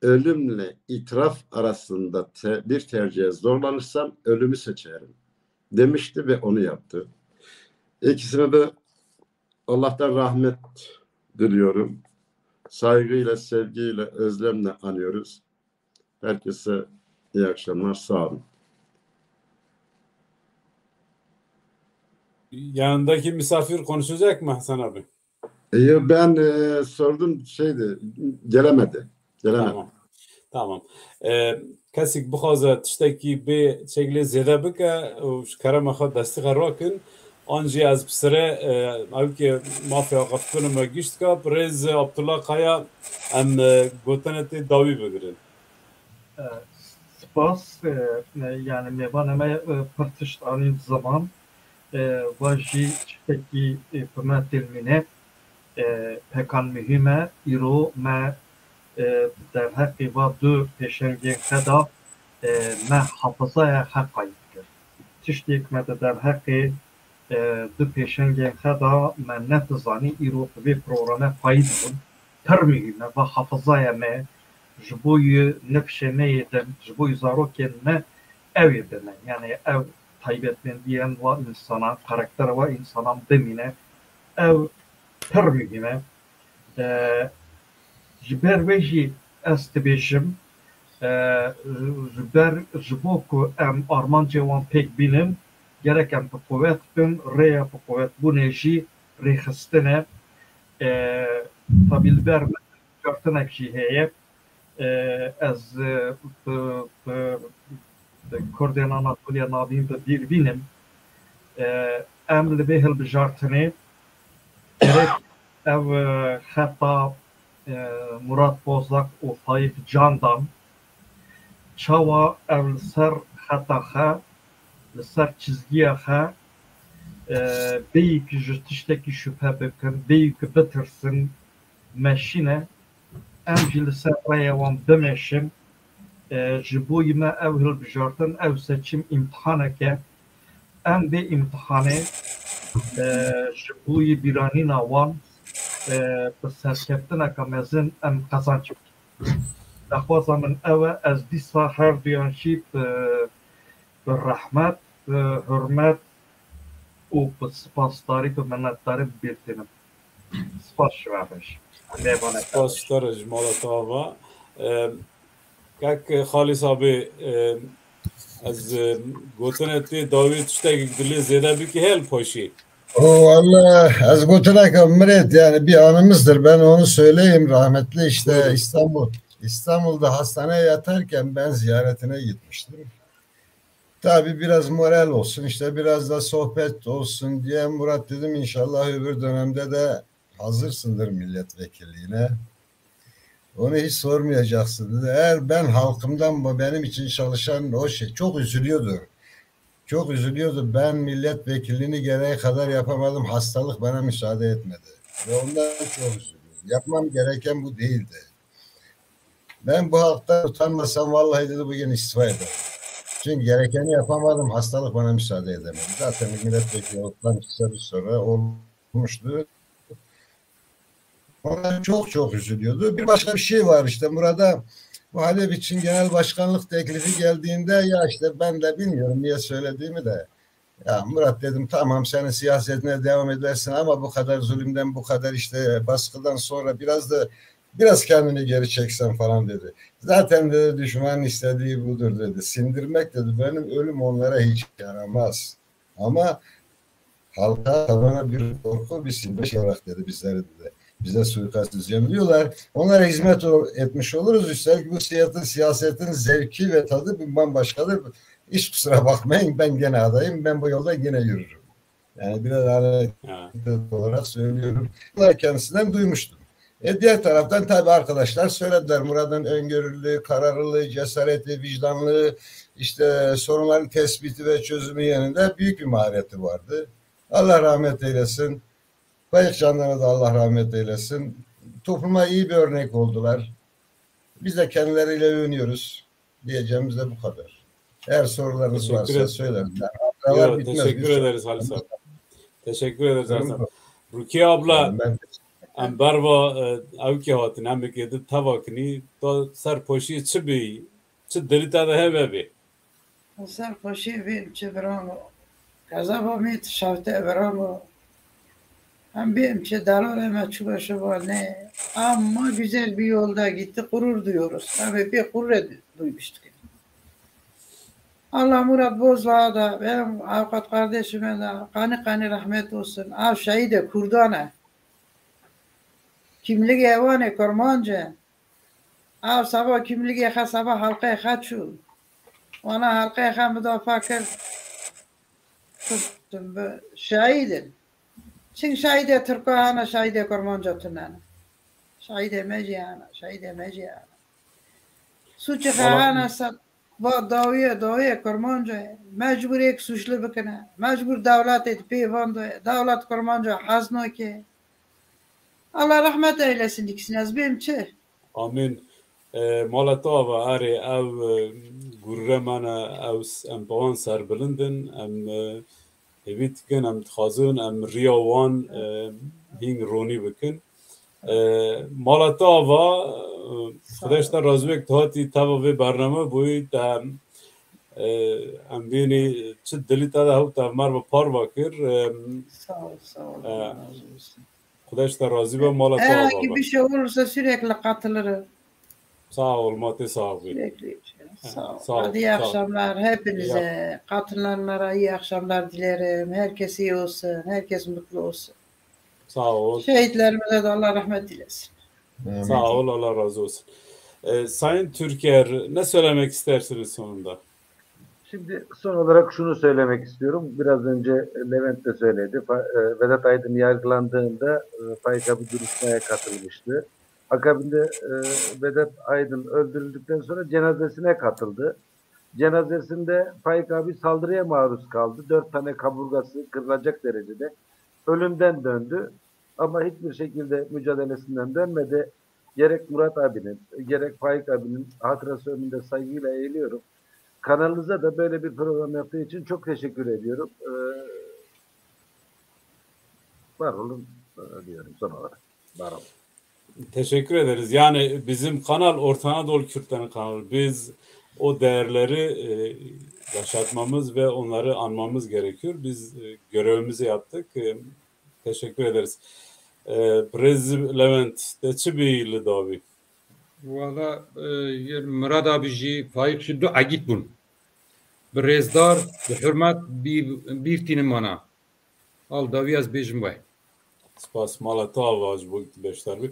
ölümle itiraf arasında bir tercihe zorlanırsam ölümü seçerim demişti ve onu yaptı. İkisine de Allah'tan rahmet diliyorum. Saygıyla, sevgiyle, özlemle anıyoruz. Herkese iyi akşamlar. Sağ olun.
Yanındaki misafir konuşacak mı Hasan abi?
Ben sordum gelemedi.
Tamam. Kesik bixwaze tiştekî bê şekilê zêde bike û ji kerema xwe destî xwe rakin an jî ez bi sirê evkê mafya qetkirin me gişt ka Rêz Abdullah Kaya em gotinetê dawî bigirin.
Spas yani mevaneme pırtışt anın zaman vajî tiştekî hükümet ilmine pekan mühime îro me derheqî va du pêşengên xwe da me hafızaya heqa kir. Tiştek me de derheqî du pêşengên xwe da me netizanî îro vê programe payî dibin. Pir mühime ve hafızaya me ji bo nifşê me yêdin, ji bo zarokên me ew ê bime. Yani ew taybetmendiyên ve insana, karaktera ve insana bimîne ew pir mühime. Ji ber wê jî ez dibêjim ji bo ku em armancê wan pêk bînin gerek em bi quvvet bin rêya bi quvvet bûnê jî rêxistin e tabii li ber cartinek jî heye ez Kurdên Anatoliya navîn bi bîr bînim em li vê hilbijartinê gerek ev xeta Murat Bozlak û Faik Candan çawa ev li ser xeta xwe li ser çizgiya xwe bêyî ji tiştekî şüphe bikin, bêyî ku bitirsin meşîne em jî li ser rêya wan bimeşin ji bo me ew hilbijartin ew seçim imtihaneke em vê imtihanê ji bo bîranîna wan bi serkeftineka mezin em qezanc bikin. Daxwaza min ew e ez dîsa her duyan jî bi rehmet, bi hurmet û bi spasdarî bi minnetdarî bîrtinim. Spas ji we baş.
Spas ji te re ji mala te ava. Kek Xalîs abi ez gotinetê dawî tiştekî dilê zêde bikî hêl poşî.
Vallahi az gotunak Mret yani bir anımızdır. Ben onu söyleyeyim rahmetli işte İstanbul'da hastaneye yatarken ben ziyaretine gitmiştim. Tabii biraz moral olsun işte biraz da sohbet olsun diye Murat dedim inşallah öbür dönemde de hazırsındır milletvekilliğine. Onu hiç sormayacaksın dedi. Eğer ben halkımdan benim için çalışan o çok üzülüyordu. Çok üzülüyordu. Ben milletvekilliğini gereği kadar yapamadım. Hastalık bana müsaade etmedi. Ve ondan çok üzülüyorum. Yapmam gereken bu değildi. Ben bu halktan utanmasam vallahi dedi bugün istifa ederim. Çünkü gerekeni yapamadım. Hastalık bana müsaade edemedi. Zaten milletvekili olduktan kısa bir sonra olmuştu. Ona çok üzülüyordu. Bir başka bir şey var işte Murat'a Muhalefet için genel başkanlık teklifi geldiğinde ya işte ben de bilmiyorum niye söylediğimi de ya Murat dedim tamam senin siyasetine devam edersin ama bu kadar zulümden bu kadar işte baskıdan sonra biraz kendini geri çeksen falan dedi. Zaten dedi düşmanın istediği budur dedi. Sindirmek dedi benim ölüm onlara hiç yaramaz. Ama halka tamamen bir korku bir sindirmek olarak dedi bizleri dedi. Bize suikast düzenliyorlar. Onlara hizmet etmiş oluruz. Üstelik bu siyasetin zevki ve tadı bir bambaşkadır. Hiç kusura bakmayın ben gene adayım. Ben bu yolda yine yürürüm. Yani biraz olarak söylüyorum. Bunlar kendisinden duymuştum. Diğer taraftan tabii arkadaşlar söylediler. Murat'ın öngörülü, kararlılığı, cesareti, vicdanlığı, işte sorunların tespiti ve çözümü yanında büyük bir mahareti vardı. Allah rahmet eylesin. Faik Candan'a da Allah rahmet eylesin. Topluma iyi bir örnek oldular. Biz de kendileriyle övünüyoruz. Diyeceğimiz de bu kadar. Eğer sorularınız varsa söylerim.
Teşekkür ederiz Halis abi. Teşekkür ederiz Halis abi. Rukiye abla Em berva ew ki hatin em di tevakini da serpoşî çi bî çi dilî te de hebe bê.
Serpoşî vê çevirano gazaba mê tişavte verano hem benim dalor hemen çubaşıva ne ama güzel bir yolda gitti gurur duyuyoruz. Tabii bir gurur duymuştuk. Allah Murat Bozlağ'a da benim avukat kardeşime de kanı rahmet olsun. Av şehide Kurdane kimlik evane Kormanca av sabah kimlik eha sabah halkaya kaçu ona halkaya ha müdafaa kır şehidim. Çünkü şehide Türkana şehide Kormanca tünene şehide meciyana suçu kahana sat با داویه کرمانجا مجبور یک سوشله بکنه مجبور دولت پیوند دولت کرمانجا حزنا که Allah rahmet eylesin ikisine az benim çi.
Amin. Malata ve eri ev gurre mana ev em bawan serbilindin em evitkin em dixazin em riyawan hing roni bikin. Malata ve Xweşta razûyek hati tava vê bername bûyî te em bînî çi dilî te de hew te merve parva kir.
Sağ ol.
Xweşta razî be mala te
Herhangi bir şey olursa sürekli katılırım.
Sağ ol Mate sağ ol.
Sürekli. Sağ ol. Hadi iyi akşamlar hepinize. Katılanlara iyi akşamlar dilerim. Herkes iyi olsun. Herkes mutlu olsun.
Sağ ol.
Şehitlerimize de Allah rahmet dilesin.
Sağ ol Allah razı olsun. Sayın Türker ne söylemek istersiniz sonunda?
Şimdi son olarak şunu söylemek istiyorum. Biraz önce Levent de söyledi. Vedat Aydın yargılandığında Faik abi duruşmaya katılmıştı. Akabinde Vedat Aydın öldürüldükten sonra cenazesine katıldı. Cenazesinde Faik abi saldırıya maruz kaldı. 4 tane kaburgası kırılacak derecede. Ölümden döndü. Ama hiçbir şekilde mücadelesinden dönmedi. Gerek Murat abinin, gerek Faik abinin hatırası önünde saygıyla eğiliyorum. Kanalınıza da böyle bir program yaptığı için çok teşekkür ediyorum. Var olun diyorum son olarak. Var olun.
Teşekkür ederiz. Yani bizim kanal Orta Anadolu Kürtlerin kanalı. Biz o değerleri yaşatmamız ve onları anmamız gerekiyor. Biz görevimizi yaptık. Teşekkür ederiz. Brez Levent, de çi bî davî?
Valla Murat abiji Faik şu du agit bun. Birezdar bi hürmet bir tinim bana. Al davi az bejim vay.
Spas malata avaj bu beşler bir.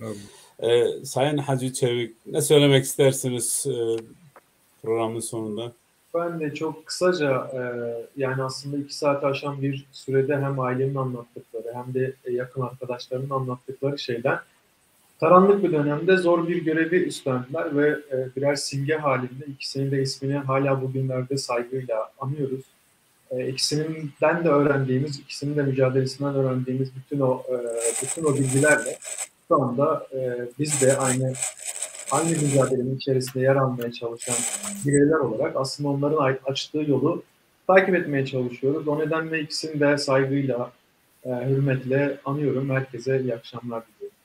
Sayın Hacı Çevik ne söylemek istersiniz programın sonunda?
Ben de çok kısaca yani aslında 2 saati aşan bir sürede hem ailemin anlattıkları hem de yakın arkadaşlarımın anlattıkları şeyler karanlık bir dönemde zor bir görevi üstlendiler ve birer simge halinde ikisinin de ismini hala bugünlerde saygıyla anıyoruz. İkisinden de öğrendiğimiz, ikisinin de mücadelesinden öğrendiğimiz bütün o bilgilerle şu anda biz de aynı mücadelenin içerisinde yer almaya çalışan bireyler olarak aslında onların açtığı yolu takip etmeye çalışıyoruz. O nedenle ikisini de saygıyla, hürmetle anıyorum. Herkese iyi akşamlar diliyorum.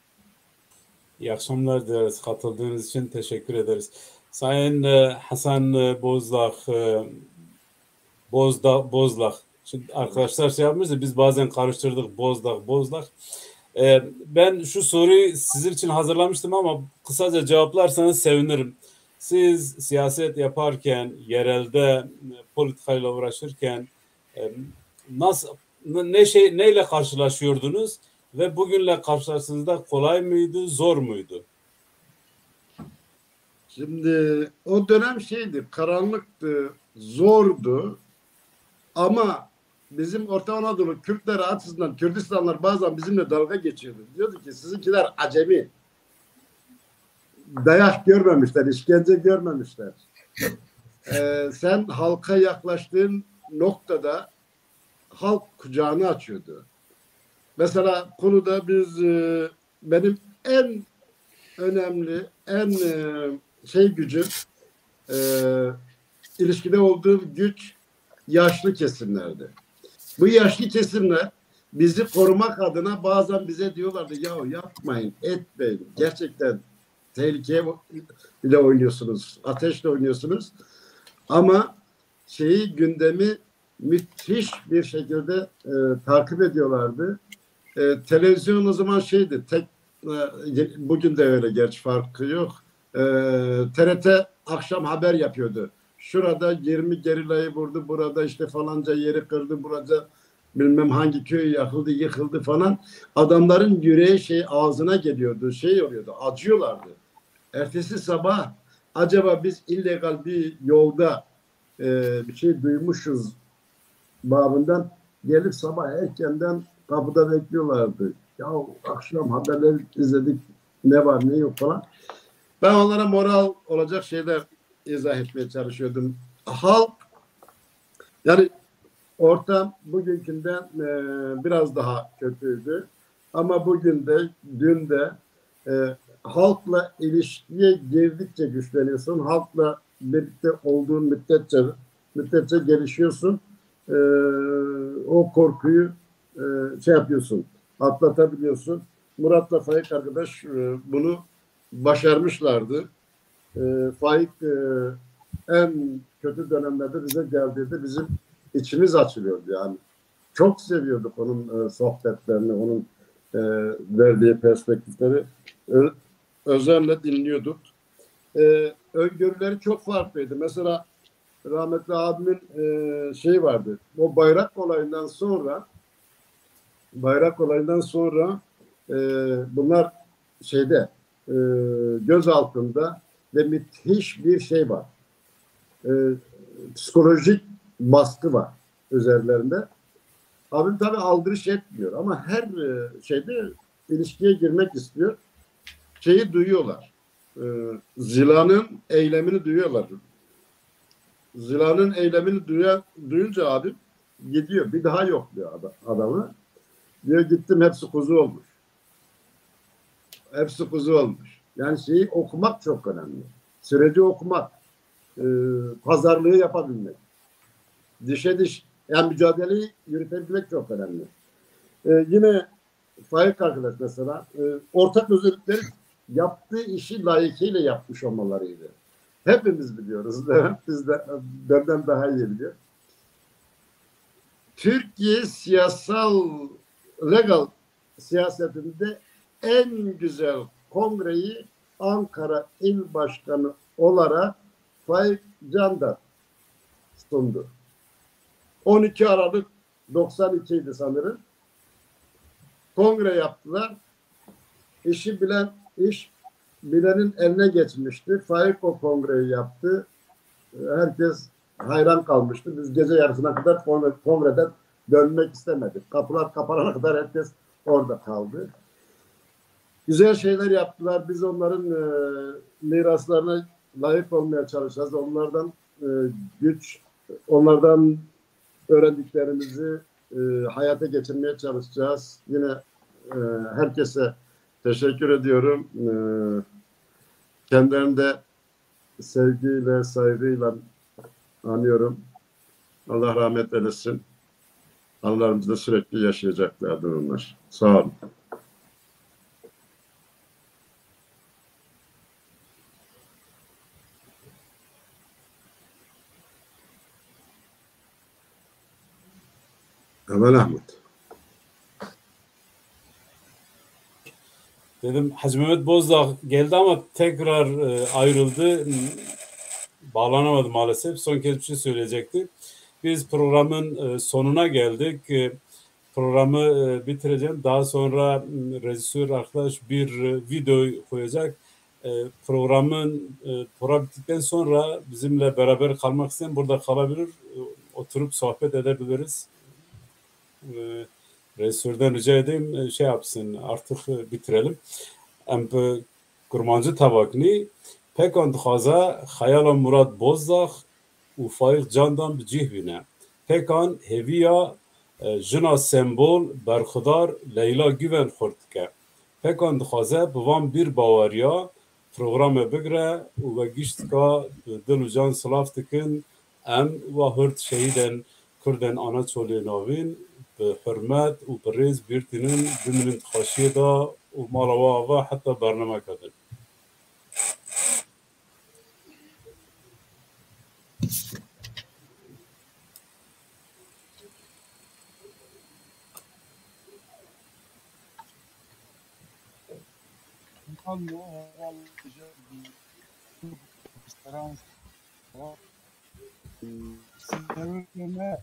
İyi akşamlar dileriz. Katıldığınız için teşekkür ederiz. Sayın Hasan Bozlak. Şimdi arkadaşlar şey yapmıştı, biz bazen karıştırdık Bozlak. Ben şu soruyu sizin için hazırlamıştım ama kısaca cevaplarsanız sevinirim. Siz siyaset yaparken, yerelde politikayla uğraşırken neyle karşılaşıyordunuz ve bugünle karşılaştığınızda kolay mıydı, zor muydu?
Şimdi o dönem karanlıktı, zordu ama bizim Orta Anadolu Kürtleri açısından Kürdistanlar bazen bizimle dalga geçiyordu. Diyordu ki sizinkiler acemi. Dayak görmemişler, işkence görmemişler. Sen halka yaklaştığın noktada halk kucağını açıyordu. Mesela konuda benim en önemli, gücüm ilişkide olduğum güç yaşlı kesimlerdi. Bu yaşlı kesimler bizi korumak adına bazen bize diyorlardı ya yapmayın, etmeyin. Gerçekten tehlikeye bile oynuyorsunuz. Ateşle oynuyorsunuz. Ama gündemi müthiş bir şekilde takip ediyorlardı. Televizyon o zaman bugün de öyle, gerçi farkı yok. TRT akşam haber yapıyordu. Şurada 20 gerilayı vurdu, burada işte falanca yeri kırdı, burada bilmem hangi köy yakıldı, yıkıldı falan. Adamların yüreği ağzına geliyordu, oluyordu, acıyorlardı. Ertesi sabah acaba biz illegal bir yolda bir şey duymuşuz babından gelip sabah erkenden kapıda bekliyorlardı. Ya akşam haberleri izledik, ne var ne yok falan. Ben onlara moral olacak şeyler izah etmeye çalışıyordum. Halk, yani ortam bugünkünden biraz daha kötüydü. Ama bugün de, dün de halkla ilişkiye girdikçe güçleniyorsun. Halkla birlikte olduğun müddetçe gelişiyorsun. O korkuyu yapıyorsun, atlatabiliyorsun. Murat'la Faik arkadaş bunu başarmışlardı. Faik en kötü dönemlerde bize geldiğinde bizim içimiz açılıyordu yani. Çok seviyorduk onun sohbetlerini, onun verdiği perspektifleri. Özenle dinliyorduk. Öngörüleri çok farklıydı. Mesela rahmetli abimin vardı. O bayrak olayından sonra bunlar göz altında ve müthiş bir var. Psikolojik baskı var üzerlerinde. Abim tabii aldırış etmiyor ama her ilişkiye girmek istiyor. Duyuyorlar. Zila'nın eylemini duyuyorlar. Zila'nın eylemini duyunca abim gidiyor. Bir daha yok diyor adamı. Diyor gittim, hepsi kuzu olmuş. Hepsi kuzu olmuş. Yani okumak çok önemli. Süreci okumak. Pazarlığı yapabilmek. Dişe diş. Yani mücadeleyi yürütebilmek çok önemli. Yine Faik arkadaş mesela ortak özellikleri yaptığı işi layıkıyla yapmış olmalarıydı. Hepimiz biliyoruz. Biz de benden daha iyi biliyor. Türkiye legal siyasetinde en güzel kongreyi Ankara İl Başkanı olarak Faik Candan sundu. 12 Aralık 92'ydi sanırım. Kongre yaptılar. İş bilenin eline geçmişti. Faik o kongreyi yaptı. Herkes hayran kalmıştı. Biz gece yarısına kadar kongreden dönmek istemedik. Kapılar kapanana kadar herkes orada kaldı. Güzel şeyler yaptılar. Biz onların miraslarına layık olmaya çalışacağız. Onlardan öğrendiklerimizi hayata geçirmeye çalışacağız. Yine herkese teşekkür ediyorum. Kendilerini de sevgiyle, saygıyla anıyorum. Allah rahmet eylesin. Anılarımızda sürekli yaşayacaklardır onlar. Sağ olun. Hemen Ahmet.
Dedim Hacı Mehmet Bozdağ geldi ama tekrar ayrıldı. Bağlanamadı maalesef. Son kez bir şey söyleyecekti. Biz programın sonuna geldik. Programı bitireceğim. Daha sonra rejisör arkadaş bir video koyacak. Program bittikten sonra bizimle beraber kalmak isteyen burada kalabilir. Oturup sohbet edebiliriz. Rejisörden rica edeyim yapsın, artık bitirelim. Em kurmancı tabakni pekan dixwaze xeyala Murat Bozdağ û Faik Candan bi cih bîne. Pekan heviya jina sembol berxudar Leyla Güven xurt dike. Pekan dixwaze bi van bir baweriya programê bigire û vegîştka dil û can silav dikin em wa hurt şehîdên Kurdên Anaçolê navîn بحرمات وبريز بيرتنين ضمن انتخاشيدا ومالواوا حتى برنامج هذا.
Terörleme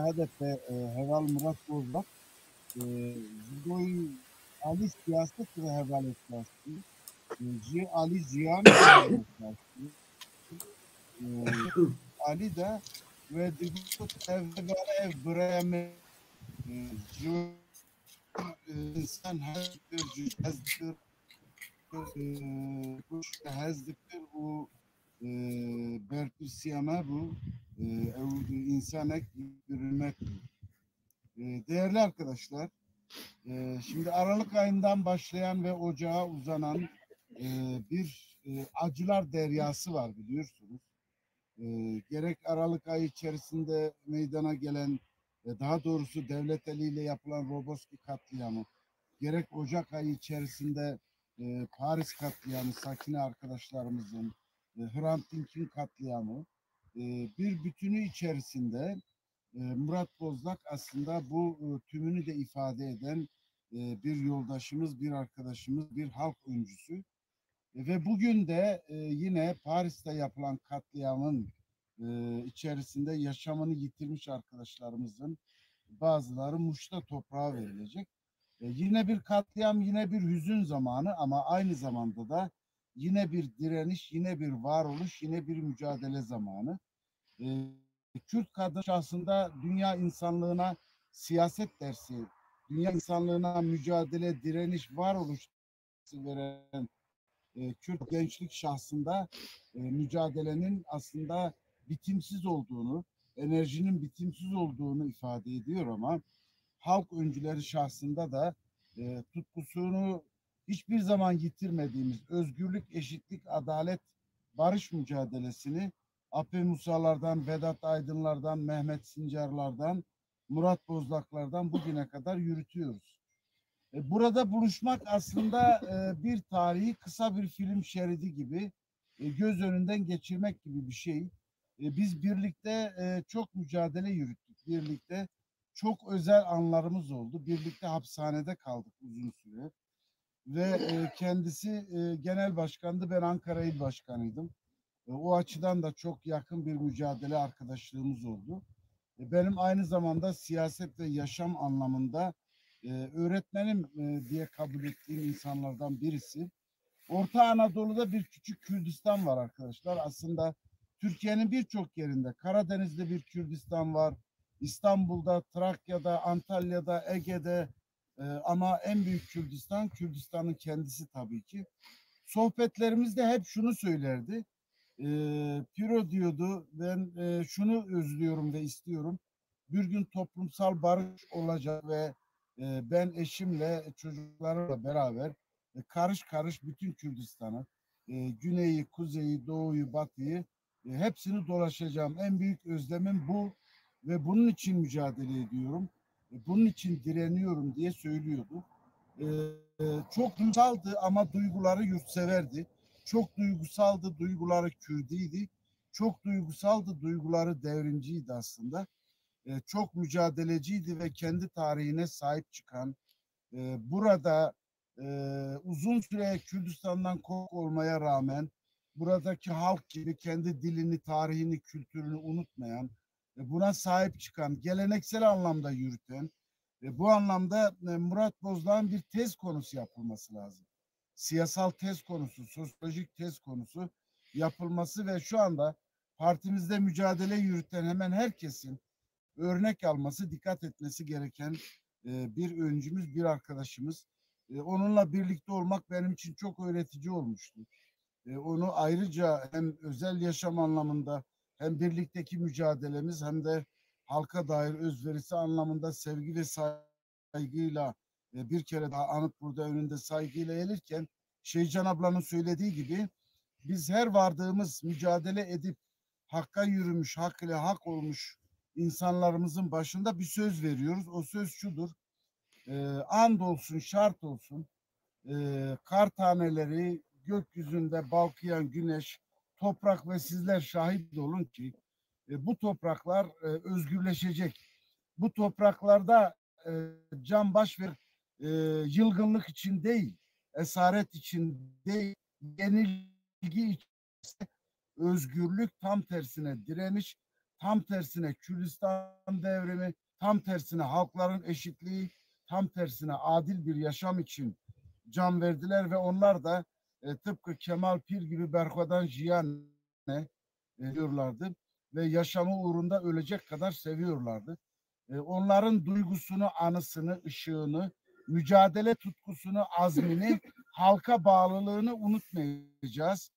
hedefe Heval Murat Bozlak Zidoy Ali siyaset ve heval etmesi Ali Ziyan heval etmesi Ali de ve Dibut ev breme insan hazdır kuş hazdıktır o bertüsiyama bu insanek yürümek. Değerli arkadaşlar, şimdi Aralık ayından başlayan ve ocağa uzanan bir acılar deryası var biliyorsunuz. Gerek Aralık ayı içerisinde meydana gelen, daha doğrusu devlet eliyle yapılan Roboski katliamı, gerek Ocak ayı içerisinde Paris katliamı, Sakine arkadaşlarımızın, Hrant Dink'in katliamı, bir bütünü içerisinde Murat Bozlak aslında bu tümünü de ifade eden bir yoldaşımız, bir arkadaşımız, bir halk öncüsü. Ve bugün de yine Paris'te yapılan katliamın içerisinde yaşamını yitirmiş arkadaşlarımızın bazıları Muş'ta toprağa verilecek. Yine bir katliam, yine bir hüzün zamanı ama aynı zamanda da yine bir direniş, yine bir varoluş, yine bir mücadele zamanı. Kürt kadın aslında dünya insanlığına siyaset dersi, dünya insanlığına mücadele, direniş, varoluş veren Kürt gençlik şahsında mücadelenin aslında bitimsiz olduğunu, enerjinin bitimsiz olduğunu ifade ediyor ama halk öncüleri şahsında da tutkusunu hiçbir zaman yitirmediğimiz özgürlük, eşitlik, adalet, barış mücadelesini Ape Musalardan, Vedat Aydınlardan, Mehmet Sincarlardan, Murat Bozlaklardan bugüne kadar yürütüyoruz. Burada buluşmak aslında bir tarihi kısa bir film şeridi gibi göz önünden geçirmek gibi bir şey. Biz birlikte çok mücadele yürüttük. Birlikte çok özel anlarımız oldu. Birlikte hapishanede kaldık uzun süre. Ve kendisi genel başkandı. Ben Ankara İl Başkanıydım. O açıdan da çok yakın bir mücadele arkadaşlığımız oldu. Benim aynı zamanda siyaset ve yaşam anlamında öğretmenim diye kabul ettiğim insanlardan birisi. Orta Anadolu'da bir küçük Kürdistan var arkadaşlar. Aslında Türkiye'nin birçok yerinde. Karadeniz'de bir Kürdistan var. İstanbul'da, Trakya'da, Antalya'da, Ege'de ama en büyük Kürdistan, Kürdistan'ın kendisi tabii ki. Sohbetlerimizde hep şunu söylerdi. Piro diyordu, ben şunu özlüyorum ve istiyorum. Bir gün toplumsal barış olacak ve ben eşimle, çocuklarımla beraber karış karış bütün Kürdistan'ı, güneyi, kuzeyi, doğuyu, batıyı hepsini dolaşacağım. En büyük özlemim bu ve bunun için mücadele ediyorum. Bunun için direniyorum diye söylüyordu. Çok duygusaldı ama duyguları yurtseverdi. Çok duygusaldı, duyguları Kürdiydi. Çok duygusaldı, duyguları devrimciydi aslında. Çok mücadeleciydi ve kendi tarihine sahip çıkan, burada uzun süre Kürdistan'dan kopuk olmaya rağmen buradaki halk gibi kendi dilini, tarihini, kültürünü unutmayan, buna sahip çıkan, geleneksel anlamda yürüten, bu anlamda Murat Bozlak'ın bir tez konusu yapılması lazım. Siyasal tez konusu, sosyolojik tez konusu yapılması ve şu anda partimizde mücadele yürüten hemen herkesin örnek alması, dikkat etmesi gereken bir öncümüz, bir arkadaşımız. Onunla birlikte olmak benim için çok öğretici olmuştu. Onu ayrıca hem özel yaşam anlamında hem birlikteki mücadelemiz hem de halka dair özverisi anlamında sevgi ve saygıyla bir kere daha anıp burada önünde saygıyla eğilirken Şeycan ablanın söylediği gibi biz her vardığımız mücadele edip hakka yürümüş, hak ile hak olmuş insanlarımızın başında bir söz veriyoruz. O söz şudur: and olsun, şart olsun, kar taneleri, gökyüzünde balkıyan güneş, toprak ve sizler şahit olun ki bu topraklar özgürleşecek. Bu topraklarda can baş ve yılgınlık için değil, esaret için değil, yenilgi için, özgürlük, tam tersine direniş, tam tersine Kürdistan devrimi, tam tersine halkların eşitliği, tam tersine adil bir yaşam için can verdiler ve onlar da tıpkı Kemal Pir gibi Berko'dan Jiyane diyorlardı ve yaşamı uğrunda ölecek kadar seviyorlardı. Onların duygusunu, anısını, ışığını, mücadele tutkusunu, azmini, halka bağlılığını unutmayacağız.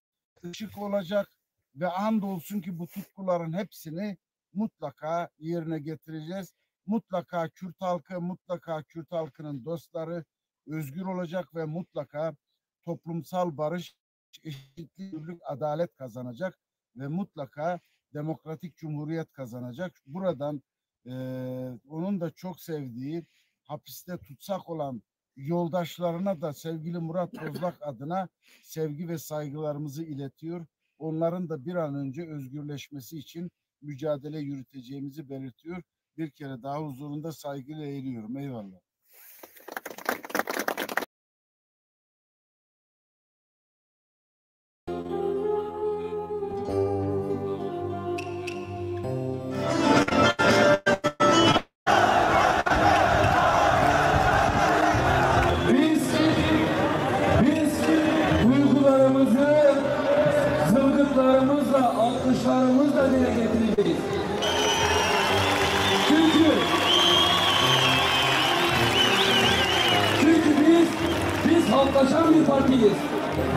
Işık olacak ve andolsun ki bu tutkuların hepsini mutlaka yerine getireceğiz. Mutlaka Kürt halkı, mutlaka Kürt halkının dostları özgür olacak ve mutlaka toplumsal barış, eşitlik, adalet kazanacak ve mutlaka demokratik cumhuriyet kazanacak. Buradan onun da çok sevdiği, hapiste tutsak olan yoldaşlarına da sevgili Murat Bozlak adına sevgi ve saygılarımızı iletiyor. Onların da bir an önce özgürleşmesi için mücadele yürüteceğimizi belirtiyor. Bir kere daha huzurunda saygıyla eğiliyorum. Eyvallah.
Alkışlarımızla dile getireceğiz. Çünkü biz halklaşan bir partiyiz.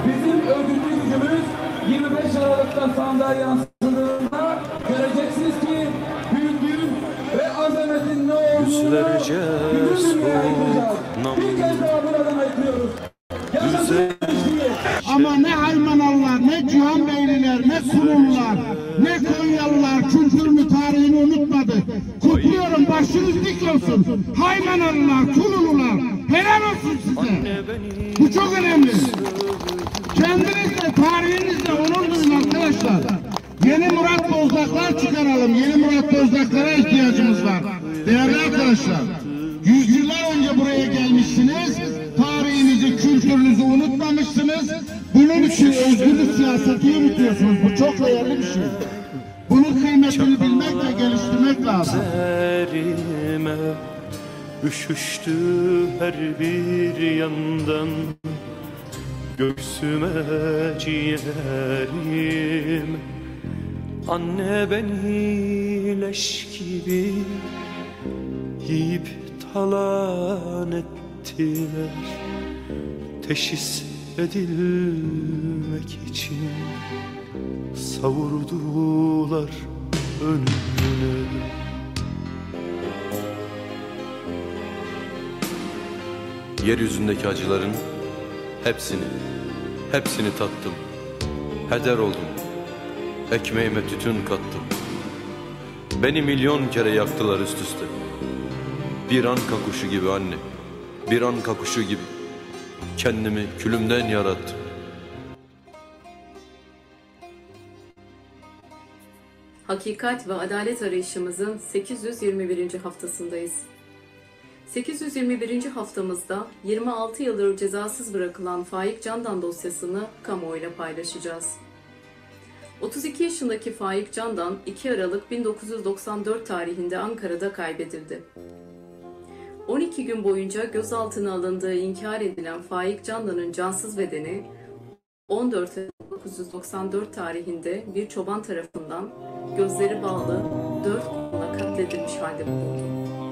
Bizim örgütlü gücümüz 25 Aralık'ta sandığa yansıdığında göreceksiniz ki büyüklüğün ve azametin ne olduğunu bütün dünyaya yıkacağız. Bir kez daha buradan ayıklıyoruz.
Ama ne Almanalılar, ne Cihan Beyliler, ne Surumlular, ne Konyalılar kültürünü, tarihini unutmadı. Kutluyorum, başınız dik olsun. Haymanalılar, Kululular, helal olsun size. Bu çok önemli. Kendinizle, tarihinizle onur duyun arkadaşlar. Yeni Murat Bozlaklar çıkaralım. Yeni Murat Bozlaklara ihtiyacımız var. Değerli arkadaşlar, yüzyıllar önce buraya gelmişsiniz. Tarihinizi, kültürünüzü unutmamışsınız. Bunun için özgürlük siyasetini unutuyorsunuz. Bu çok değerli bir şey. Bunun kıymetini bilmek ve geliştirmek lazım.
Üzerime üşüştü her bir yandan, göğsüme ciğerim. Anne beni leş gibi yiyip talan ettiler, teşhis edilmek için savurdular önüne.
Yeryüzündeki acıların hepsini tattım. Heder oldum, ekmeğime tütün kattım. Beni milyon kere yaktılar üst üste. Bir anka kuşu gibi anne, bir anka kuşu gibi kendimi külümden yarattım.
Hakikat ve adalet arayışımızın 821. haftasındayız. 821. haftamızda 26 yıldır cezasız bırakılan Faik Candan dosyasını kamuoyuyla paylaşacağız. 32 yaşındaki Faik Candan 2 Aralık 1994 tarihinde Ankara'da kaybedildi. 12 gün boyunca gözaltına alındığı inkar edilen Faik Candan'ın cansız bedeni 14 Aralık 1994 tarihinde bir çoban tarafından gözleri bağlı 4 kurşunla katledilmiş halde bulundu.